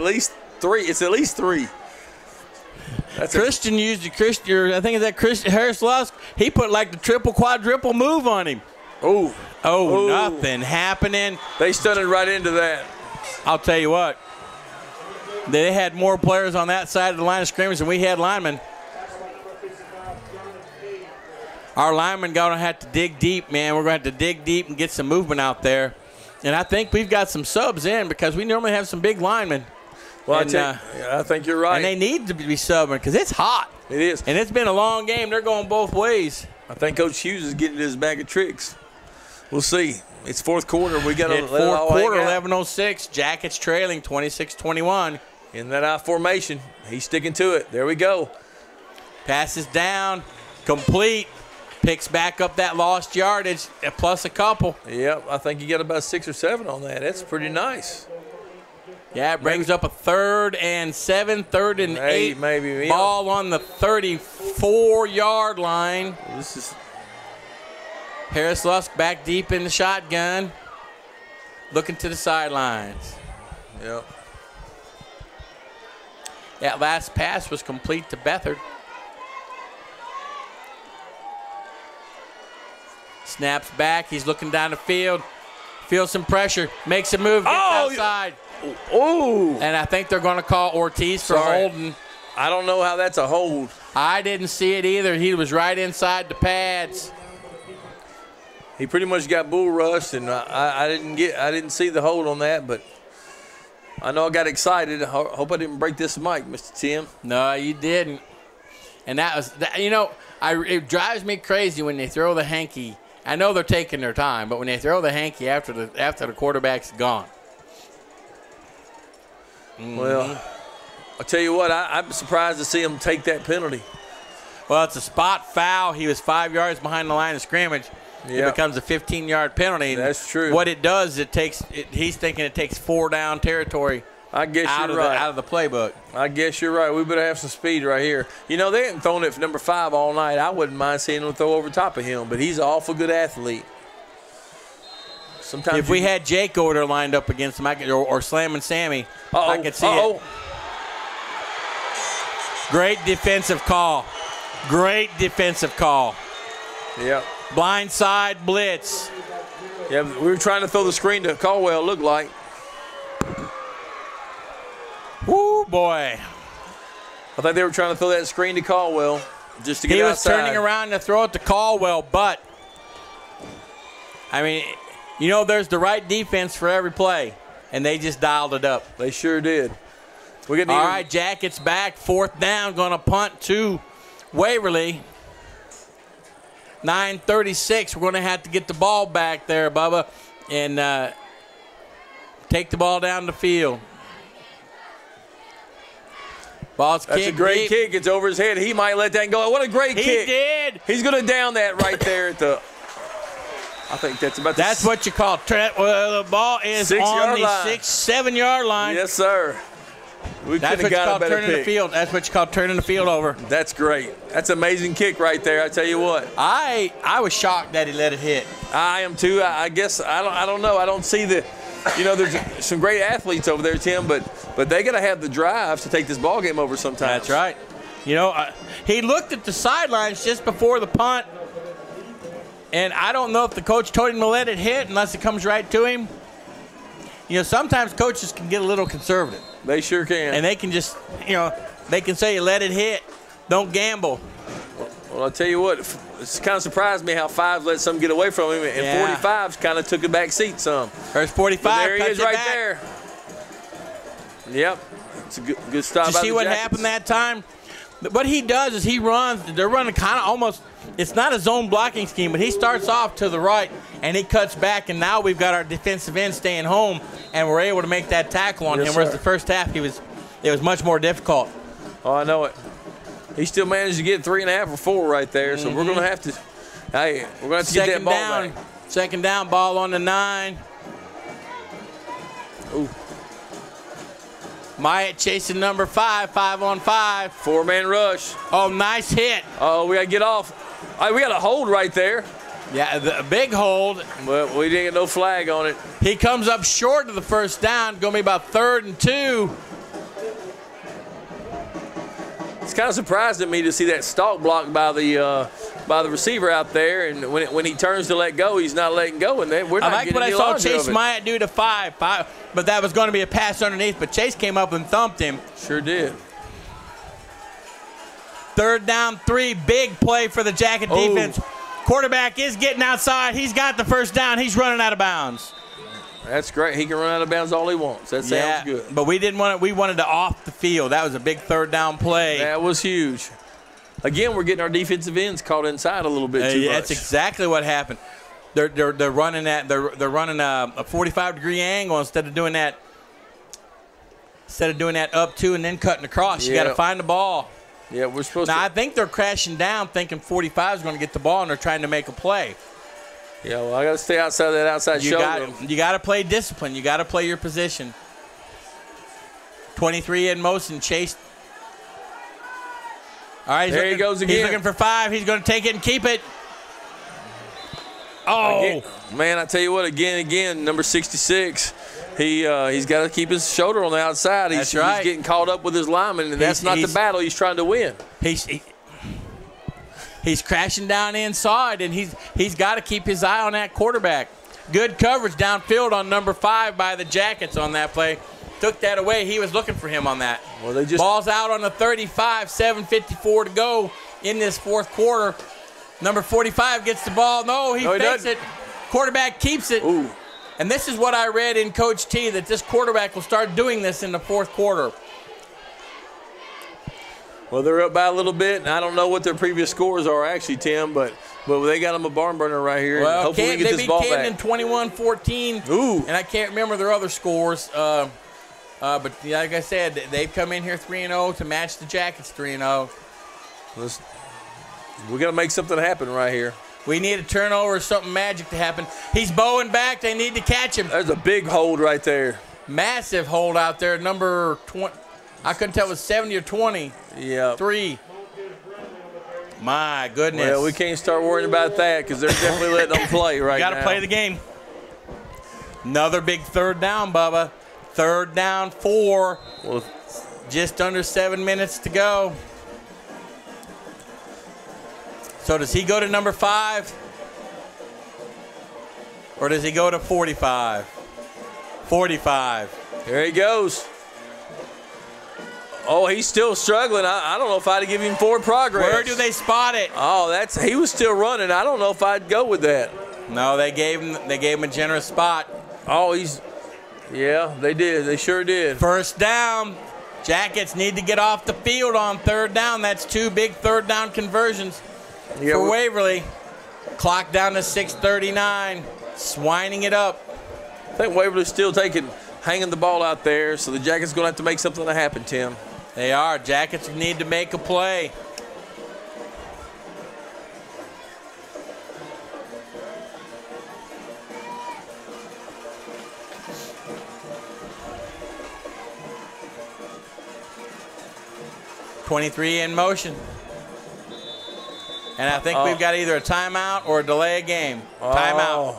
least 3. It's at least 3. Christian used I think it's that Christian Harris Lusk. He put like the triple quadruple move on him. Oh, nothing happening. They stunted right into that. I'll tell you what. They had more players on that side of the line of scrimmage than we had linemen. Our linemen going to have to dig deep, man. We're going to have to dig deep and get some movement out there. And I think we've got some subs in because we normally have some big linemen. Well, I think you're right. And they need to be subbing because it's hot. It is. And it's been a long game. They're going both ways. I think Coach Hughes is getting his bag of tricks. We'll see. It's fourth quarter. We got to let it all fourth quarter, hang out. 11:06. Jackets trailing 26-21. In that I formation. He's sticking to it. There we go. Passes down. Complete. Picks back up that lost yardage, plus a couple. Yep, I think you got about 6 or 7 on that. That's pretty nice. Yeah, it brings up a 3rd and 7, 3rd and 8. Maybe. Ball on the 34. 4-yard line. This is Harris Lusk back deep in the shotgun, looking to the sidelines. Yep. That last pass was complete to Beathard. Snaps back. He's looking down the field. Feels some pressure. Makes a move. Gets outside. Oh! And I think they're going to call Ortiz for holding. I don't know how that's a hold. I didn't see it either. He was right inside the pads. He pretty much got bull rushed, and I didn't see the hold on that, but I know I got excited. I hope I didn't break this mic, Mr. Tim. No, you didn't. And that was, it drives me crazy when they throw the hanky. I know they're taking their time, but when they throw the hanky after the quarterback's gone. Well, I'll tell you what, I'm surprised to see him take that penalty. Well, it's a spot foul. He was 5 yards behind the line of scrimmage. Yeah. It becomes a 15-yard penalty. That's true. What it does, he's thinking it takes 4 down territory I guess out you're right. out of the playbook. I guess you're right. We better have some speed right here. You know, they hadn't thrown it for number 5 all night. I wouldn't mind seeing them throw over top of him, but he's an awful good athlete. Sometimes if we had Jake over there lined up against him, or Slam and Sammy, I could see it. Great defensive call. Great defensive call. Yeah. Blindside blitz. Yeah, we were trying to throw the screen to Caldwell, looked like. Woo, boy. I think they were trying to throw that screen to Caldwell just to get outside. He was turning around to throw it to Caldwell, but, I mean, there's the right defense for every play, and they just dialed it up. They sure did. All right, Jackets back. 4th down, going to punt to Waverly. 9:36. We're going to have to get the ball back there, Bubba, and take the ball down the field. Ball's That's a great kick. It's over his head. He might let that go. What a great kick. He did. He's going to down that right there at the – I think that's about That's what you call the ball is on the 6-7 yard line. Yes, sir. We That's could have got a better turning the field. That's what you call turning the field over. That's great. That's an amazing kick right there. I tell you what. I was shocked that he let it hit. I am too. I guess I don't know. I don't see the. There's some great athletes over there, Tim, but they got to have the drive to take this ball game over sometimes. That's right. He looked at the sidelines just before the punt, and I don't know if the coach told him to let it hit unless it comes right to him. Sometimes coaches can get a little conservative. They sure can. And they can just, they can say, let it hit. Don't gamble. Well, I'll tell you what, it's kind of surprised me how 5 let some get away from him, and 45's kind of took a back seat some. There's 45. But there he is right there. Yep. It's a good stop. Did you see what happened that time? What he does is he runs. They're running kind of almost. It's not a zone blocking scheme, but he starts off to the right and he cuts back, and now we've got our defensive end staying home, and we're able to make that tackle on him. Whereas the first half, it was much more difficult. Oh, I know it. He still managed to get 3.5 or 4 right there, so we're going to have to. Hey, we're going to have to get that ball back. Second down, ball on the 9. Ooh. Myatt chasing number 5, 5 on 5. 4-man rush. Oh, nice hit. Oh, we got to get off. All right, we got a hold right there. Yeah, the big hold. But we didn't get no flag on it. He comes up short of the first down. Going to be about 3rd and 2. It's kind of surprising me to see that stalk blocked by the receiver out there, and when he turns to let go, he's not letting go, and we're not I like what I saw Chase Myatt do to 5, but that was going to be a pass underneath, but Chase came up and thumped him. Sure did. 3rd down, 3, big play for the Jacket defense. Quarterback is getting outside. He's got the first down. He's running out of bounds. That's great. He can run out of bounds all he wants. That sounds good. But we didn't want it. We wanted to off the field. That was a big 3rd down play. That was huge. Again, we're getting our defensive ends caught inside a little bit too much. That's exactly what happened. They're running that. They're running a 45-degree angle instead of doing that. Instead of doing that up 2 and then cutting across, you got to find the ball. Yeah, we're supposed to. Now I think they're crashing down, thinking 45 is going to get the ball, and they're trying to make a play. Yeah, well, I got to stay outside that outside shoulder. You got to play discipline. You got to play your position. 23 in motion, Chase. All right, There he goes again. He's looking for 5. He's going to take it and keep it. Oh. Again, man, I tell you what, again, number 66. He's got to keep his shoulder on the outside. That's right. He's getting caught up with his lineman, and that's not the battle he's trying to win. He's crashing down inside, and he's got to keep his eye on that quarterback. Good coverage downfield on number 5 by the Jackets on that play. Took that away. He was looking for him on that. Well, they just ball's out on the 35, 7:54 to go in this fourth quarter. Number 45 gets the ball. No, he fakes it. Quarterback keeps it. Ooh. And this is what I read in Coach T, that this quarterback will start doing this in the fourth quarter. Well, they're up by a little bit, and I don't know what their previous scores are actually, Tim, but they got them a barn burner right here. Well, and hopefully we get this ball back. They beat Camden 21-14. Ooh. And I can't remember their other scores. But like I said, they've come in here 3-0 to match the Jackets 3-0. We got to make something happen right here. We need a turnover or something magic to happen. He's bowing back. They need to catch him. There's a big hold right there. Massive hold out there. Number 20. I couldn't tell if it was 70 or 20. Yeah. 3. My goodness. Well, we can't start worrying about that because they're definitely letting them play right now. Got to play the game. Another big third down, Bubba. Third down, 4. Well, just under 7 minutes to go. So does he go to number 5? Or does he go to 45? 45. There he goes. Oh, he's still struggling. I don't know if I'd give him forward progress. Where do they spot it? Oh, he was still running. I don't know if I'd go with that. No, they gave him a generous spot. Oh, yeah, they did. They sure did. First down. Jackets need to get off the field on third down. That's 2 big third down conversions for Waverly. Clock down to 6:39. Swining it up. I think Waverly's still hanging the ball out there, so the Jackets going to have to make something to happen, Tim. They are. Jackets need to make a play. .23 in motion. And I think we've got either a timeout or a delay of game. Timeout.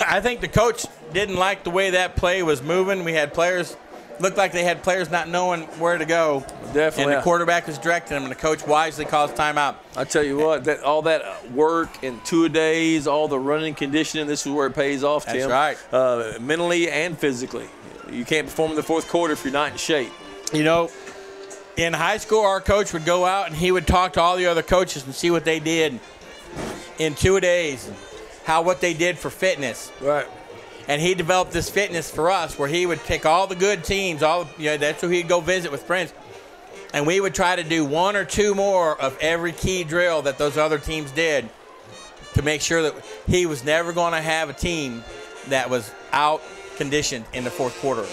I think the coach didn't like the way that play was moving. We had players, looked like they had players not knowing where to go. Definitely. And the quarterback was directing them, and the coach wisely calls timeout. I tell you what, all that work in 2 days, all the running conditioning, this is where it pays off, Tim. That's right. Mentally and physically. You can't perform in the fourth quarter if you're not in shape. You know, in high school, our coach would go out and he would talk to all the other coaches and see what they did in 2 days, what they did for fitness. Right. And he developed this fitness for us where he would pick all the good teams, that's who he'd go visit with friends. And we would try to do 1 or 2 more of every key drill that those other teams did to make sure that he was never going to have a team that was out conditioned in the fourth quarter.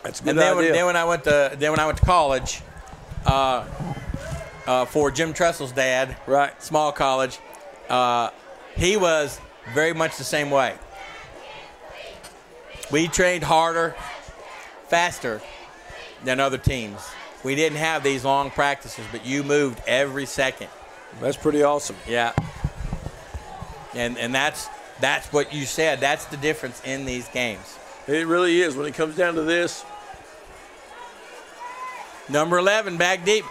That's a good idea. And then when I went to college, for Jim Tressel's dad, right, small college, he was very much the same way. We trained harder, faster than other teams. We didn't have these long practices, but you moved every second. That's pretty awesome. Yeah. And that's what you said. That's the difference in these games. It really is when it comes down to this. Number 11, back deep.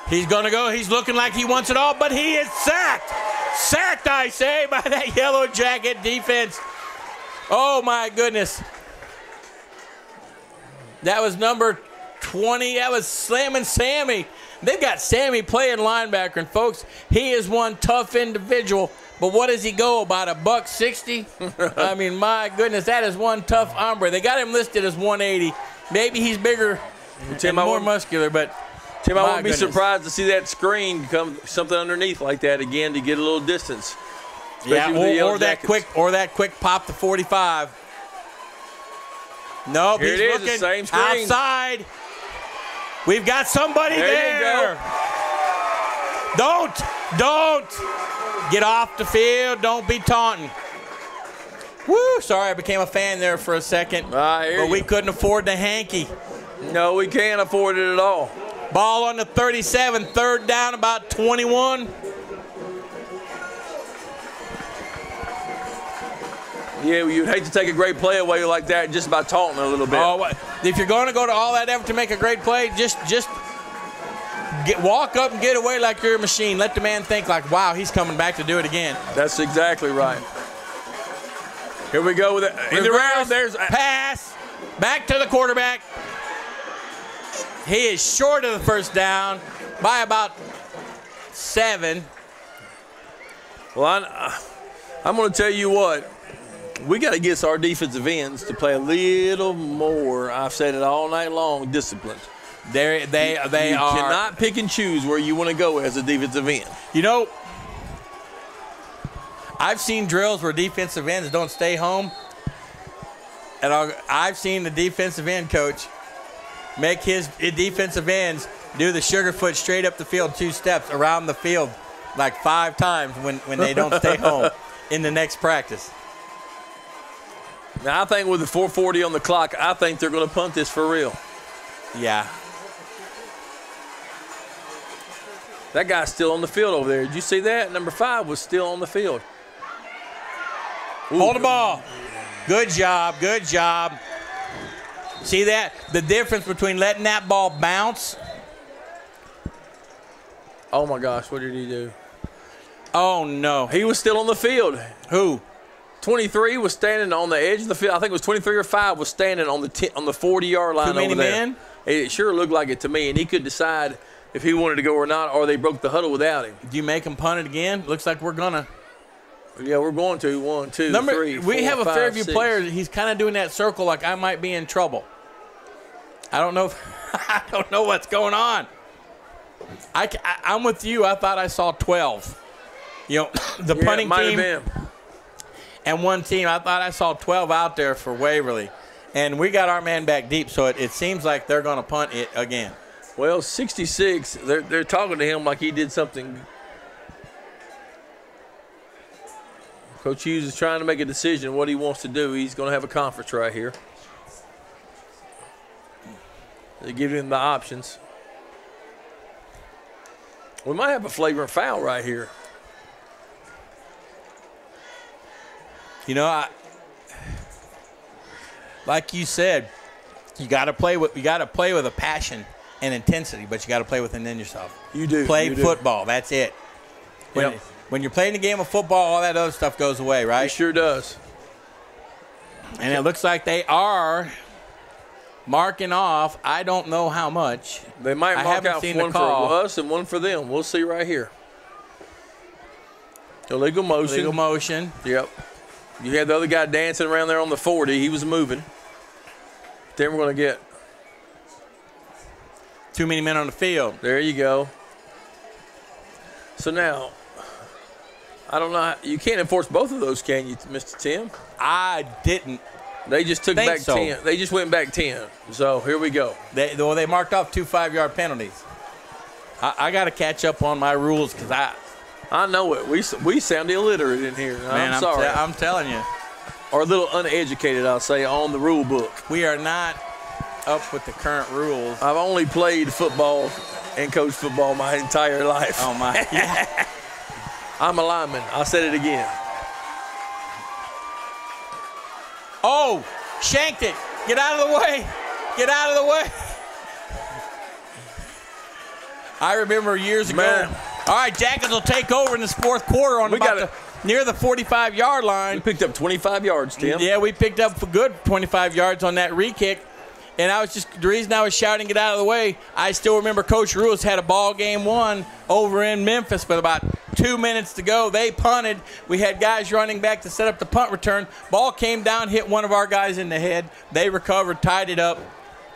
He's going to go. He's looking like he wants it all, but he is sacked. Sacked, I say, by that Yellow Jacket defense. Oh, my goodness. That was number 20. That was Slammin' Sammy. They've got Sammy playing linebacker. And, folks, he is one tough individual. But what does he go, about $160? I mean, my goodness, that is one tough hombre. They got him listed as 180. Maybe he's bigger and more muscular, but Tim, I wouldn't be surprised to see that screen come something underneath like that again to get a little distance. Yeah, or that quick pop to 45. Nope, Here he's it is, looking the same screen. Outside. We've got somebody there. You go. Don't get off the field. Don't be taunting. Woo, sorry, I became a fan there for a second. I hear but you. we couldn't afford the hanky. No, we can't afford it at all. Ball on the 37, third down, about 21. Yeah, you'd hate to take a great play away like that just by taunting a little bit. Oh, if you're going to go to all that effort to make a great play, just walk up and get away like you're a machine. Let the man think like, wow, he's coming back to do it again. That's exactly right. Here we go with it. In the round, there's pass. Back to the quarterback. He is short of the first down by about 7. Well, I'm going to tell you what. We got to get our defensive ends to play a little more. I've said it all night long. Disciplined. They you cannot pick and choose where you want to go as a defensive end. You know, I've seen drills where defensive ends don't stay home, and I've seen the defensive end coach make his defensive ends do the sugar foot straight up the field 2 steps around the field like 5 times when they don't stay home in the next practice. Now, I think with the 4:40 on the clock, I think they're going to punt this for real. Yeah. That guy's still on the field over there. Did you see that? Number 5 was still on the field. Ooh. Hold the ball. Good job. Good job. See that? The difference between letting that ball bounce. Oh, my gosh. What did he do? Oh, no. He was still on the field. Who? 23 was standing on the edge of the field. I think it was 23 or 5 was standing on the 40-yard line over there. Too many men? It sure looked like it to me, and he could decide if he wanted to go or not, or they broke the huddle without him. Do you make him punt it again? Looks like we're gonna. Yeah, we're going to. 1, 2, 3, 4, we have a 5, Fairview 6. player. He's kind of doing that circle like I might be in trouble. I don't know. I don't know what's going on. I'm with you. I thought I saw 12. You know, the punting might team have been. and one team. I thought I saw 12 out there for Waverly, and we got our man back deep. So it seems like they're going to punt it again. Well, 66. They're talking to him like he did something. Coach Hughes is trying to make a decision what he wants to do. He's going to have a conference right here. They give him the options. We might have a flagrant foul right here. You know, like you said, you got to play with a passion and intensity, but you got to play within yourself. You do. Play football. That's it. When you're playing the game of football, all that other stuff goes away, right? It sure does. And it looks like they are marking off. I don't know how much. They might mark out one for us and one for them. We'll see right here. Illegal motion. Illegal motion. Yep. You had the other guy dancing around there on the 40. He was moving. Then we're going to get too many men on the field. There you go. So now, I don't know. You can't enforce both of those, can you, Mr. Tim? I didn't. They just took back 10. They just went back 10. So here we go. They marked off 2 5-yard penalties. I got to catch up on my rules because I know it. We sound illiterate in here. Man, I'm sorry. I'm telling you. Or a little uneducated, I'll say, on the rule book. We are not up with the current rules. I've only played football and coached football my entire life. Oh, my. Yeah. I'm a lineman. I said it again. Oh, shanked it. Get out of the way. Get out of the way. I remember years ago. Man. All right, Jackets will take over in this fourth quarter near the 45-yard line. We picked up 25 yards, Tim. Yeah, we picked up a good 25 yards on that re-kick. And the reason I was shouting get out of the way, I still remember Coach Rules had a ball game won over in Memphis with about 2 minutes to go. They punted. We had guys running back to set up the punt return. Ball came down, hit one of our guys in the head. They recovered, tied it up,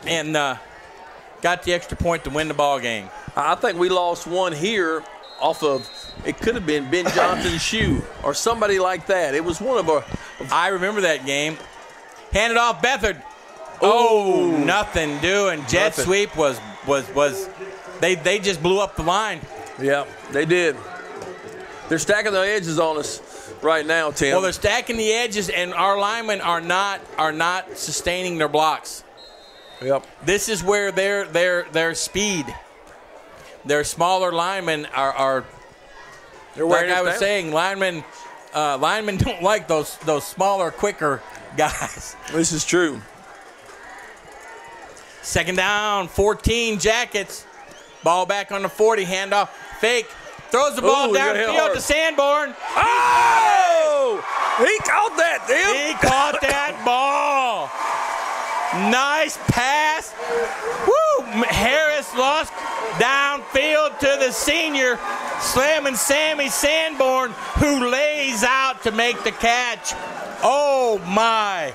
and got the extra point to win the ball game. I think we lost one here off of, it could have been Ben Johnson's shoe or somebody like that. It was one of our. I remember that game. Handed off Bethard. Oh, nothing doing. Jet sweep was they just blew up the line. Yeah, they did. They're stacking the edges on us right now, Tim. Well, they're stacking the edges, and our linemen are not sustaining their blocks. Yep. This is where their speed their smaller linemen are They're like wearing I us was down. saying, linemen don't like those smaller, quicker guys. This is true. Second down, 14 Jackets. Ball back on the 40, handoff, fake. Throws the ball Ooh, he got hit downfield hard. to Sanborn. Oh! He caught that, Tim. He caught that ball. Nice pass. Woo! Harris lost downfield to the senior, slamming Sammy Sanborn, who lays out to make the catch. Oh, my.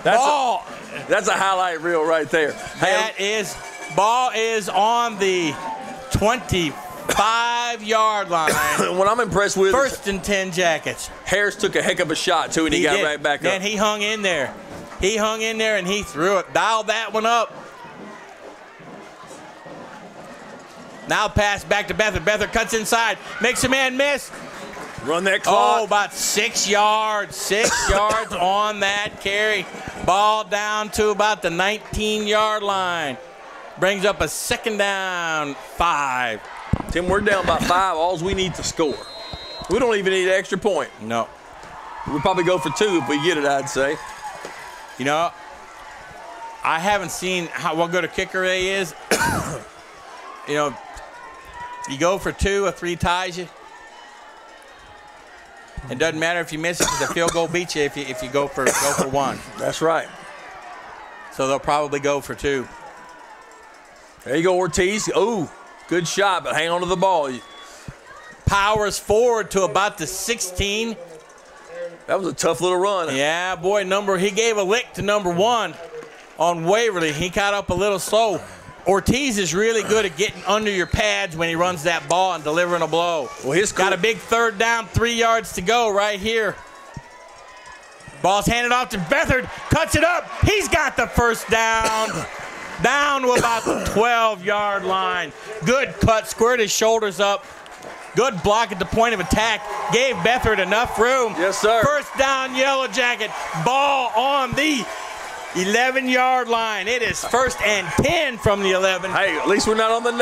Ball. That's a highlight reel right there. Ball is on the 25-yard line. What I'm impressed with is First and 10 Jackets. Harris took a heck of a shot, too, and he got did. right back Man, up. he hung in there. He hung in there and he threw it. Dialed that one up. Now pass back to Beathard. Beathard cuts inside. Makes a man miss. Run that Oh, clock. about 6 yards. 6 yards on that carry. Ball down to about the 19-yard line. Brings up a second down, 5. Tim, we're down by 5. All we need to score. We don't even need an extra point. No. We'll probably go for 2 if we get it, I'd say. You know, I haven't seen what good a kicker he is. You know, you go for 2 or 3 ties you. It doesn't matter if you miss it because the field goal beats you if you go for 1. That's right. So they'll probably go for 2. There you go, Ortiz. Oh, good shot, but hang on to the ball. Powers forward to about the 16. That was a tough little run. Yeah, boy, he gave a lick to number 1 on Waverly. He caught up a little slow. Ortiz is really good at getting under your pads when he runs that ball and delivering a blow. Well, his got a big third down, 3 yards to go right here. Ball's handed off to Beathard, cuts it up. He's got the first down. Down to about the 12-yard line. Good cut, squared his shoulders up. Good block at the point of attack. Gave Beathard enough room. Yes, sir. First down, Yellow Jacket. Ball on the 11-yard line. It is 1st and 10 from the 11. Hey, at least we're not on the 9.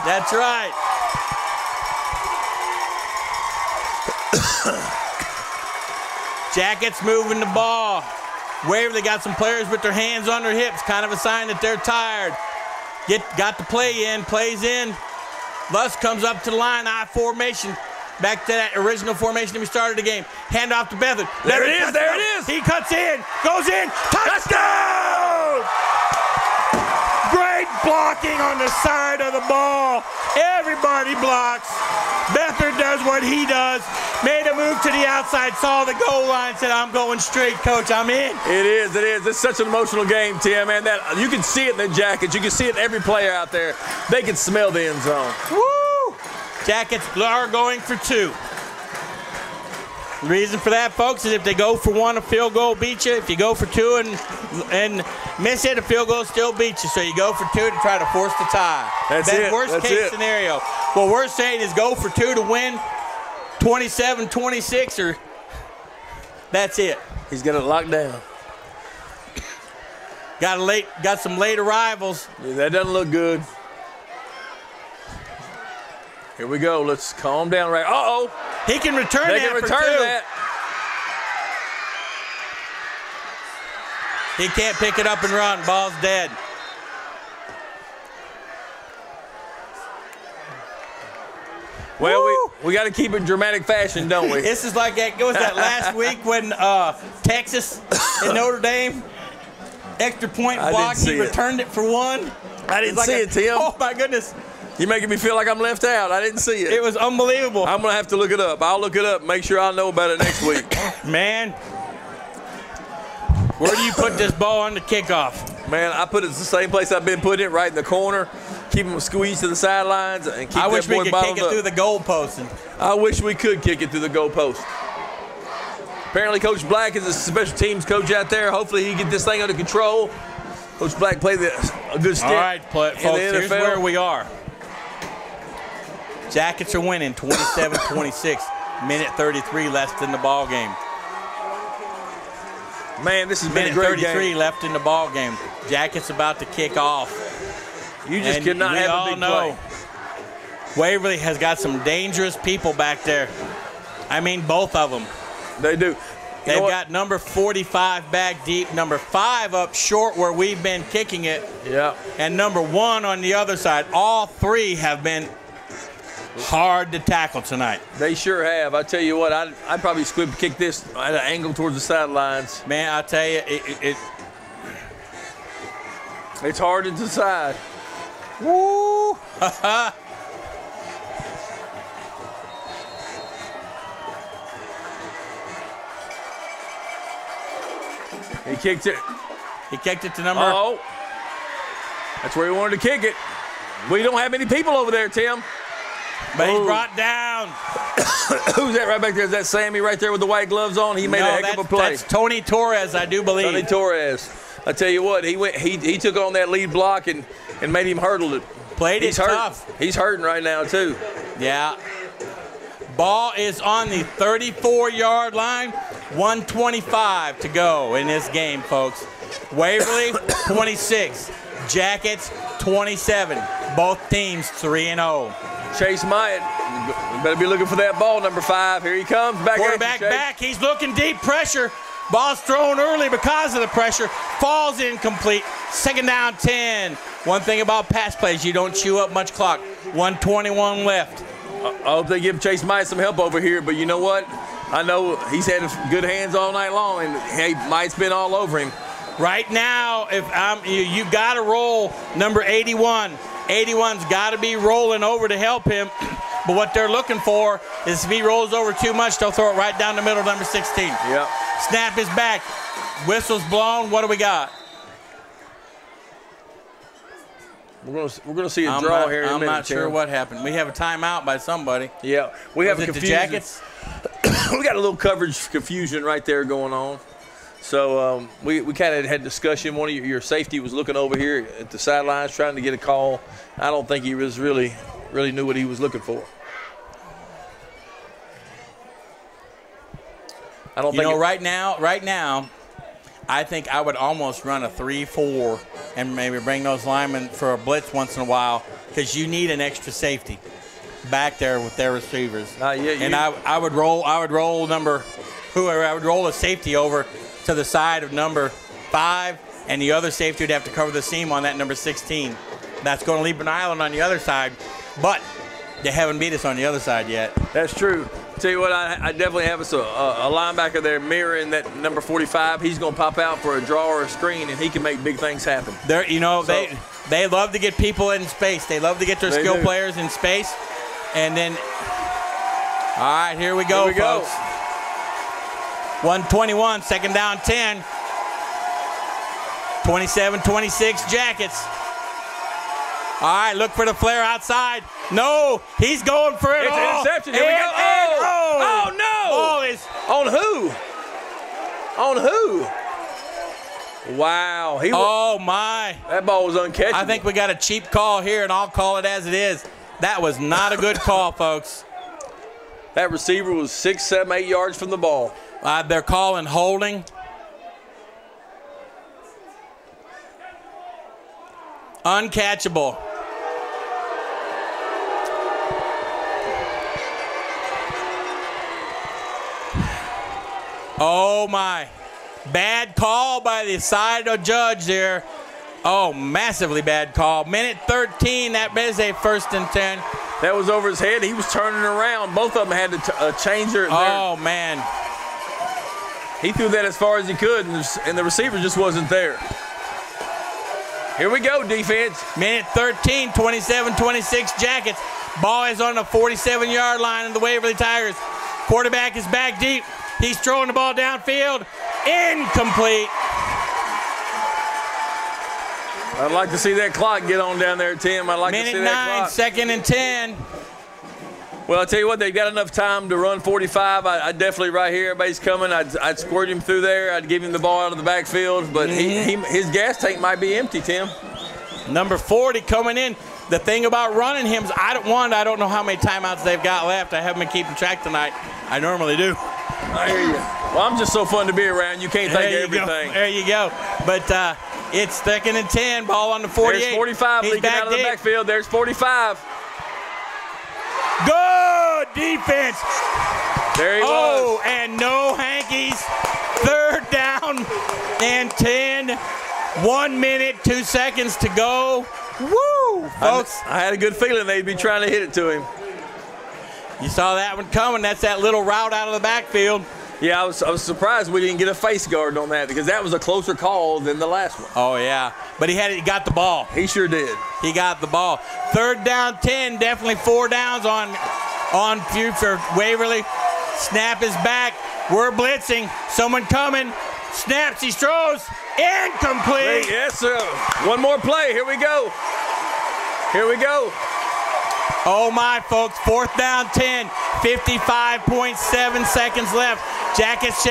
That's right. Jackets moving the ball. Waverly got some players with their hands on their hips, kind of a sign that they're tired. Got the play in, plays in. Lusk comes up to the line, I formation. Back to that original formation that we started the game. Hand off to Beathard. There it is, there it is. He cuts in, goes in, touchdown! Great blocking on the side of the ball. Everybody blocks. Beathard does what he does. Made a move to the outside, saw the goal line, said, I'm going straight, coach, I'm in. It is. It's such an emotional game, Tim, man. That you can see it in the Jackets. You can see it in every player out there. They can smell the end zone. Woo! Jackets are going for 2. The reason for that, folks, is if they go for 1, a field goal beats you. If you go for 2 and miss it, a field goal still beats you. So you go for 2 to try to force the tie. That's it. Worst That's case it. scenario. What we're saying is go for 2 to win 27-26, or that's it. He's got it locked down. Got some late arrivals. Yeah, that doesn't look good. Here we go. Let's calm down. Right. Uh-oh. He can return They that can for return 2. that. He can't pick it up and run. Ball's dead. Well, we got to keep it in dramatic fashion, don't we? This is like that. Was that last week when Texas and Notre Dame extra point I block? didn't see He it. returned it for 1. I didn't Like see it, Tim. Oh my goodness! You're making me feel like I'm left out. I didn't see it. It was unbelievable, I'm going to have to look it up. I'll look it up and make sure I know about it next week. man. Where do you put this ball on the kickoff? Man, I put it in the same place I've been putting it, right in the corner. Keep them squeezed to the sidelines and keep I wish that we boy could bottled kick it up. through the goalpost. I wish we could kick it through the goalpost. Apparently, Coach Black is a special teams coach out there. Hopefully, he get this thing under control. Coach Black played a good stint All right, folks, in the here's NFL. where we are. Jackets are winning 27-26. Minute 33 left in the ball game. Man, this has been a Minute great 33 game. left in the ball game. Jackets about to kick off. You just And could not we have all a big know play. Waverly has got some dangerous people back there. I mean, both of them. They do. They've got number 45 back deep, number 5 up short where we've been kicking it, Yeah. and number 1 on the other side. All 3 have been hard to tackle tonight. They sure have. I tell you what, I'd probably squib kick this at an angle towards the sidelines. Man, I tell you, It's hard to decide. woo! He kicked it. He kicked it to number. Oh. That's where he wanted to kick it. We don't have any people over there, Tim. But he's Oh. brought down. Who's that right back there? Is that Sammy right there with the white gloves on? He made a heck of a play. That's Tony Torres, I do believe. Tony Torres. I tell you what, he took on that lead block and made him hurdle it. Played He's it hurt. tough. He's hurting right now too. Yeah. Ball is on the 34-yard line. 1:25 to go in this game, folks. Waverly 26, Jackets 27. Both teams 3-0. Chase Myatt, better be looking for that ball, number 5. Here he comes. Back at you, Quarterback Chase. back. He's looking deep. Pressure. Ball's thrown early because of the pressure. Falls incomplete. Second down 10. One thing about pass plays, you don't chew up much clock. 1:21 left. I hope they give Chase Myatt some help over here, but you know what? I know he's had good hands all night long, and hey, Myatt's been all over him. Right now, if you got to roll number 81. 81's got to be rolling over to help him. But what they're looking for is if he rolls over too much, they'll throw it right down the middle of number 16. Yep. Snap is back. Whistle's blown. What do we got? We're gonna see a draw here in a minute. I'm not sure Tim. what happened. We have a timeout by somebody. Yeah, we have Was a it the confusion. Jackets? We got a little coverage confusion right there going on. So we kind of had discussion. One of your safety was looking over here at the sidelines trying to get a call. I don't think he was really knew what he was looking for. I don't You think know, right now, I think I would almost run a 3-4 and maybe bring those linemen for a blitz once in a while because you need an extra safety back there with their receivers. And I would roll a safety over to the side of number 5, and the other safety would have to cover the seam on that number 16. That's going to leave an island on the other side, but they haven't beat us on the other side yet. That's true. Tell you what, I definitely have us a linebacker there mirroring that number 45. He's going to pop out for a draw or a screen, and he can make big things happen. They love to get people in space. They love to get their skill players in space. And then, all right, here we go, folks. 1:21, second down 10. 27-26 Jackets. All right, look for the flare outside. No, he's going for it. It's an interception. Here we go. Oh, no. Ball is on who? On who? Wow. Oh, my. That ball was uncatchable. I think we got a cheap call here, and I'll call it as it is. That was not a good call, folks. That receiver was 6, 7, 8 yards from the ball. They're calling holding. Uncatchable. Oh, my. Bad call by the side of judge there. Oh, massively bad call. Minute 13, that is a 1st and 10. That was over his head. He was turning around. Both of them had to change their. Oh, man. He threw that as far as he could, and the receiver just wasn't there. Here we go, defense. Minute 13, 27-26 Jackets. Ball is on the 47-yard line of the Waverly Tigers. Quarterback is back deep. He's throwing the ball downfield. Incomplete. I'd like to see that clock get on down there, Tim. I'd like to see that clock. Minute 9, 2nd and 10. Well, I'll tell you what, they've got enough time to run 45. I definitely right here, everybody's coming. I'd squirt him through there. I'd give him the ball out of the backfield. But his gas tank might be empty, Tim. Number 40 coming in. The thing about running him is I don't know how many timeouts they've got left. I haven't been keeping track tonight. I normally do. I hear you. Well, I'm just so fun to be around. You can't think of everything. There you go. But it's 2nd and 10. Ball on the 48. There's 45 leaking out of the backfield. There's 45. Good defense. There he was. And no hankies. 3rd down and 10. 1 minute, 2 seconds to go. Woo, folks. I had a good feeling they'd be trying to hit it to him. You saw that one coming. That's that little route out of the backfield. Yeah, I was surprised we didn't get a face guard on that because that was a closer call than the last one. Oh, yeah. But he got the ball. He sure did. He got the ball. 3rd down, 10. Definitely 4 downs on future Waverly. Snap is back. We're blitzing. Someone coming. Snaps. He throws. Incomplete. Yes, sir. One more play. Here we go. Here we go. Oh, my, folks. 4th down, 10. 55.7 seconds left. Jackets,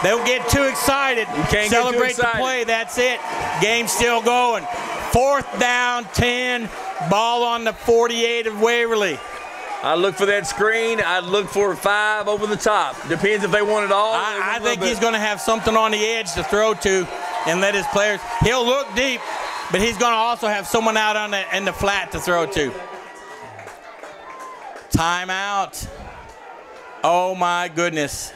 don't get too excited. You can't Celebrate get too excited. the play. That's it. Game's still going. 4th down, 10. Ball on the 48 of Waverly. I look for that screen. I'd look for 5 over the top. Depends if they want it all. I think he's going to have something on the edge to throw to and let his players. He'll look deep, but he's going to also have someone out in the flat to throw to. Timeout. Oh, my goodness.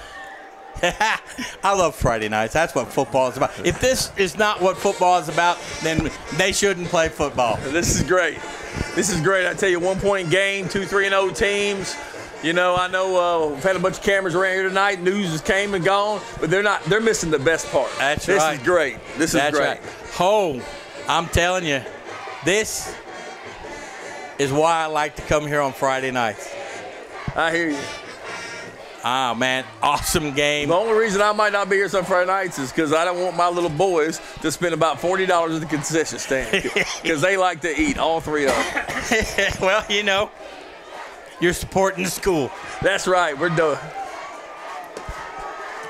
I love Friday nights. That's what football is about. If this is not what football is about, then they shouldn't play football. This is great. This is great. I tell you, 1-point game, 2 3-0 teams. You know, I know we've had a bunch of cameras around here tonight. News has came and gone, but they're missing the best part. That's this right. This is great. This is That's great. Right. Oh, I'm telling you, this is why I like to come here on Friday nights. I hear you. Ah, man, awesome game. The only reason I might not be here some Friday nights is because I don't want my little boys to spend about $40 at the concession stand because they like to eat, all 3 of them. Well, you know, you're supporting the school. That's right. We're done.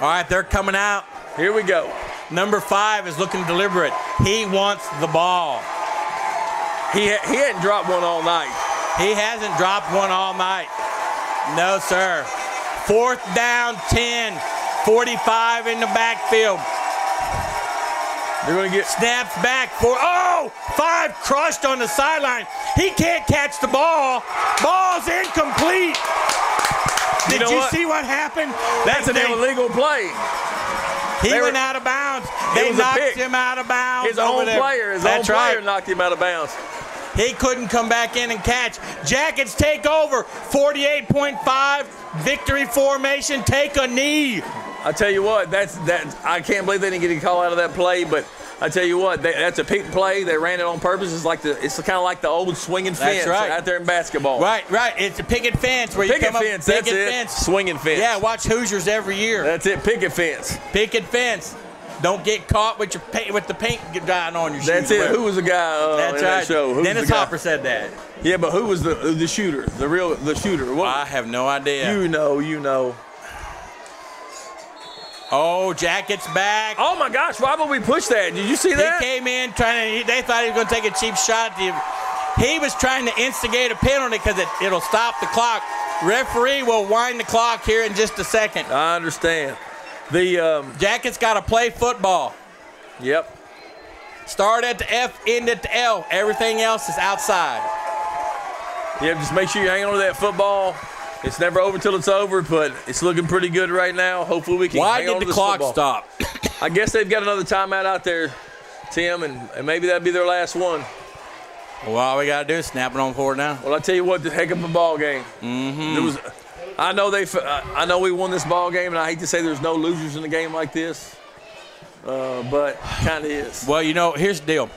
All right, they're coming out. Here we go. Number 5 is looking deliberate. He wants the ball. He hadn't dropped one all night. He hasn't dropped one all night. No, sir. 4th down, 10. 45 in the backfield. They're going to get Snaps back for 5 crushed on the sideline. He can't catch the ball. Ball's incomplete. Did you see what happened? That's an illegal play. He went out of bounds. They knocked him out of bounds. His own player knocked him out of bounds. He couldn't come back in and catch. Jackets take over. 48.5. Victory formation. Take a knee. I tell you what, I can't believe they didn't get a call out of that play, but I tell you what, that's a pick play. They ran it on purpose. It's kind of like the old swinging fence out there in basketball. Right. It's a picket fence where you come up. Picket fence. Swinging fence. Yeah, watch Hoosiers every year. That's it. Picket fence. Picket fence. Don't get caught with the paint drying on your shoes. That's it. Who was the guy in that show? Dennis Hopper said that. Yeah, but who was the shooter? The shooter. What? I have no idea. You know. Oh, Jackets back. Oh my gosh, why would we push that? Did you see that? He came in they thought he was going to take a cheap shot. He was trying to instigate a penalty because it'll stop the clock. Referee will wind the clock here in just a second. I understand. The Jackets got to play football. Yep. Start at the F, end at the L. Everything else is outside. Yep, just make sure you hang on to that football. It's never over till it's over, but it's looking pretty good right now. Hopefully we can hang on to this football. Why did the clock stop? I guess they've got another timeout out there, Tim, and maybe that'd be their last one. Well, all we got to do is snap it on 4 now. Well, I tell you what, the heck of a ball game. Mm-hmm. I know we won this ball game, and I hate to say there's no losers in a game like this, but kind of is. Well, you know, here's the deal.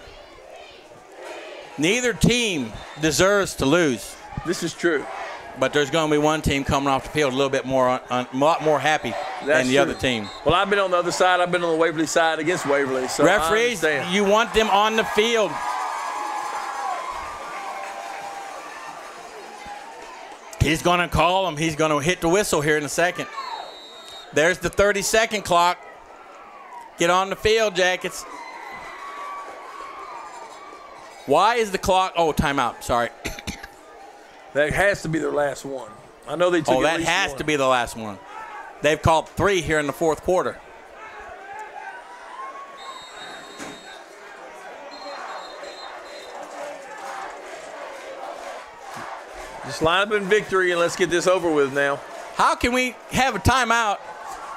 Neither team deserves to lose. This is true. But there's going to be one team coming off the field a little bit more, a lot more happy than the other team. Well, I've been on the other side. I've been on the Waverly side against Waverly. So referees, you want them on the field. He's going to call him. He's going to hit the whistle here in a second. There's the 30-second clock. Get on the field, Jackets. Why is the clock? Oh, timeout. Sorry. That has to be their last one. I know they took at least one. That has to be the last one. They've called 3 here in the 4th quarter. Just line up in victory and let's get this over with now. How can we have a timeout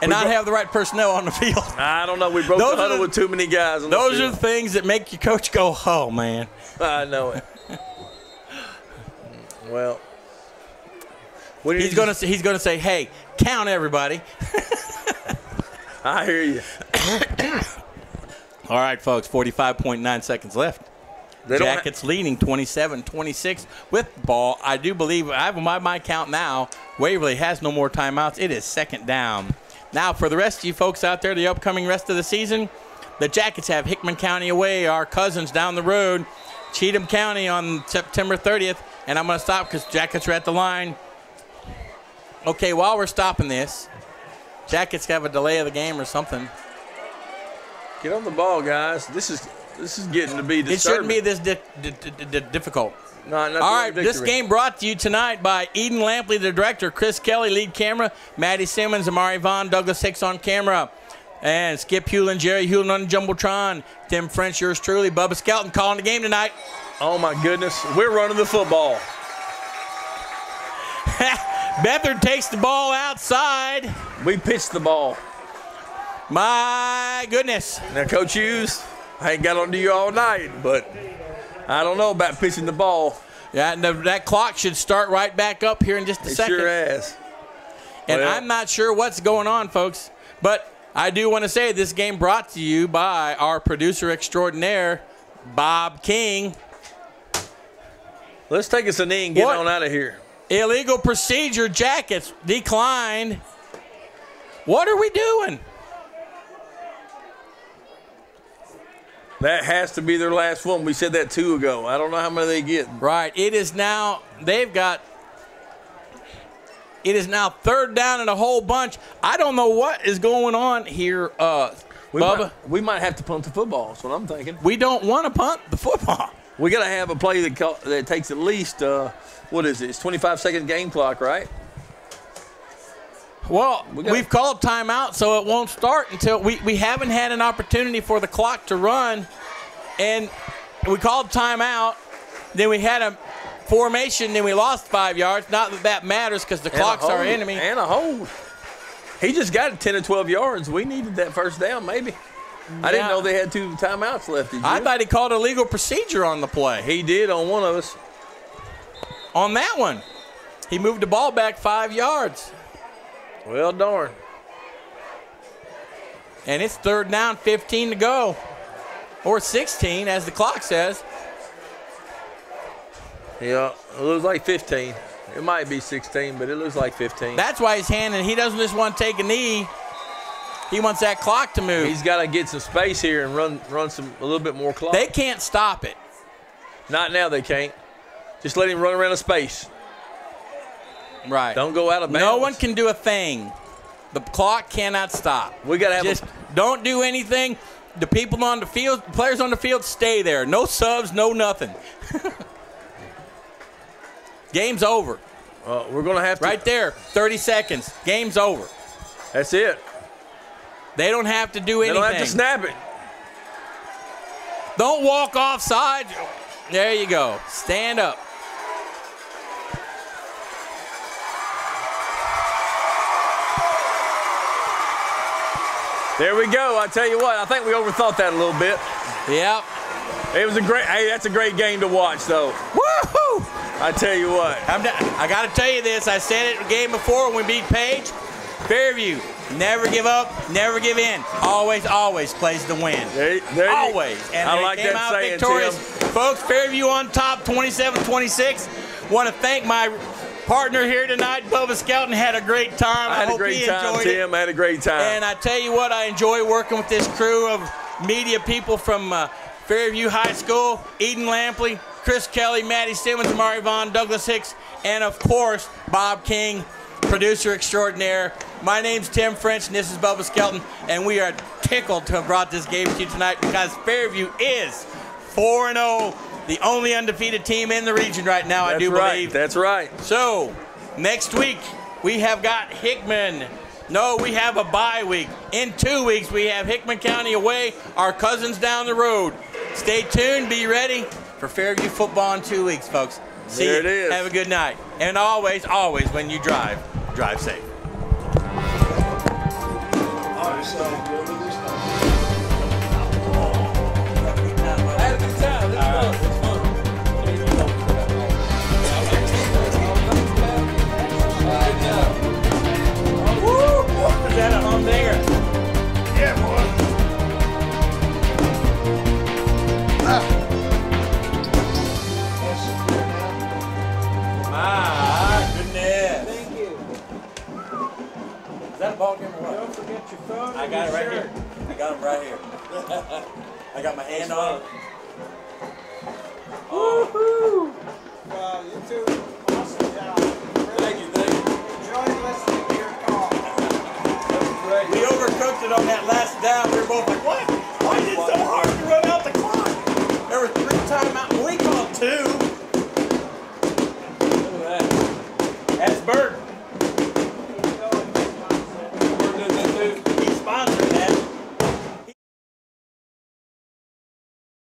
and not have the right personnel on the field? I don't know. We broke the huddle with too many guys on the field. Those are the things that make your coach go, oh, man. I know it. Well, he's going to say, hey, count everybody. I hear you. All right, folks, 45.9 seconds left. Jackets leading 27-26 with the ball. I do believe, I have my count now, Waverly has no more timeouts. It is second down. Now, for the rest of you folks out there, the upcoming rest of the season, the Jackets have Hickman County away, our cousins down the road, Cheatham County on September 30th. And I'm going to stop because Jackets are at the line. Okay, while we're stopping this, Jackets have a delay of the game or something. Get on the ball, guys. This is getting to be disturbing. It shouldn't be this difficult. No, all right, this game brought to you tonight by Eden Lampley, the director, Chris Kelly, lead camera, Maddie Simmons, Amari Vaughn, Douglas Hicks on camera, and Skip Hewlin, Jerry Hewlin on the Jumbotron, Tim French, yours truly, Bubba Skelton calling the game tonight. Oh, my goodness. We're running the football. Beathard takes the ball outside. We pitched the ball. My goodness. Now, Coach Hughes, I ain't got on to you all night, but I don't know about pitching the ball. Yeah, and that clock should start right back up here in just a second. It sure has. And I'm not sure what's going on, folks, but I do want to say this game brought to you by our producer extraordinaire, Bob King. Let's take us a knee and get on out of here. Illegal procedure, Jackets declined. What are we doing? That has to be their last one. We said that 2 ago. I don't know how many they get. Right. It is now, it is now third down and a whole bunch. I don't know what is going on here, Bubba. We might have to punt the football. That's what I'm thinking. We don't want to punt the football. We got to have a play that takes at least, what is it? It's 25-second game clock, right? Well, we've called timeout, so it won't start until we haven't had an opportunity for the clock to run. And we called timeout. Then we had a formation, then we lost 5 yards. Not that that matters because the clock's our enemy. And a hold. He just got it 10 or 12 yards. We needed that first down, maybe. I didn't know they had 2 timeouts left. Did you? I thought he called a legal procedure on the play. He did on one of us. On that one. He moved the ball back 5 yards. Well, darn. And it's third down, 15 to go. Or 16, as the clock says. Yeah, it looks like 15. It might be 16, but it looks like 15. That's why he's handing. He doesn't just want to take a knee. He wants that clock to move. He's got to get some space here and run a little bit more clock. They can't stop it. Not now, they can't. Just let him run around a space. Right. Don't go out of bounds. No one can do a thing. The clock cannot stop. We got to have just don't do anything. The people on the field, the players on the field, stay there. No subs, no nothing. Game's over. We're going to have to. Right there, 30 seconds. Game's over. That's it. They don't have to do anything. They don't have to snap it. Don't walk offside. There you go. Stand up. There we go. I tell you what, I think we overthought that a little bit. Yep. It was that's a great game to watch, though. Woo-hoo! I tell you what. I got to tell you this. I said it in the game before when we beat Page. Fairview, never give up, never give in. Always, always plays to win. Always. And I they like came that out saying, victorious. Tim. Folks, Fairview on top, 27-26. Want to thank my partner here tonight, Bubba Skelton. Had a great time. I had a great time, Tim. I had a great time. And I tell you what, I enjoy working with this crew of media people from Fairview High School, Eden Lampley, Chris Kelly, Maddie Simmons, Amari Vaughn, Douglas Hicks, and, of course, Bob King, producer extraordinaire. My name's Tim French, and this is Bubba Skelton, and we are tickled to have brought this game to you tonight because Fairview is 4-0, the only undefeated team in the region right now, I do believe. That's right. So, next week, we have got Hickman. No, we have a bye week. In 2 weeks, we have Hickman County away, our cousins down the road. Stay tuned, be ready for Fairview football in 2 weeks, folks. See There you. it is. Have a good night. And always, always, when you drive safe. Is that a humdinger? Yeah, boy. My goodness. Thank you. Is that a ball game or what? Don't forget your phone. I got it right here. I got them right here. I got my hand on it. Woohoo! Wow, you two, awesome job. Thank you. Enjoy listening to your call. We overcooked it on that last down. We were both like, what? Why is it so hard to run